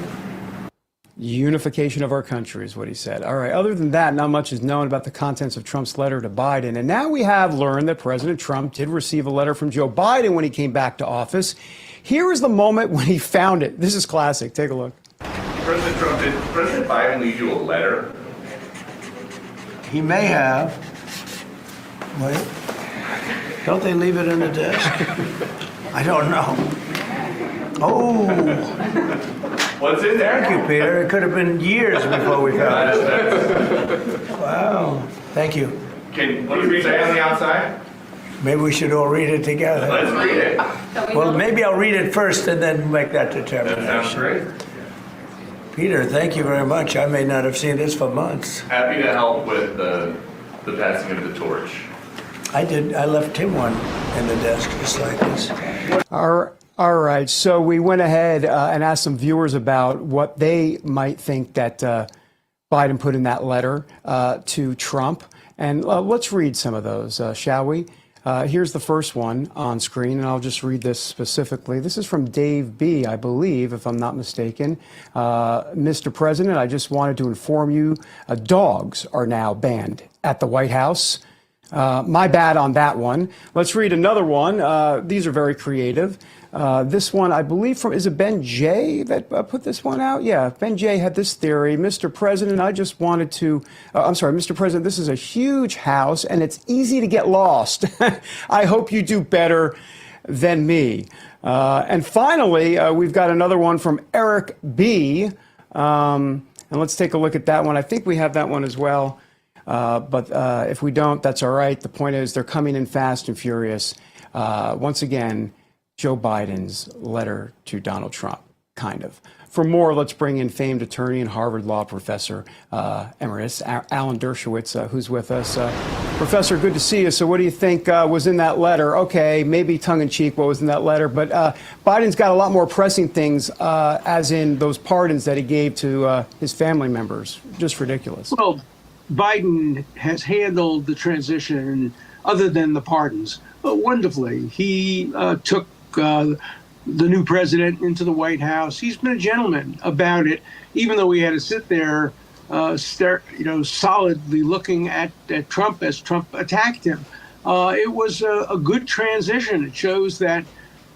Unification of our country is what he said. All right. Other than that, not much is known about the contents of Trump's letter to Biden. And now we have learned that President Trump did receive a letter from Joe Biden when he came back to office. Here is the moment when he found it. This is classic. Take a look. President Trump, did President Biden leave you a letter? He may have. Wait. Don't they leave it in the desk? I don't know. Oh. What's in there? Thank you, Peter. It could have been years before we found it. Wow. Thank you. What does it say on the outside? Maybe we should all read it together. Let's read it. Well, maybe I'll read it first and then make that determination. That sounds great. Peter, thank you very much. I may not have seen this for months. Happy to help with the passing of the torch. I did. I left him one in the desk just like this. All right. So we went ahead and asked some viewers about what they might think that Biden put in that letter to Trump. And let's read some of those, shall we? Here's the first one on screen, and I'll just read this specifically. This is from Dave B., I believe, if I'm not mistaken. Mr. President, I just wanted to inform you dogs are now banned at the White House. My bad on that one. Let's read another one. These are very creative. This one, I believe, is it Ben J. that put this one out? Yeah, Ben J. had this theory. Mr. President, I just wanted to, Mr. President, this is a huge house and it's easy to get lost. I hope you do better than me. And finally, we've got another one from Eric B. And let's take a look at that one. I think we have that one as well. But if we don't, that's all right. The point is they're coming in fast and furious. Once again, Joe Biden's letter to Donald Trump, kind of. For more, let's bring in famed attorney and Harvard Law professor emeritus Alan Dershowitz, who's with us. Professor, good to see you. So what do you think was in that letter? Okay, maybe tongue-in-cheek what was in that letter, but Biden's got a lot more pressing things, as in those pardons that he gave to his family members. Just ridiculous. Well, Biden has handled the transition, other than the pardons, wonderfully. He took the new president into the White House. He's been a gentleman about it, even though he had to sit there, solidly looking at Trump as Trump attacked him. It was a good transition. It shows that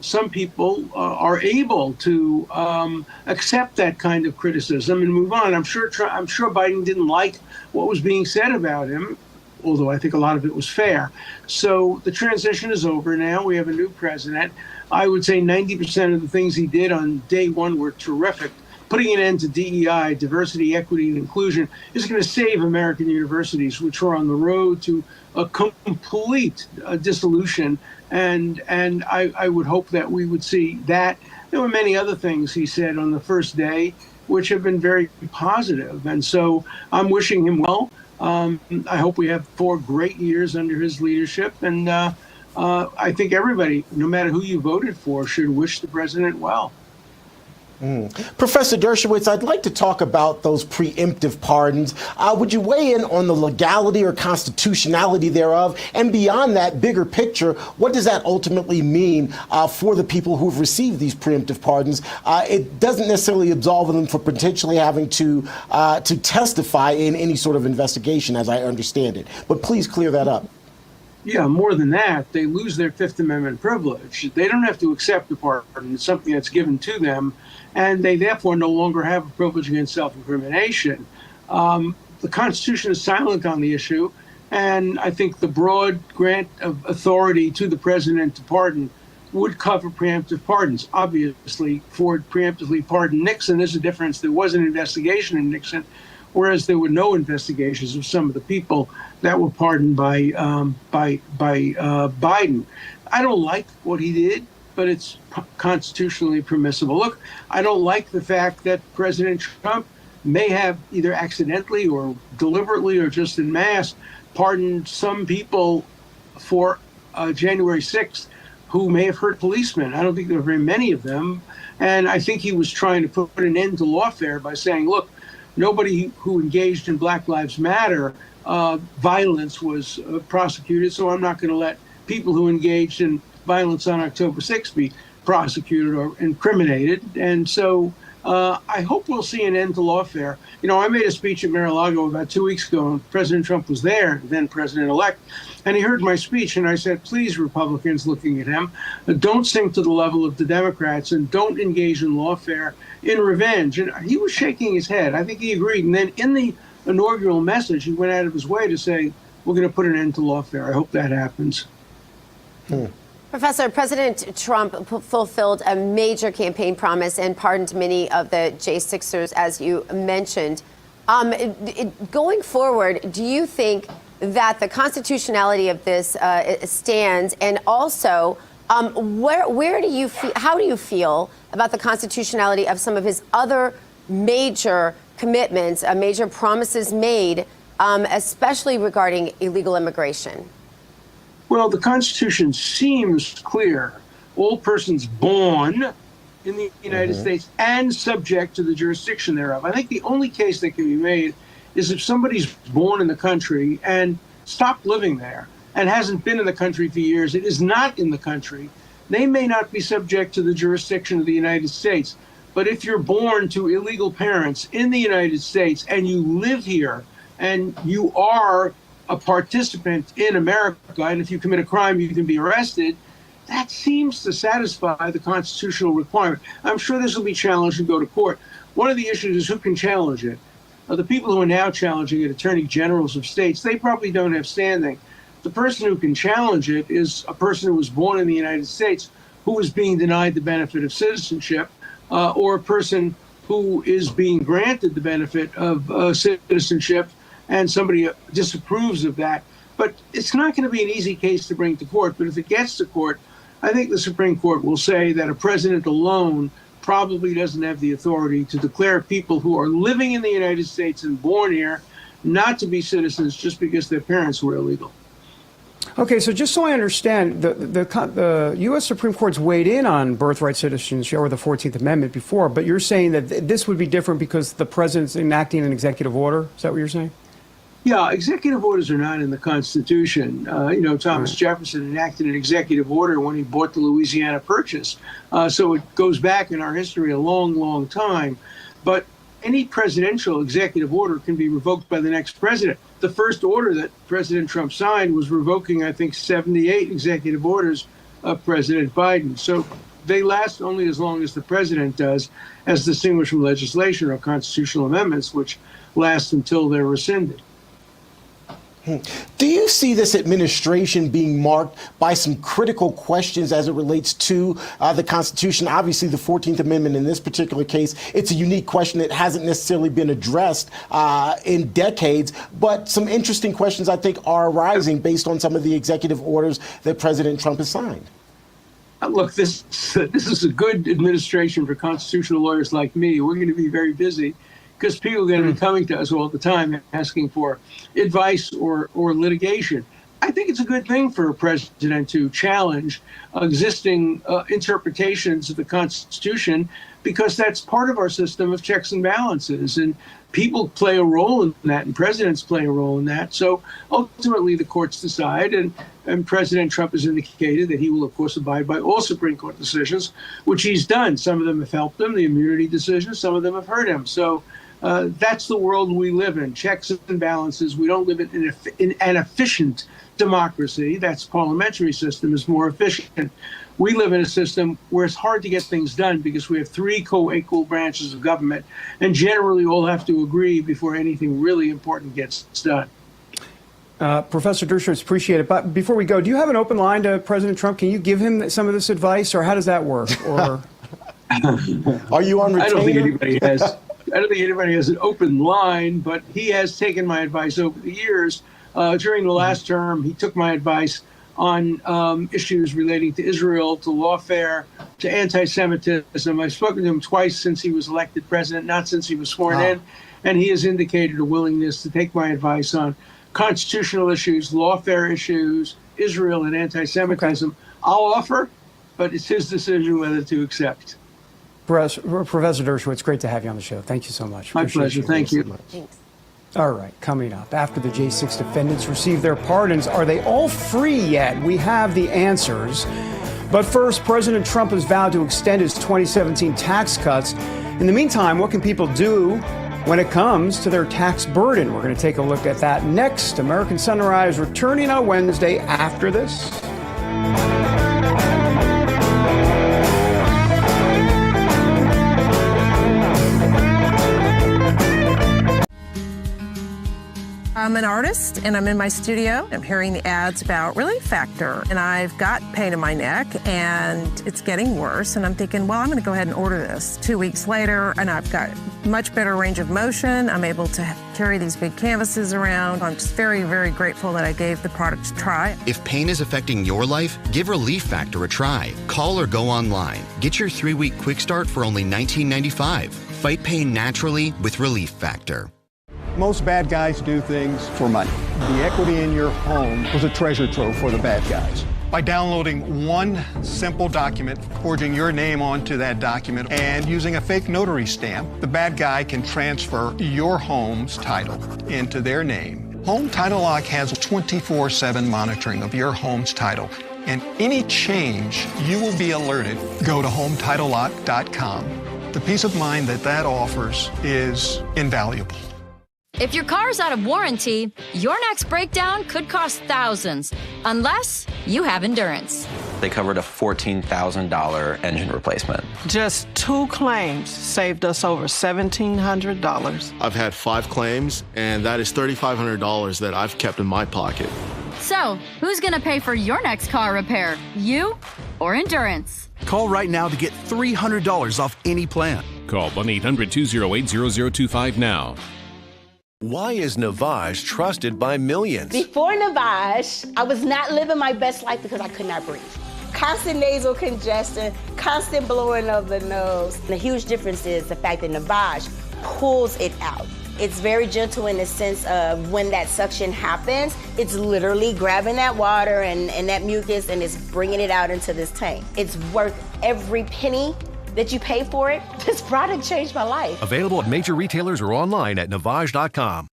some people are able to accept that kind of criticism and move on. I'm sure Biden didn't like what was being said about him, although I think a lot of it was fair. So the transition is over now. We have a new president. I would say 90% of the things he did on day one were terrific. Putting an end to DEI, diversity, equity, and inclusion, is going to save American universities, which are on the road to a complete dissolution. And I would hope that we would see that. There were many other things he said on the first day, which have been very positive. And so I'm wishing him well. I hope we have 4 great years under his leadership. And I think everybody, no matter who you voted for, should wish the president well. Professor Dershowitz, I'd like to talk about those preemptive pardons. Would you weigh in on the legality or constitutionality thereof? And beyond that, bigger picture, what does that ultimately mean for the people who've received these preemptive pardons? It doesn't necessarily absolve them for potentially having to testify in any sort of investigation, as I understand it. But please clear that up. Yeah, more than that, they lose their Fifth Amendment privilege. They don't have to accept the pardon. It's something that's given to them, and they therefore no longer have a privilege against self-incrimination. The Constitution is silent on the issue, and I think the broad grant of authority to the president to pardon would cover preemptive pardons. Obviously, Ford preemptively pardoned Nixon. There's a difference. There was an investigation in Nixon, whereas there were no investigations of some of the people that were pardoned by Biden. I don't like what he did, but it's constitutionally permissible. Look, I don't like the fact that President Trump may have either accidentally or deliberately or just en masse pardoned some people for January 6th who may have hurt policemen. I don't think there were very many of them. And I think he was trying to put an end to lawfare by saying, look, nobody who engaged in Black Lives Matter violence was prosecuted, so I'm not going to let people who engaged in violence on October 6th be prosecuted or incriminated. And so I hope we'll see an end to lawfare. You know, I made a speech at Mar-a-Lago about 2 weeks ago, and President Trump was there, then President-elect, and he heard my speech, and I said, please, Republicans looking at him, don't sink to the level of the Democrats and don't engage in lawfare in revenge. And he was shaking his head. I think he agreed. And then in the inaugural message, he went out of his way to say, we're going to put an end to lawfare. I hope that happens. Professor, President Trump fulfilled a major campaign promise and pardoned many of the J6ers, as you mentioned. Going forward, do you think that the constitutionality of this stands? And also, where do you how do you feel about the constitutionality of some of his other major commitments, major promises made, especially regarding illegal immigration? Well, the Constitution seems clear. All persons born in the United States and subject to the jurisdiction thereof. I think the only case that can be made is if somebody's born in the country and stopped living there and hasn't been in the country for years, it is not in the country, they may not be subject to the jurisdiction of the United States. But if you're born to illegal parents in the United States and you live here and you are a participant in America, and if you commit a crime, you can be arrested, that seems to satisfy the constitutional requirement. I'm sure this will be challenged and go to court. One of the issues is who can challenge it. The people who are now challenging it, attorney generals of states, they probably don't have standing. The person who can challenge it is a person who was born in the United States who is being denied the benefit of citizenship, or a person who is being granted the benefit of citizenship and somebody disapproves of that. But it's not going to be an easy case to bring to court. But if it gets to court, I think the Supreme Court will say that a president alone probably doesn't have the authority to declare people who are living in the United States and born here not to be citizens just because their parents were illegal. Okay, so just so I understand, the U.S. Supreme Court's weighed in on birthright citizenship or the 14th Amendment before, but you're saying that this would be different because the president's enacting an executive order? Is that what you're saying? Yeah, executive orders are not in the Constitution. Thomas Jefferson enacted an executive order when he bought the Louisiana Purchase. So it goes back in our history a long, long time. But any presidential executive order can be revoked by the next president. The first order that President Trump signed was revoking, I think, 78 executive orders of President Biden. So they last only as long as the president does, as distinguished from legislation or constitutional amendments, which last until they're rescinded. Do you see this administration being marked by some critical questions as it relates to the Constitution? Obviously, the 14th Amendment in this particular case, it's a unique question that hasn't necessarily been addressed in decades, but some interesting questions, I think, are arising based on some of the executive orders that President Trump has signed. Look, this is a good administration for constitutional lawyers like me. We're going to be very busy, because people are going to be coming to us all the time asking for advice or litigation. I think it's a good thing for a president to challenge existing interpretations of the Constitution, because that's part of our system of checks and balances. And people play a role in that, and presidents play a role in that. So ultimately, the courts decide, and President Trump has indicated that he will, of course, abide by all Supreme Court decisions, which he's done. Some of them have helped him, the immunity decisions, some of them have hurt him. So that's the world we live in, checks and balances. We don't live in an efficient democracy. That's parliamentary system is more efficient. We live in a system where it's hard to get things done because we have three co-equal branches of government, and generally all have to agree before anything really important gets done. Professor Dershowitz, appreciate it. But before we go, do you have an open line to President Trump? Can you give him some of this advice, or how does that work? Or are you on retainer? I don't think anybody has an open line, but he has taken my advice over the years. During the last term, he took my advice on issues relating to Israel, to lawfare, to anti-Semitism. I've spoken to him twice since he was elected president, not since he was sworn in, and he has indicated a willingness to take my advice on constitutional issues, lawfare issues, Israel, and anti-Semitism. Okay. I'll offer, but it's his decision whether to accept. Professor Dershowitz, great to have you on the show. Thank you so much. My pleasure. Thank you. Thanks. All right, coming up, after the J6 defendants receive their pardons, are they all free yet? We have the answers. But first, President Trump has vowed to extend his 2017 tax cuts. In the meantime, what can people do when it comes to their tax burden? We're going to take a look at that next. American Sunrise returning on Wednesday after this. I'm an artist, and I'm in my studio. I'm hearing the ads about Relief Factor, and I've got pain in my neck, and it's getting worse, and I'm thinking, well, I'm going to go ahead and order this. 2 weeks later, and I've got much better range of motion. I'm able to carry these big canvases around. I'm just very, very grateful that I gave the product a try. If pain is affecting your life, give Relief Factor a try. Call or go online. Get your 3-week quick start for only $19.95. Fight pain naturally with Relief Factor. Most bad guys do things for money. The equity in your home was a treasure trove for the bad guys. By downloading one simple document, forging your name onto that document, and using a fake notary stamp, the bad guy can transfer your home's title into their name. Home Title Lock has 24/7 monitoring of your home's title, and any change, you will be alerted. Go to HomeTitleLock.com. The peace of mind that offers is invaluable. If your car's out of warranty, your next breakdown could cost thousands, unless you have Endurance. They covered a $14,000 engine replacement. Just 2 claims saved us over $1,700. I've had 5 claims, and that is $3,500 that I've kept in my pocket. So, who's going to pay for your next car repair? You or Endurance? Call right now to get $300 off any plan. Call 1-800-208-0025 now. Why is Navage trusted by millions? Before Navage, I was not living my best life because I could not breathe. constant nasal congestion, constant blowing of the nose. The huge difference is the fact that Navage pulls it out. It's very gentle in the sense of when that suction happens, it's literally grabbing that water and that mucus and it's bringing it out into this tank. It's worth every penny that you pay for it. This product changed my life. Available at major retailers or online at Navage.com.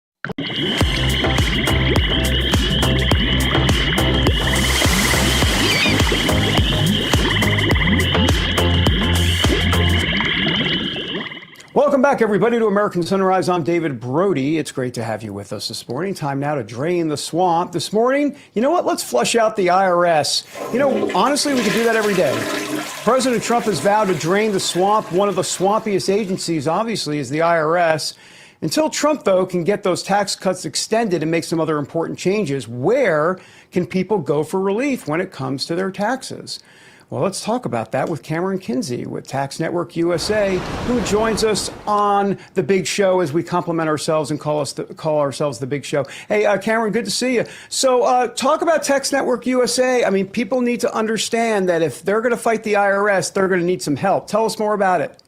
Welcome back, everybody, to American Sunrise. I'm David Brody. It's great to have you with us this morning. Time now to drain the swamp. This morning, you know what? Let's flush out the IRS. You know, honestly, we could do that every day. President Trump has vowed to drain the swamp. One of the swampiest agencies, obviously, is the IRS. Until Trump, though, can get those tax cuts extended and make some other important changes, where can people go for relief when it comes to their taxes? Well, let's talk about that with Cameron Kinsey with Tax Network USA, who joins us on The Big Show as we compliment ourselves and call ourselves The Big Show. Hey, Cameron, good to see you. So talk about Tax Network USA. I mean, people need to understand that if they're going to fight the IRS, they're going to need some help. Tell us more about it.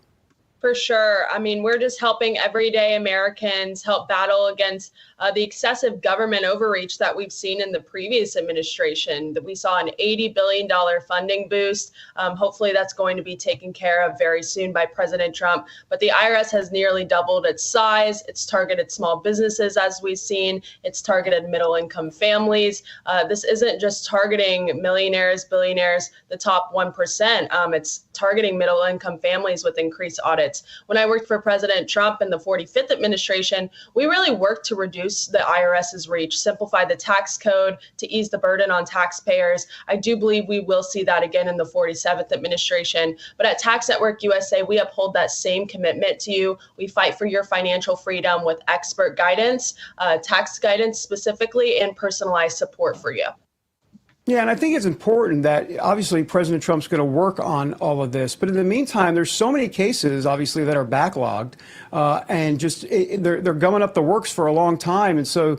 For sure. I mean, we're just helping everyday Americans help battle against the excessive government overreach that we've seen in the previous administration. That we saw an $80 billion funding boost. Hopefully that's going to be taken care of very soon by President Trump. But the IRS has nearly doubled its size. It's targeted small businesses, as we've seen. It's targeted middle income families. This isn't just targeting millionaires, billionaires, the top 1%. It's targeting middle income families with increased audits. When I worked for President Trump in the 45th administration, we really worked to reduce the IRS's reach, simplify the tax code to ease the burden on taxpayers. I do believe we will see that again in the 47th administration. But at Tax Network USA, we uphold that same commitment to you. We fight for your financial freedom with expert guidance, tax guidance specifically, and personalized support for you. Yeah, and I think it's important that obviously President Trump's going to work on all of this. But in the meantime, there's so many cases, obviously, that are backlogged and just they're gumming up the works for a long time. And so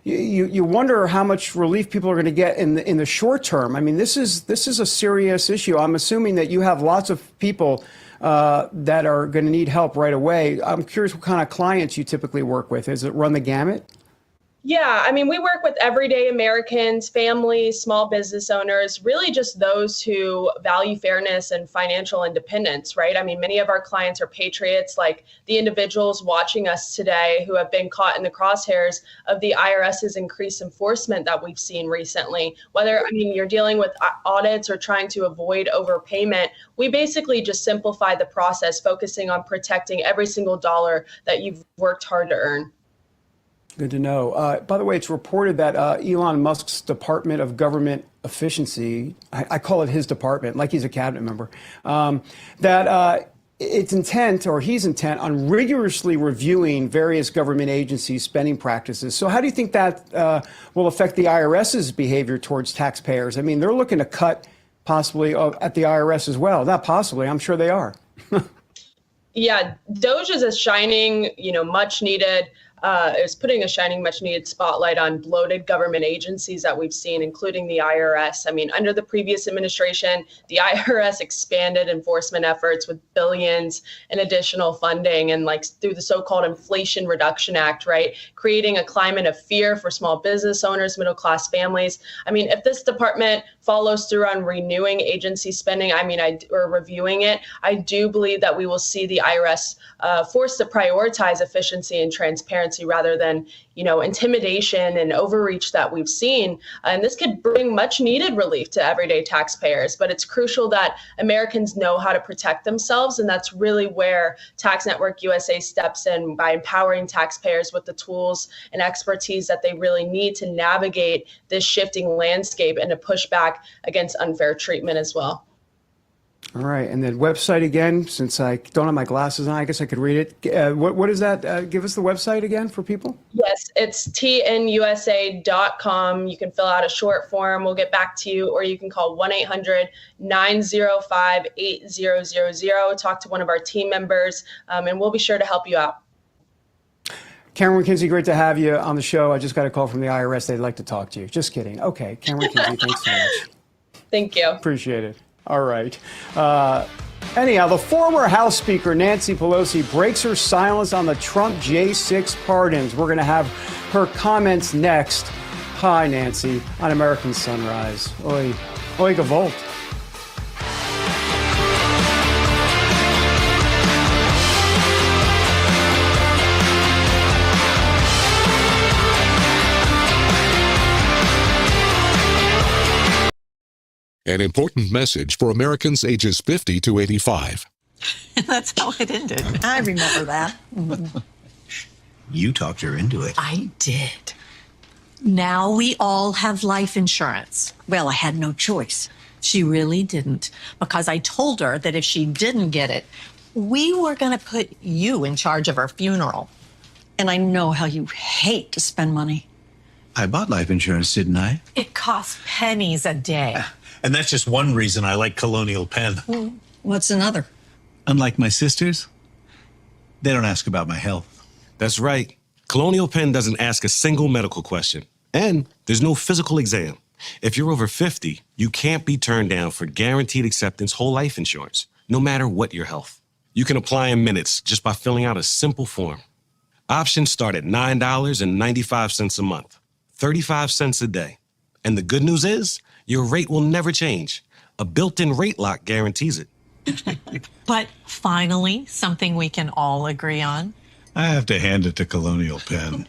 you wonder how much relief people are going to get in the short term. I mean, this is a serious issue. I'm assuming that you have lots of people that are going to need help right away. I'm curious what kind of clients you typically work with. Is it run the gamut? Yeah, I mean, we work with everyday Americans, families, small business owners, really just those who value fairness and financial independence, right? I mean, many of our clients are patriots, like the individuals watching us today who have been caught in the crosshairs of the IRS's increased enforcement that we've seen recently. Whether, I mean, you're dealing with audits or trying to avoid overpayment, we basically just simplify the process, focusing on protecting every single dollar that you've worked hard to earn. Good to know. By the way, it's reported that Elon Musk's Department of Government Efficiency, I call it his department, like he's a cabinet member, that he's intent on rigorously reviewing various government agencies' spending practices. So how do you think that will affect the IRS's behavior towards taxpayers? I mean, they're looking to cut possibly at the IRS as well. Not possibly, I'm sure they are. Yeah, DOGE is a shining, much needed. Is putting a shining, much needed spotlight on bloated government agencies that we've seen, including the IRS. I mean, under the previous administration, the IRS expanded enforcement efforts with billions in additional funding and through the so-called Inflation Reduction Act, right? Creating a climate of fear for small business owners, middle-class families. I mean, if this department follows through on renewing agency spending, or reviewing it, I do believe that we will see the IRS forced to prioritize efficiency and transparency rather than, intimidation and overreach that we've seen. And this could bring much needed relief to everyday taxpayers. But it's crucial that Americans know how to protect themselves. And that's really where Tax Network USA steps in by empowering taxpayers with the tools and expertise that they really need to navigate this shifting landscape and to push back against unfair treatment as well. All right. And then website again, since I don't have my glasses on, I guess I could read it. What is that? Give us the website again for people. Yes, it's tnusa.com. You can fill out a short form. We'll get back to you, or you can call 1-800-905-8000. Talk to one of our team members, and we'll be sure to help you out. Cameron Kinsey, great to have you on the show. I just got a call from the IRS. They'd like to talk to you. Just kidding. Okay. Cameron Kinsey, thanks so much. Thank you. Appreciate it. All right. Anyhow, the former House Speaker, Nancy Pelosi, breaks her silence on the Trump J6 pardons. We're going to have her comments next. Hi, Nancy, on American Sunrise. Oi gewollt. An important message for Americans ages 50 to 85. That's how it ended. I remember that. You talked her into it. I did. Now we all have life insurance. Well, I had no choice. She really didn't, because I told her that if she didn't get it, we were going to put you in charge of her funeral. And I know how you hate to spend money. I bought life insurance, didn't I? It costs pennies a day. And that's just one reason I like Colonial Penn. What's another? Unlike my sisters, they don't ask about my health. That's right. Colonial Penn doesn't ask a single medical question. And there's no physical exam. If you're over 50, you can't be turned down for guaranteed acceptance whole life insurance, no matter what your health. You can apply in minutes just by filling out a simple form. Options start at $9.95 a month, 35 cents a day. And the good news is, your rate will never change. A built-in rate lock guarantees it. But finally, something we can all agree on. I have to hand it to Colonial Penn.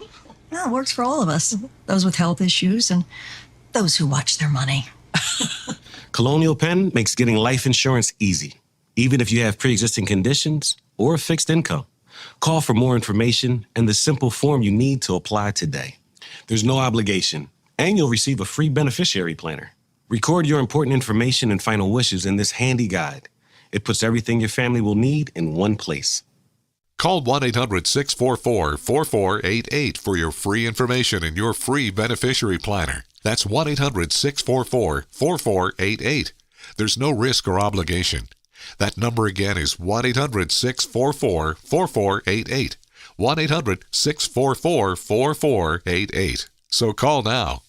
Well, it works for all of us, those with health issues and those who watch their money. Colonial Penn makes getting life insurance easy, even if you have pre-existing conditions or a fixed income. Call for more information and the simple form you need to apply today. There's no obligation, and you'll receive a free beneficiary planner. Record your important information and final wishes in this handy guide. It puts everything your family will need in one place. Call 1-800-644-4488 for your free information and your free beneficiary planner. That's 1-800-644-4488. There's no risk or obligation. That number again is 1-800-644-4488. 1-800-644-4488. So call now.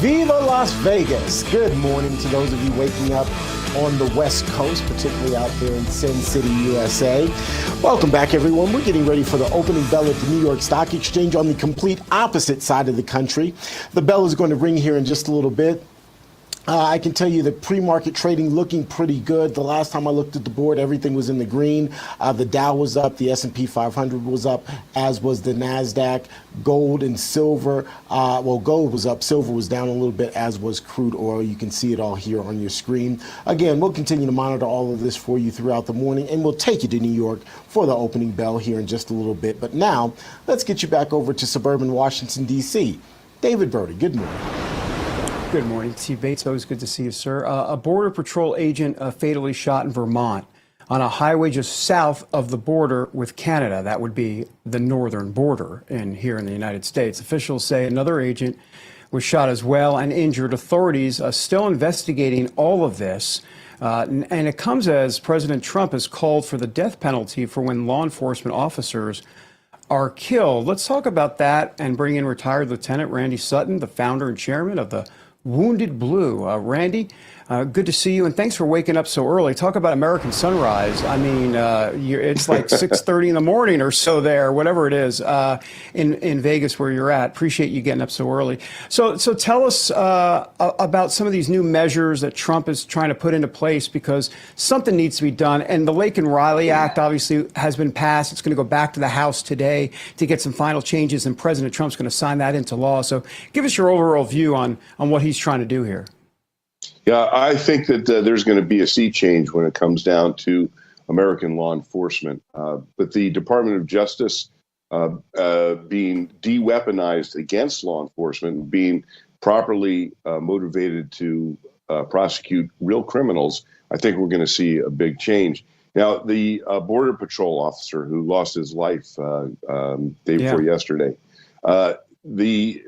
Viva Las Vegas. Good morning to those of you waking up on the West Coast, particularly out there in Sin City, USA. Welcome back, everyone. We're getting ready for the opening bell at the New York Stock Exchange on the complete opposite side of the country. The bell is going to ring here in just a little bit. I can tell you that pre-market trading looking pretty good. The last time I looked at the board, everything was in the green. The Dow was up, the S&P 500 was up, as was the NASDAQ. Gold and silver, gold was up, silver was down a little bit, as was crude oil. You can see it all here on your screen. Again, we'll continue to monitor all of this for you throughout the morning, and we'll take you to New York for the opening bell here in just a little bit. But now, let's get you back over to suburban Washington, D.C. David Brody, good morning. Good morning, Steve Bates. Always good to see you, sir. A Border Patrol agent fatally shot in Vermont on a highway just south of the border with Canada. That would be the northern border here in the United States. Officials say another agent was shot as well and injured. Authorities are still investigating all of this. And it comes as President Trump has called for the death penalty for when law enforcement officers are killed. Let's talk about that and bring in retired Lieutenant Randy Sutton, the founder and chairman of the Wounded Blue. Randy, good to see you, and thanks for waking up so early. Talk about American Sunrise. I mean, it's like 6:30 in the morning or so there, whatever it is, in Vegas where you're at. Appreciate you getting up so early. So tell us about some of these new measures that Trump is trying to put into place, because something needs to be done. And the Lake and Riley Act obviously has been passed. It's going to go back to the House today to get some final changes, and President Trump's going to sign that into law. So give us your overall view on what he's trying to do here. Yeah, I think that there's going to be a sea change when it comes down to American law enforcement. But the Department of Justice being de-weaponized against law enforcement, being properly motivated to prosecute real criminals, I think we're going to see a big change. Now, the Border Patrol officer who lost his life day before yesterday, the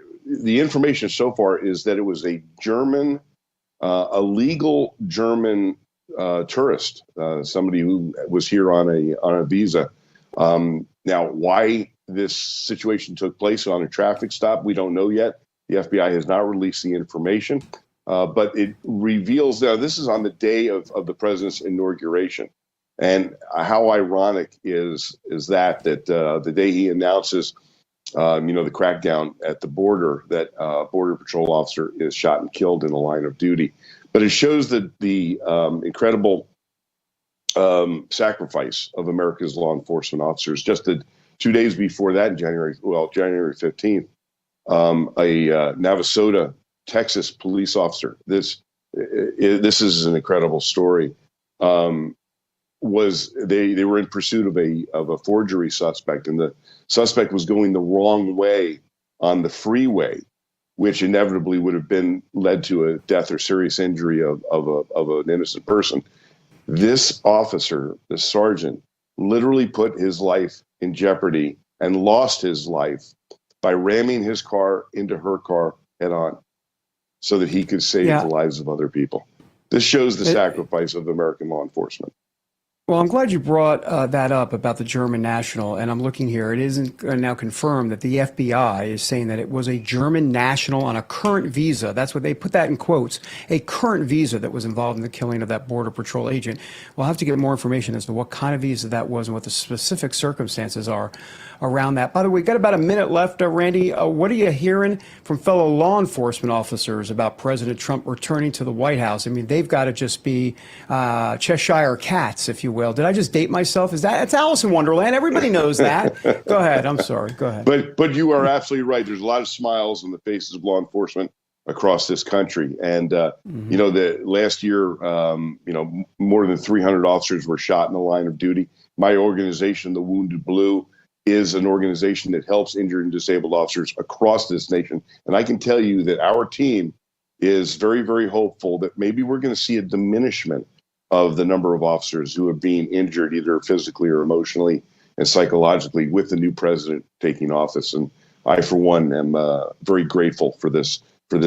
information so far is that it was a German a legal German tourist, somebody who was here on a visa. Now, why this situation took place on a traffic stop, we don't know yet. The FBI has not released the information, but it reveals, now this is on the day of the president's inauguration. And how ironic is that the day he announces, the crackdown at the border, that Border Patrol officer is shot and killed in the line of duty. But it shows that the incredible sacrifice of America's law enforcement officers. Just 2 days before that, January 15th, a Navasota, Texas police officer. This is an incredible story. They were in pursuit of a forgery suspect, and the suspect was going the wrong way on the freeway, which inevitably would have led to a death or serious injury of an innocent person. This officer, this sergeant, literally put his life in jeopardy and lost his life by ramming his car into her car head on so that he could save the lives of other people. This shows the sacrifice of American law enforcement. Well, I'm glad you brought that up about the German national, and I'm looking here. It isn't now confirmed that the FBI is saying that it was a German national on a current visa. That's what they put that in quotes, a current visa that was involved in the killing of that Border Patrol agent. We'll have to get more information as to what kind of visa that was and what the specific circumstances are around that. By the way, we've got about a minute left. Randy, what are you hearing from fellow law enforcement officers about President Trump returning to the White House? I mean, they've got to just be Cheshire cats, if you will. Did I just date myself? It's Alice in Wonderland. Everybody knows that. Go ahead. I'm sorry. Go ahead. But you are absolutely right. There's a lot of smiles on the faces of law enforcement across this country. And, the last year, more than 300 officers were shot in the line of duty. My organization, the Wounded Blue, is an organization that helps injured and disabled officers across this nation. And I can tell you that our team is very, very hopeful that maybe we're going to see a diminishment of the number of officers who are being injured either physically or emotionally and psychologically with the new president taking office. And I, for one, am very grateful for this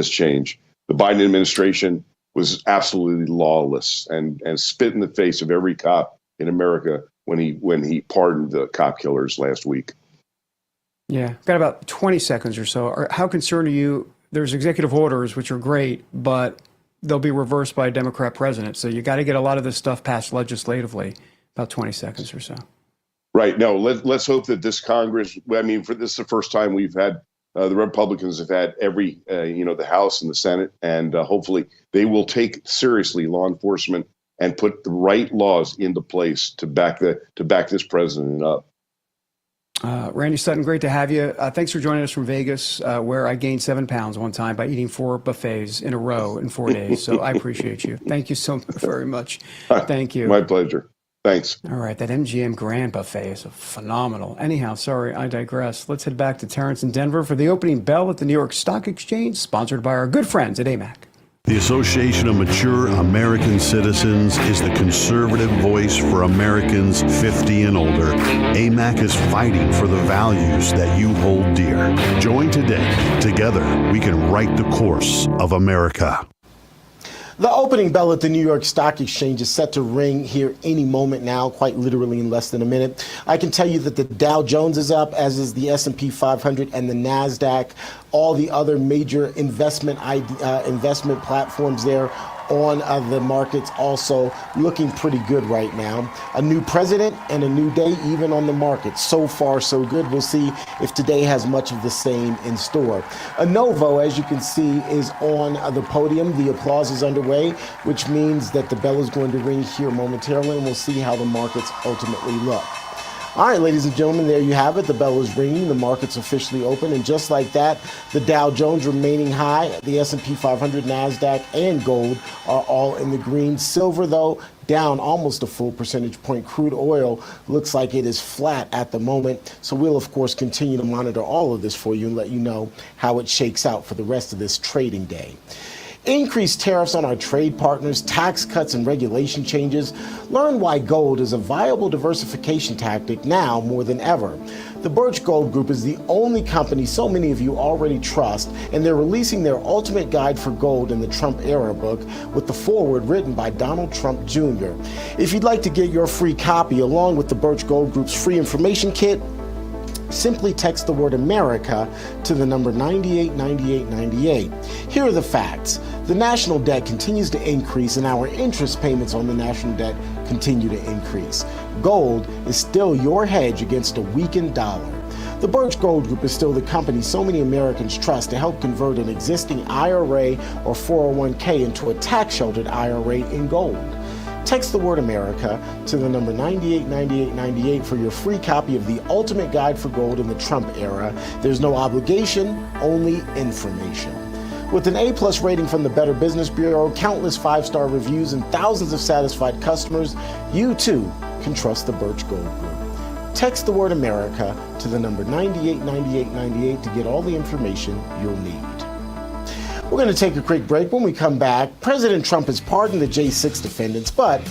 change. The Biden administration was absolutely lawless and spit in the face of every cop in America when he pardoned the cop killers last week. Yeah, got about 20 seconds or so. How concerned are you? There's executive orders, which are great, but they'll be reversed by a Democrat president. So you got to get a lot of this stuff passed legislatively. About 20 seconds or so. Right. No, let's hope that this Congress, this is the first time we've had, the Republicans have had every, the House and the Senate, and hopefully they will take seriously law enforcement and put the right laws into place to back this president up. Randy Sutton, great to have you. Thanks for joining us from Vegas, where I gained 7 pounds one time by eating 4 buffets in a row in 4 days. So I appreciate you. Thank you so very much. Thank you. My pleasure. Thanks. All right. That MGM Grand buffet is phenomenal. Anyhow, sorry, I digress. Let's head back to Terrence in Denver for the opening bell at the New York Stock Exchange, sponsored by our good friends at AMAC. The Association of Mature American Citizens is the conservative voice for Americans 50 and older. AMAC is fighting for the values that you hold dear. Join today. Together, we can write the course of America. The opening bell at the New York Stock Exchange is set to ring here any moment now, quite literally in less than a minute. I can tell you that the Dow Jones is up, as is the S&P 500 and the NASDAQ. All the other major investment platforms there on the markets also looking pretty good right now. A new president and a new day even on the market. So far, so good. We'll see if today has much of the same in store. Anovo, as you can see, is on the podium. The applause is underway, which means that the bell is going to ring here momentarily, and we'll see how the markets ultimately look. All right, ladies and gentlemen, there you have it. The bell is ringing. The market's officially open. And just like that, the Dow Jones remaining high. The S&P 500, NASDAQ, and gold are all in the green. Silver, though, down almost a full percentage point. Crude oil looks like it is flat at the moment. So we'll, of course, continue to monitor all of this for you and let you know how it shakes out for the rest of this trading day. Increased tariffs on our trade partners, tax cuts and regulation changes. Learn why gold is a viable diversification tactic now more than ever. The Birch Gold Group is the only company so many of you already trust, and they're releasing their ultimate guide for gold in the Trump era book with the foreword written by Donald Trump Jr. If you'd like to get your free copy along with the Birch Gold Group's free information kit, simply text the word America to the number 989898. Here are the facts. The national debt continues to increase, and our interest payments on the national debt continue to increase. Gold is still your hedge against a weakened dollar. The Birch Gold Group is still the company so many Americans trust to help convert an existing IRA or 401k into a tax-sheltered IRA in gold. Text the word America to the number 989898 for your free copy of the ultimate guide for gold in the Trump era. There's no obligation, only information. With an A+ rating from the Better Business Bureau, countless 5-star reviews, and thousands of satisfied customers, you too can trust the Birch Gold Group. Text the word America to the number 989898 to get all the information you'll need. We're going to take a quick break. When we come back, President Trump has pardoned the J6 defendants, but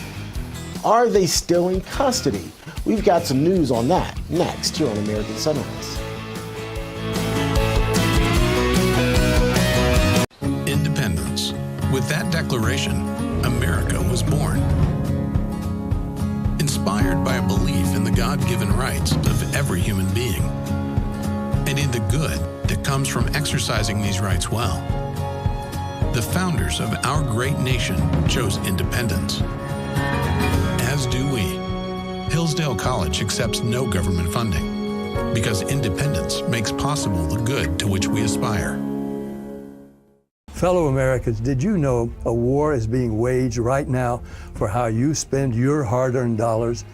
are they still in custody? We've got some news on that next here on American Sunrise. Independence. With that declaration, America was born. Inspired by a belief in the God-given rights of every human being, and in the good that comes from exercising these rights well. The founders of our great nation chose independence. As do we. Hillsdale College accepts no government funding because independence makes possible the good to which we aspire. Fellow Americans, did you know a war is being waged right now for how you spend your hard-earned dollars?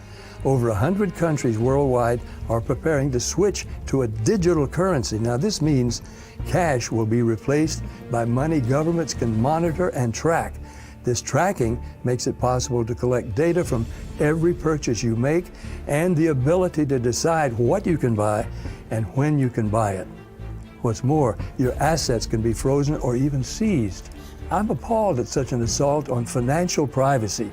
Over 100 countries worldwide are preparing to switch to a digital currency. Now, this means cash will be replaced by money governments can monitor and track. This tracking makes it possible to collect data from every purchase you make and the ability to decide what you can buy and when you can buy it. What's more, your assets can be frozen or even seized. I'm appalled at such an assault on financial privacy.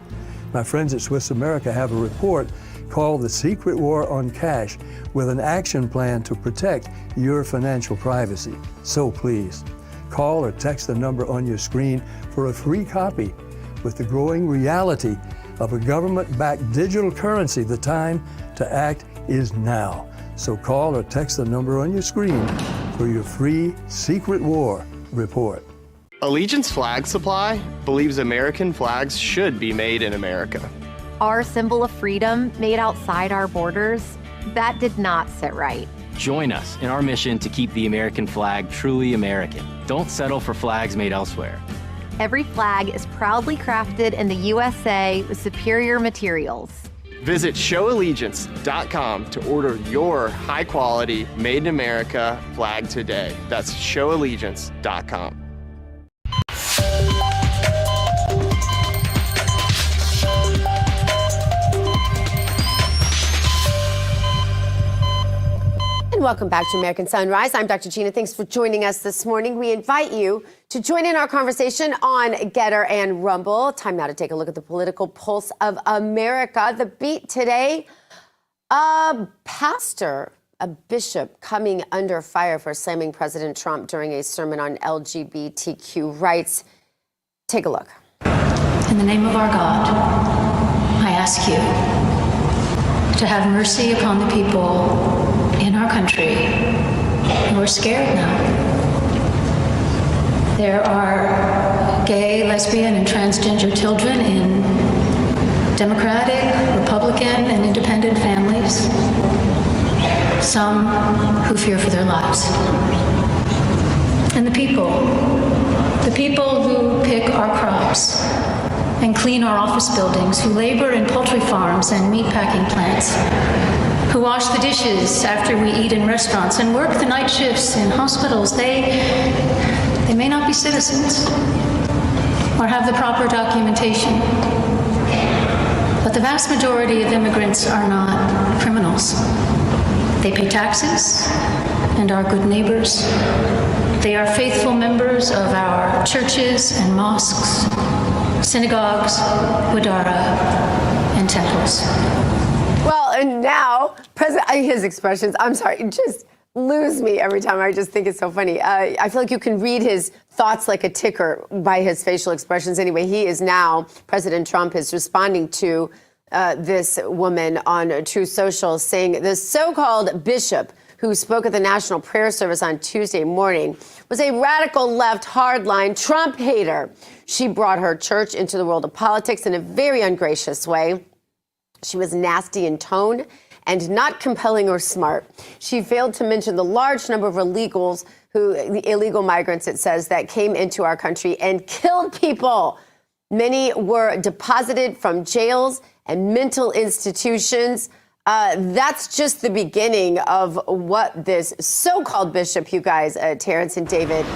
My friends at Swiss America have a report called The Secret War on Cash with an action plan to protect your financial privacy. So please, call or text the number on your screen for a free copy. With the growing reality of a government-backed digital currency, the time to act is now. So call or text the number on your screen for your free Secret War report. Allegiance Flag Supply believes American flags should be made in America. Our symbol of freedom made outside our borders, that did not sit right. Join us in our mission to keep the American flag truly American. Don't settle for flags made elsewhere. Every flag is proudly crafted in the USA with superior materials. Visit showallegiance.com to order your high-quality, made-in-America flag today. That's showallegiance.com. And welcome back to American Sunrise. I'm Dr. Gina. Thanks for joining us this morning. We invite you to join in our conversation on Getter and Rumble. Time now to take a look at the political pulse of America. The beat today, a pastor, a bishop coming under fire for slamming President Trump during a sermon on LGBTQ rights. Take a look. In the name of our God, I ask you to have mercy upon the people in our country who are scared now. There are gay, lesbian, and transgender children in Democratic, Republican, and independent families. Some who fear for their lives. And the people who pick our crops and clean our office buildings, who labor in poultry farms and meatpacking plants, who wash the dishes after we eat in restaurants and work the night shifts in hospitals. They may not be citizens or have the proper documentation, but the vast majority of immigrants are not criminals. They pay taxes and are good neighbors. They are faithful members of our churches and mosques, synagogues, wadara, and temples. Well, and now, his expressions, I'm sorry, just lose me every time. I just think it's so funny. I feel like you can read his thoughts like a ticker by his facial expressions. Anyway, he is now, President Trump is responding to this woman on Truth Social, saying the so-called bishop who spoke at the National Prayer Service on Tuesday morning was a radical left hardline Trump hater. She brought her church into the world of politics in a very ungracious way. She was nasty in tone and not compelling or smart. She failed to mention the large number of illegals, the illegal migrants, it says, that came into our country and killed people. Many were deposited from jails and mental institutions. That's just the beginning of what this so-called bishop, you guys, Terrence and David,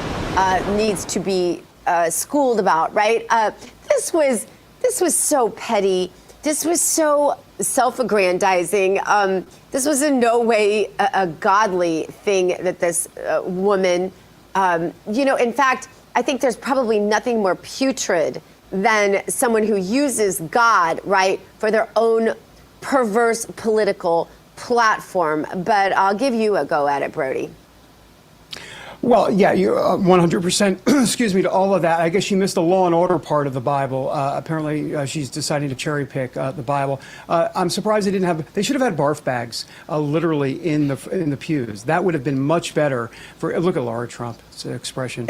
needs to be schooled about, right? This was so petty. This was so self-aggrandizing. This was in no way a godly thing that this woman, in fact, I think there's probably nothing more putrid than someone who uses God, right, for their own perverse political platform. But I'll give you a go at it, Brody. Well, yeah, you're 100%, excuse me, to all of that. I guess she missed the law and order part of the Bible. Apparently, she's deciding to cherry pick the Bible. I'm surprised they should have had barf bags literally in the pews. That would have been much better look at Laura Trump's expression.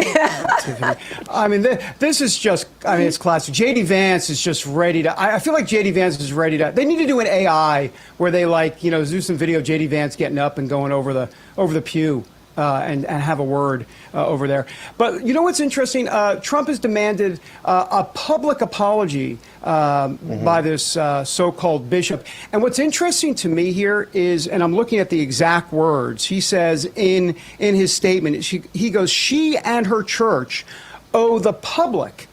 I mean, this is just, it's classic. J.D. Vance is just ready to, I feel like J.D. Vance is ready to, they need to do an AI where they do some video of J.D. Vance getting up and going over the pew. And have a word over there. But you know what's interesting? Trump has demanded a public apology by this so-called bishop. And what's interesting to me here is, and I'm looking at the exact words, he says in his statement, he goes, she and her church owe the public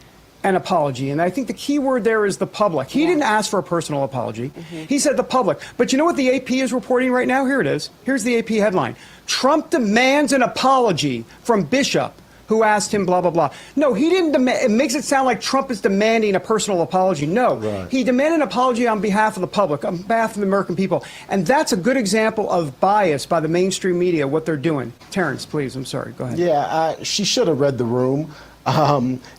an apology. And I think the key word there is the public. He didn't ask for a personal apology. He said the public. But you know what the AP is reporting right now? Here it is. Here's the AP headline. Trump demands an apology from Bishop who asked him blah, blah, blah. No, he didn't demand. It makes it sound like Trump is demanding a personal apology. No, He demanded an apology on behalf of the public, on behalf of the American people. And that's a good example of bias by the mainstream media, what they're doing. Terrence, please, I'm sorry. Go ahead. Yeah, she should have read the room.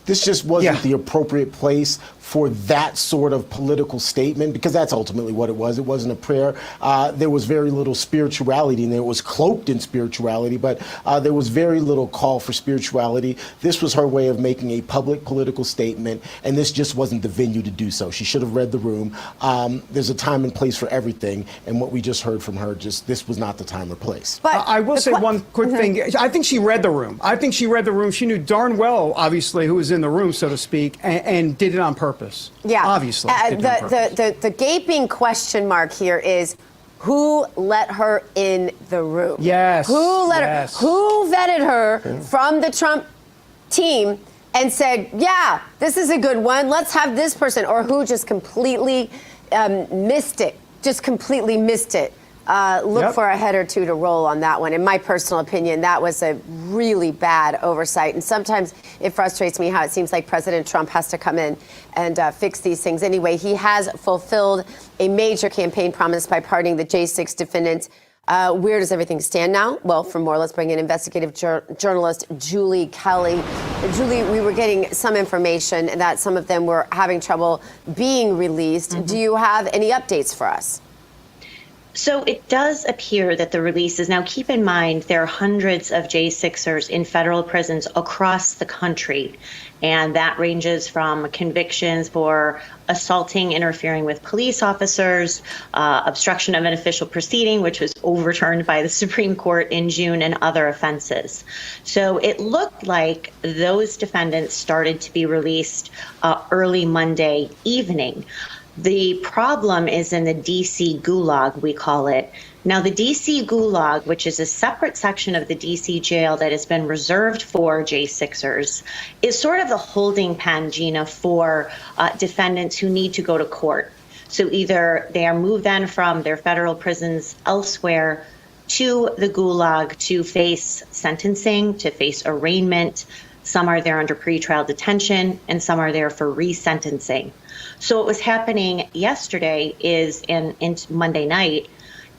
This just wasn't the appropriate place for that sort of political statement, because that's ultimately what it was. It wasn't a prayer. There was very little spirituality in there. It was cloaked in spirituality, but there was very little call for spirituality. This was her way of making a public political statement, and this just wasn't the venue to do so. She should have read the room. There's a time and place for everything, and what we just heard from her, this was not the time or place. But I will say one quick thing. I think she read the room. She knew darn well, obviously, who was in the room, so to speak, and did it on purpose. Yeah, obviously. The gaping question mark here is, who let her in the room? Yes. Who let her? Who vetted her from the Trump team and said, yeah, this is a good one, let's have this person, or who just completely missed it? Just completely missed it. Look for a head or two to roll on that one. In my personal opinion, that was a really bad oversight. And sometimes it frustrates me how it seems like President Trump has to come in and fix these things. Anyway, he has fulfilled a major campaign promise by pardoning the J6 defendants. Where does everything stand now? Well, for more, let's bring in investigative journalist Julie Kelly. Julie, we were getting some information that some of them were having trouble being released. Do you have any updates for us? So it does appear that the releases, now keep in mind, there are hundreds of J6ers in federal prisons across the country. And that ranges from convictions for assaulting, interfering with police officers, obstruction of an official proceeding, which was overturned by the Supreme Court in June, and other offenses. So it looked like those defendants started to be released early Monday evening. The problem is in the D.C. Gulag, we call it. Now, the D.C. Gulag, which is a separate section of the D.C. jail that has been reserved for J6ers, is sort of the holding pen, Gina, for defendants who need to go to court. So either they are moved then from their federal prisons elsewhere to the gulag to face sentencing, to face arraignment. Some are there under pretrial detention, and some are there for resentencing. So what was happening yesterday is, in Monday night,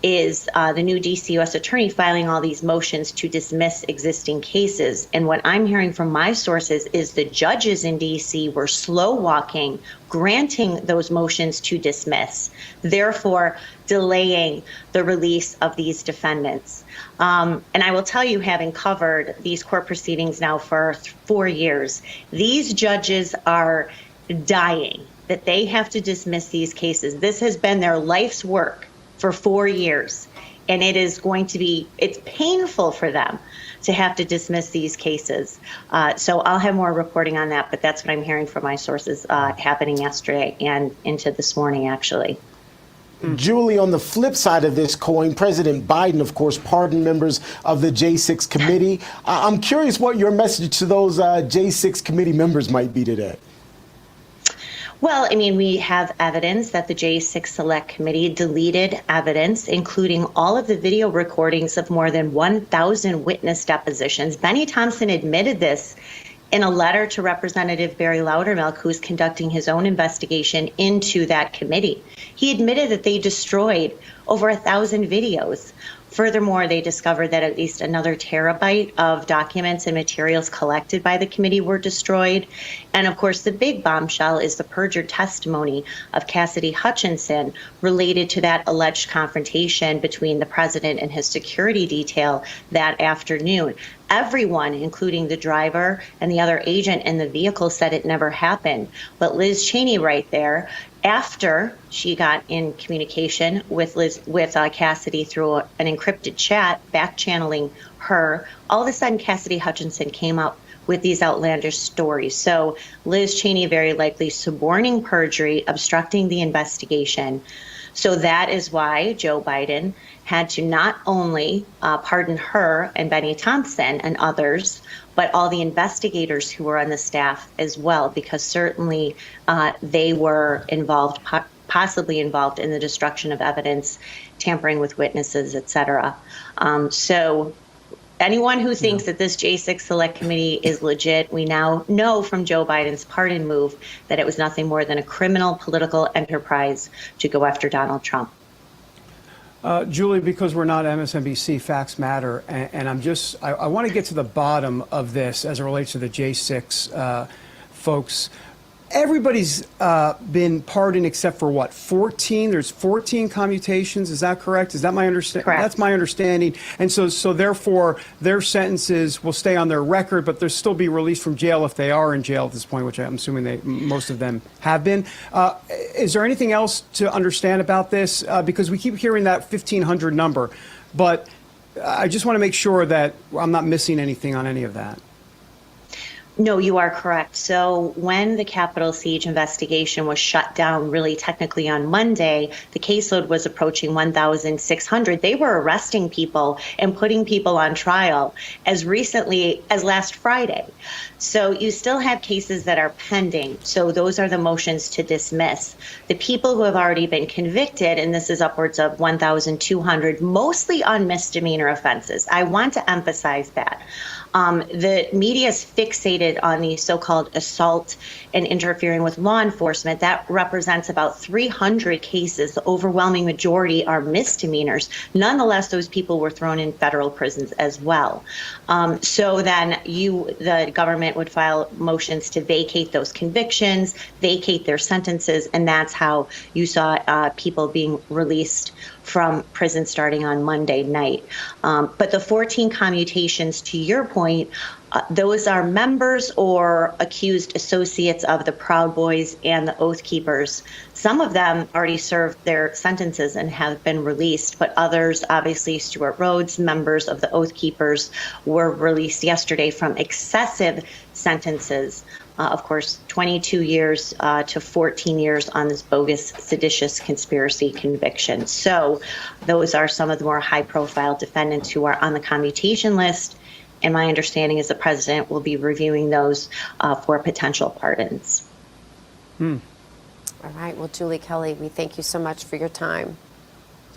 is the new D.C. U.S. attorney filing all these motions to dismiss existing cases. And what I'm hearing from my sources is the judges in D.C. were slow walking, granting those motions to dismiss, therefore delaying the release of these defendants. And I will tell you, having covered these court proceedings now for 4 years, these judges are dying that they have to dismiss these cases. This has been their life's work for 4 years, and it is going to be, it's painful for them to have to dismiss these cases. So I'll have more reporting on that, but that's what I'm hearing from my sources happening yesterday and into this morning, actually. Julie, on the flip side of this coin, President Biden, of course, pardoned members of the J6 committee. I'm curious what your message to those J6 committee members might be today. Well, I mean, we have evidence that the J6 Select Committee deleted evidence, including all of the video recordings of more than 1,000 witness depositions. Benny Thompson admitted this in a letter to Representative Barry Loudermilk, who's conducting his own investigation into that committee. He admitted that they destroyed over 1,000 videos. Furthermore, they discovered that at least another terabyte of documents and materials collected by the committee were destroyed. And of course, the big bombshell is the perjured testimony of Cassidy Hutchinson related to that alleged confrontation between the president and his security detail that afternoon. Everyone, including the driver and the other agent in the vehicle, said it never happened. But Liz Cheney right there, after she got in communication with Cassidy through an encrypted chat, back channeling her, all of a sudden Cassidy Hutchinson came up with these outlandish stories. So Liz Cheney very likely suborning perjury, obstructing the investigation. So that is why Joe Biden had to not only pardon her and Benny Thompson and others, but all the investigators who were on the staff as well, because certainly they were involved, possibly involved in the destruction of evidence, tampering with witnesses, et cetera. So anyone who thinks that this J6 Select Committee is legit, we now know from Joe Biden's pardon move that it was nothing more than a criminal political enterprise to go after Donald Trump. Julie, because we're not MSNBC, facts matter, and I want to get to the bottom of this as it relates to the J6 folks. Everybody's been pardoned except for what, 14? There's 14 commutations. Is that correct? Is that my understanding? Correct. That's my understanding. And so therefore, their sentences will stay on their record, but they'll still be released from jail if they are in jail at this point, which I'm assuming most of them have been. Is there anything else to understand about this? Because we keep hearing that 1,500 number, but I just want to make sure that I'm not missing anything on any of that. No, you are correct. So when the Capitol siege investigation was shut down, really technically on Monday, the caseload was approaching 1,600. They were arresting people and putting people on trial as recently as last Friday. So you still have cases that are pending. So those are the motions to dismiss. The people who have already been convicted, and this is upwards of 1,200, mostly on misdemeanor offenses. I want to emphasize that. The media is fixated on the so-called assault and interfering with law enforcement. That represents about 300 cases. The overwhelming majority are misdemeanors. Nonetheless, those people were thrown in federal prisons as well. So then the government would file motions to vacate those convictions, vacate their sentences, and that's how you saw people being released from prison starting on Monday night. But the 14 commutations, to your point, those are members or accused associates of the Proud Boys and the Oath Keepers. Some of them already served their sentences and have been released, but others, obviously Stuart Rhodes, members of the Oath Keepers, were released yesterday from excessive sentences. Of course, 22 years to 14 years on this bogus seditious conspiracy conviction. So those are some of the more high-profile defendants who are on the commutation list. And my understanding is the president will be reviewing those for potential pardons. All right. Well, Julie Kelly, we thank you so much for your time.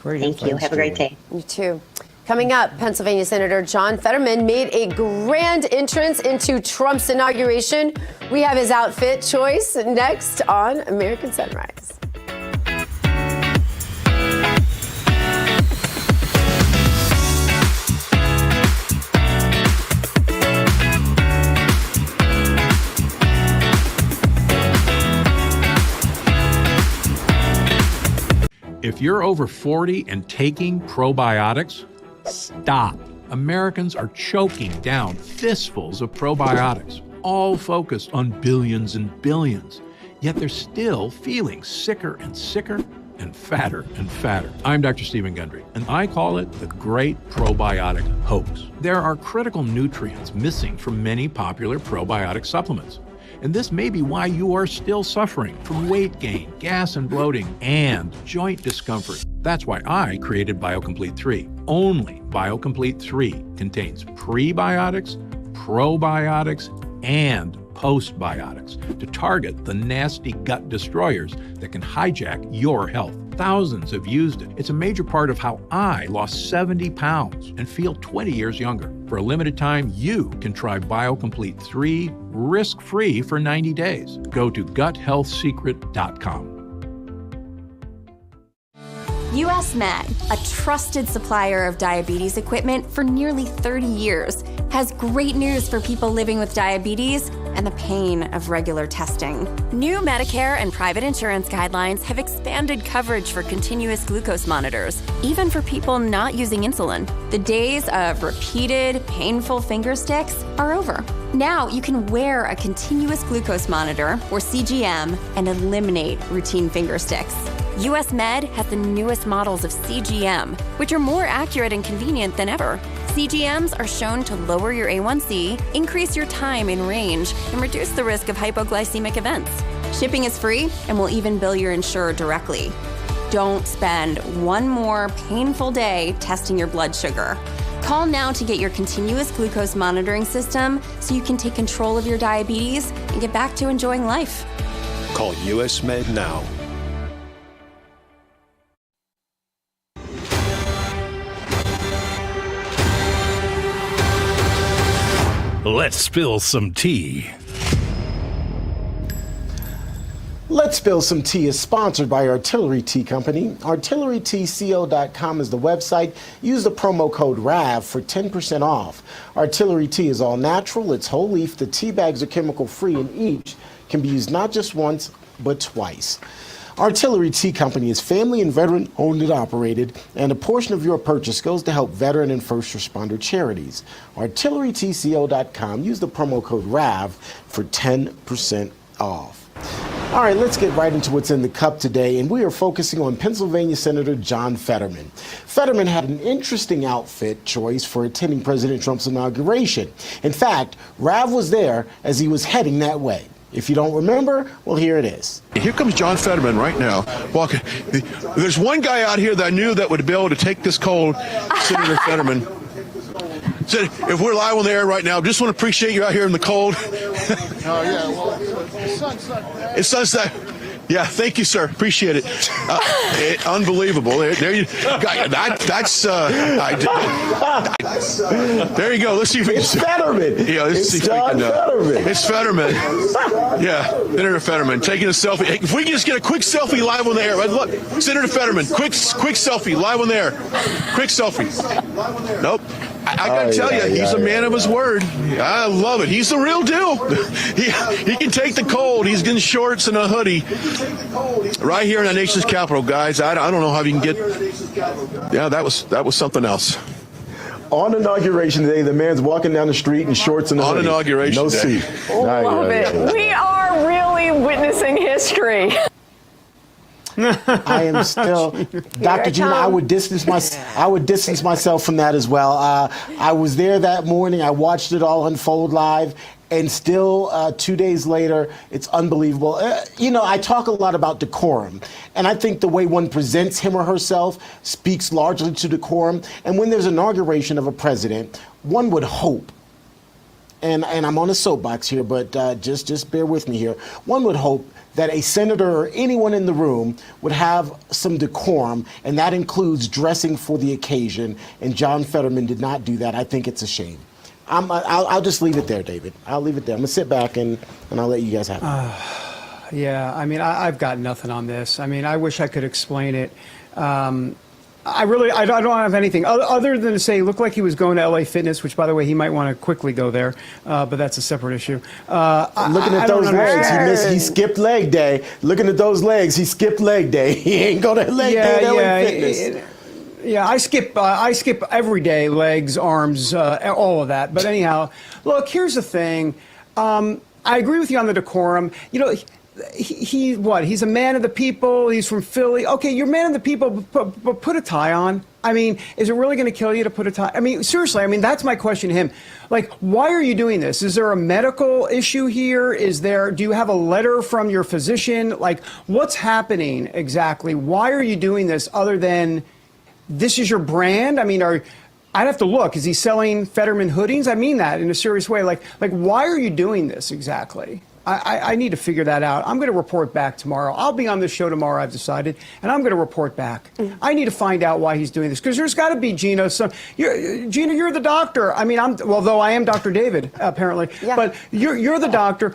Great. Thank you. Have a great day. You too. Coming up, Pennsylvania Senator John Fetterman made a grand entrance into Trump's inauguration. We have his outfit choice next on American Sunrise. If you're over 40 and taking probiotics, stop. Americans are choking down fistfuls of probiotics, all focused on billions and billions. Yet they're still feeling sicker and sicker and fatter and fatter. I'm Dr. Stephen Gundry, and I call it the Great Probiotic Hoax. There are critical nutrients missing from many popular probiotic supplements. And this may be why you are still suffering from weight gain, gas and bloating, and joint discomfort. That's why I created BioComplete 3. Only BioComplete 3 contains prebiotics, probiotics, and postbiotics to target the nasty gut destroyers that can hijack your health. Thousands have used it. It's a major part of how I lost 70 pounds and feel 20 years younger. For a limited time, you can try BioComplete 3 risk-free for 90 days. Go to guthealthsecret.com. US Med, a trusted supplier of diabetes equipment for nearly 30 years, has great news for people living with diabetes and the pain of regular testing. New Medicare and private insurance guidelines have expanded coverage for continuous glucose monitors, even for people not using insulin. The days of repeated, painful finger sticks are over. Now you can wear a continuous glucose monitor, or CGM, and eliminate routine finger sticks. US Med has the newest models of CGM, which are more accurate and convenient than ever. CGMs are shown to lower your A1C, increase your time in range, and reduce the risk of hypoglycemic events. Shipping is free, and will even bill your insurer directly. Don't spend one more painful day testing your blood sugar. Call now to get your continuous glucose monitoring system so you can take control of your diabetes and get back to enjoying life. Call US Med now. Let's spill some tea. Let's Spill Some Tea is sponsored by Artillery Tea Company. ArtilleryTeaCo.com is the website. Use the promo code RAV for 10% off. Artillery Tea is all natural. It's whole leaf. The tea bags are chemical free, and each can be used not just once, but twice. Artillery Tea Company is family and veteran owned and operated, and a portion of your purchase goes to help veteran and first responder charities. ArtilleryTeaCo.com. Use the promo code RAV for 10% off. All right, let's get right into what's in the cup today, and we are focusing on Pennsylvania Senator John Fetterman. Fetterman had an interesting outfit choice for attending President Trump's inauguration. In fact, Rav was there as he was heading that way. If you don't remember, well, here it is. Here comes John Fetterman right now. Walking. There's one guy out here that I knew that would be able to take this cold, Senator Fetterman. Said, if we're live on the air right now, just want to appreciate you out here in the cold. Oh, yeah, well, It's sunset. Yeah, thank you, sir. Appreciate it. Unbelievable. There you there you go. Let's see if we can. It's Fetterman. Yeah, let's see if we can. Fetterman. It's Fetterman. Yeah, Senator Fetterman taking a selfie. Hey, if we can just get a quick selfie live on the air. Look, Senator Fetterman, quick selfie live on the air. Quick selfie. Nope. I got to tell you, he's a man of his word. I love it. He's the real deal. He can take the cold. He's in shorts and a hoodie right here in the nation's capital, guys. I don't know how you can get. Yeah, that was something else. On Inauguration Day, the man's walking down the street in shorts and a hoodie. On Inauguration no Day. suit. Love it. We are really witnessing history. I am still, Dr. Gina. I would distance myself from that as well. I was there that morning. I watched it all unfold live, and still 2 days later, it's unbelievable. I talk a lot about decorum, and I think the way one presents him or herself speaks largely to decorum. And when there's inauguration of a president, one would hope, and I'm on a soapbox here, but just bear with me here. One would hope that a senator or anyone in the room would have some decorum, and that includes dressing for the occasion, and John Fetterman did not do that. I think it's a shame. I'll just leave it there, David. I'll leave it there. I'm going to sit back, and I'll let you guys have it. Yeah, I mean, I've got nothing on this. I mean, I wish I could explain it. I don't have anything other than to say, looked like he was going to LA Fitness, which, by the way, he might want to quickly go there, but that's a separate issue. Looking at those legs, he skipped leg day. Looking at those legs, he skipped leg day. He ain't go to leg day at LA Fitness. Yeah, I skip every day, legs, arms, all of that. But anyhow, look, here's the thing. I agree with you on the decorum. You know, he's a man of the people. He's from Philly. Okay, you're a man of the people, but put a tie on. I mean, is it really going to kill you to put a tie? I mean, seriously, I mean, that's my question to him. Like, why are you doing this? Is there a medical issue here? Do you have a letter from your physician? Like, what's happening exactly? Why are you doing this other than this is your brand? I mean, I'd have to look. Is he selling Fetterman hoodies? I mean that in a serious way. Like, why are you doing this exactly? I need to figure that out. I'm going to report back tomorrow. I'll be on this show tomorrow, I've decided, and I'm going to report back. I need to find out why he's doing this, because there's got to be, Gina, Gina, you're the doctor. I mean, though I am Dr. David, apparently, but you're the doctor.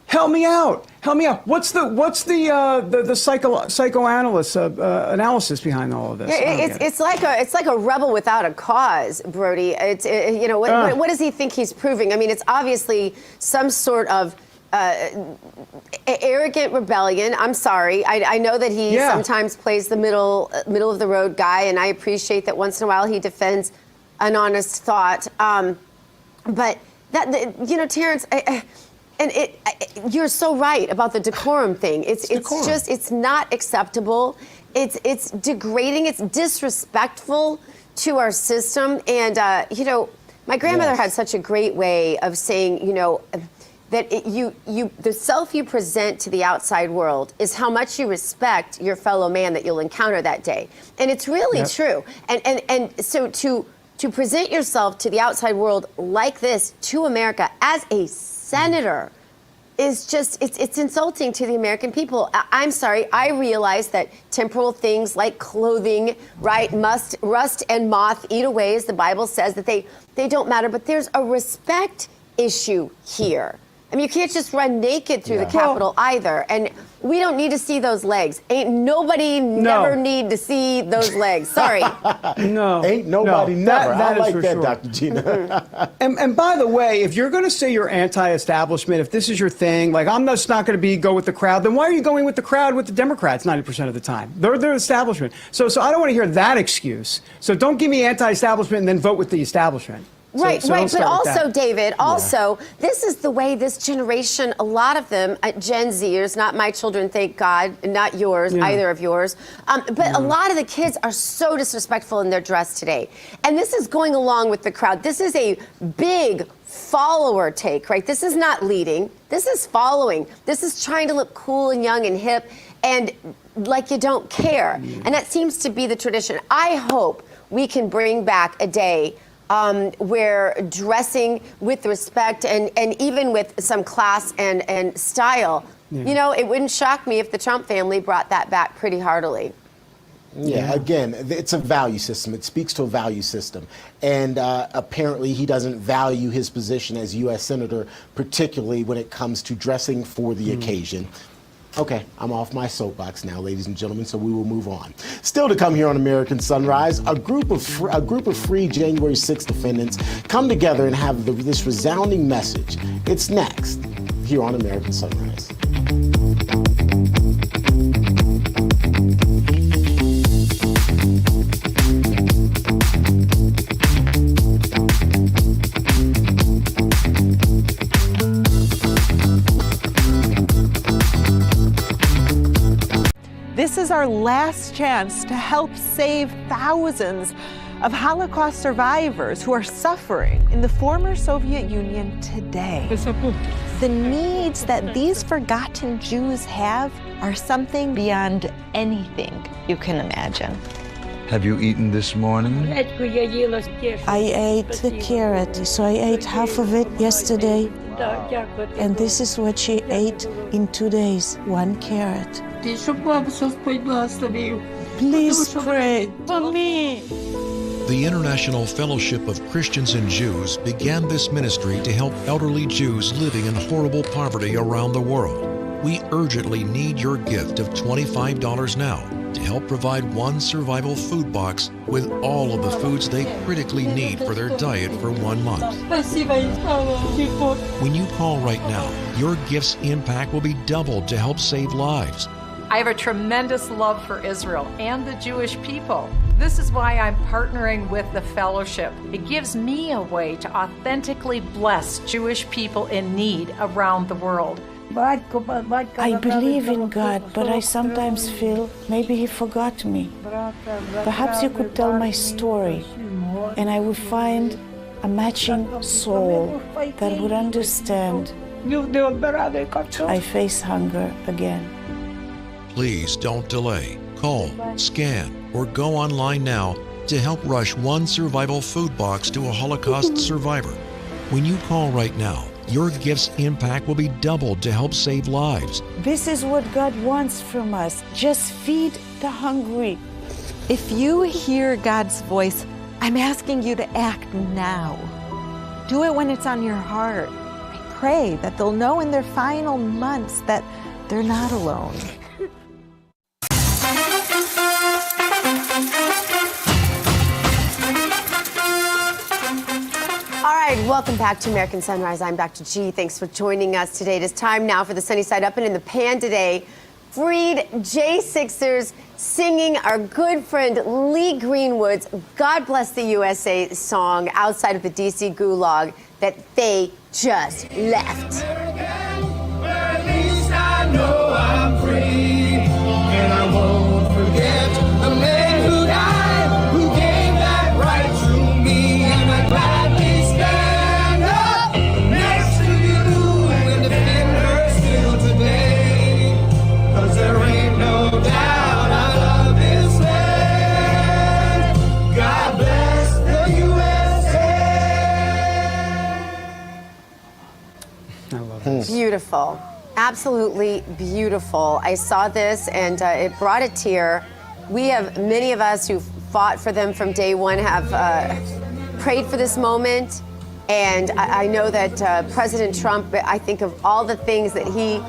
Help me out. Help me out. What's the psychoanalyst analysis behind all of this? Yeah, it's like a rebel without a cause, Brody. What does he think he's proving? I mean, it's obviously some sort of arrogant rebellion. I'm sorry. I know that he sometimes plays the middle of the road guy, and I appreciate that once in a while he defends an honest thought. But that, Terrence. You're so right about the decorum thing. It's not acceptable. It's degrading. It's disrespectful to our system. And my grandmother had such a great way of saying, that the self you present to the outside world is how much you respect your fellow man that you'll encounter that day. And it's really true. And so to present yourself to the outside world like this to America as a senator is just, it's insulting to the American people. I'm sorry, I realize that temporal things like clothing, right, must rust and moth eat away, as the Bible says, that they don't matter, but there's a respect issue here. I mean, you can't just run naked through the Capitol either. And we don't need to see those legs. Never need to see those legs. Sorry. Ain't nobody never. I like that, Dr. Gina. And by the way, if you're going to say you're anti-establishment, if this is your thing, like I'm just not going to go with the crowd, then why are you going with the crowd with the Democrats 90% of the time? They're establishment. So I don't want to hear that excuse. So don't give me anti-establishment and then vote with the establishment. Right. But also, David, this is the way this generation, a lot of them, Gen Zers, not my children, thank God, not yours, either of yours, but a lot of the kids are so disrespectful in their dress today. And this is going along with the crowd. This is a big follower take, right? This is not leading. This is following. This is trying to look cool and young and hip and like you don't care. And that seems to be the tradition. I hope we can bring back a day where dressing with respect and even with some class and style, it wouldn't shock me if the Trump family brought that back pretty heartily. Yeah, again, it's a value system. It speaks to a value system. And apparently he doesn't value his position as U.S. Senator, particularly when it comes to dressing for the occasion. Okay, I'm off my soapbox now, ladies and gentlemen, so we will move on. Still to come here on American Sunrise, a group of free January 6th defendants come together and have this resounding message. It's next here on American Sunrise. This is our last chance to help save thousands of Holocaust survivors who are suffering in the former Soviet Union today. The needs that these forgotten Jews have are something beyond anything you can imagine. have you eaten this morning? I ate the carrot, so I ate half of it yesterday, and this is what she ate in 2 days, 1 carrot. Please pray for me. The International Fellowship of Christians and Jews began this ministry to help elderly Jews living in horrible poverty around the world. We urgently need your gift of $25 now to help provide 1 survival food box with all of the foods they critically need for their diet for 1 month. When you call right now, your gift's impact will be doubled to help save lives. I have a tremendous love for Israel and the Jewish people. This is why I'm partnering with the fellowship. It gives me a way to authentically bless Jewish people in need around the world. I believe in God, but I sometimes feel maybe He forgot me. Perhaps you could tell my story, and I would find a matching soul that would understand. I face hunger again. Please don't delay. Call, scan, or go online now to help rush 1 survival food box to a Holocaust survivor. When you call right now, your gift's impact will be doubled to help save lives. This is what God wants from us. Just feed the hungry. If you hear God's voice, I'm asking you to act now. Do it when it's on your heart. I pray that they'll know in their final months that they're not alone. All right, welcome back to American Sunrise. I'm Dr. G. Thanks for joining us today. It is time now for the Sunny Side Up, and in the pan today, freed J6ers singing our good friend Lee Greenwood's God Bless the USA song outside of the D.C. gulag that they just left. At least I know I'm free, and I won't forget the man who died, who gave that right to me, and I gladly stand up next to you and defend her still today, 'cause there ain't no doubt I love this land. God bless the USA. I love this. Beautiful. Absolutely beautiful. I saw this and it brought a tear. Many of us who fought for them from day one have prayed for this moment. And I know that President Trump, I think of all the things that he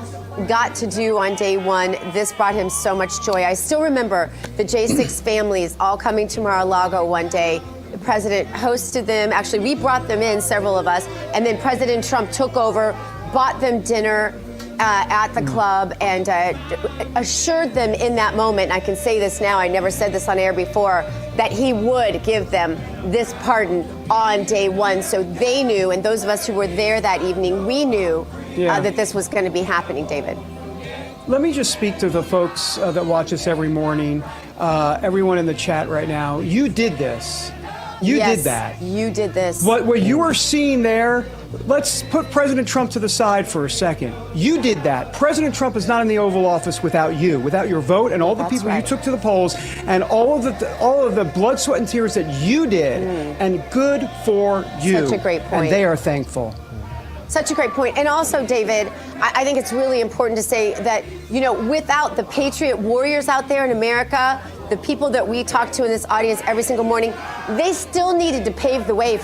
got to do on day one, this brought him so much joy. I still remember the J6 families all coming to Mar-a-Lago one day. The president hosted them. Actually, we brought them in, several of us. And then President Trump took over, bought them dinner at the club, and assured them in that moment, and I can say this now, I never said this on air before, that he would give them this pardon on day one. So they knew, and those of us who were there that evening, we knew that this was going to be happening, David. Let me just speak to the folks that watch us every morning, everyone in the chat right now. You did this. You did that. You did this. What you are seeing there, let's put President Trump to the side for a second. You did that. President Trump is not in the Oval Office without you, without your vote and all the people you took to the polls, and all of the blood, sweat, and tears that you did. And good for you. Such a great point. And they are thankful. Such a great point. And also, David, I think it's really important to say that, without the Patriot warriors out there in America, the people that we talk to in this audience every single morning, they still needed to pave the way for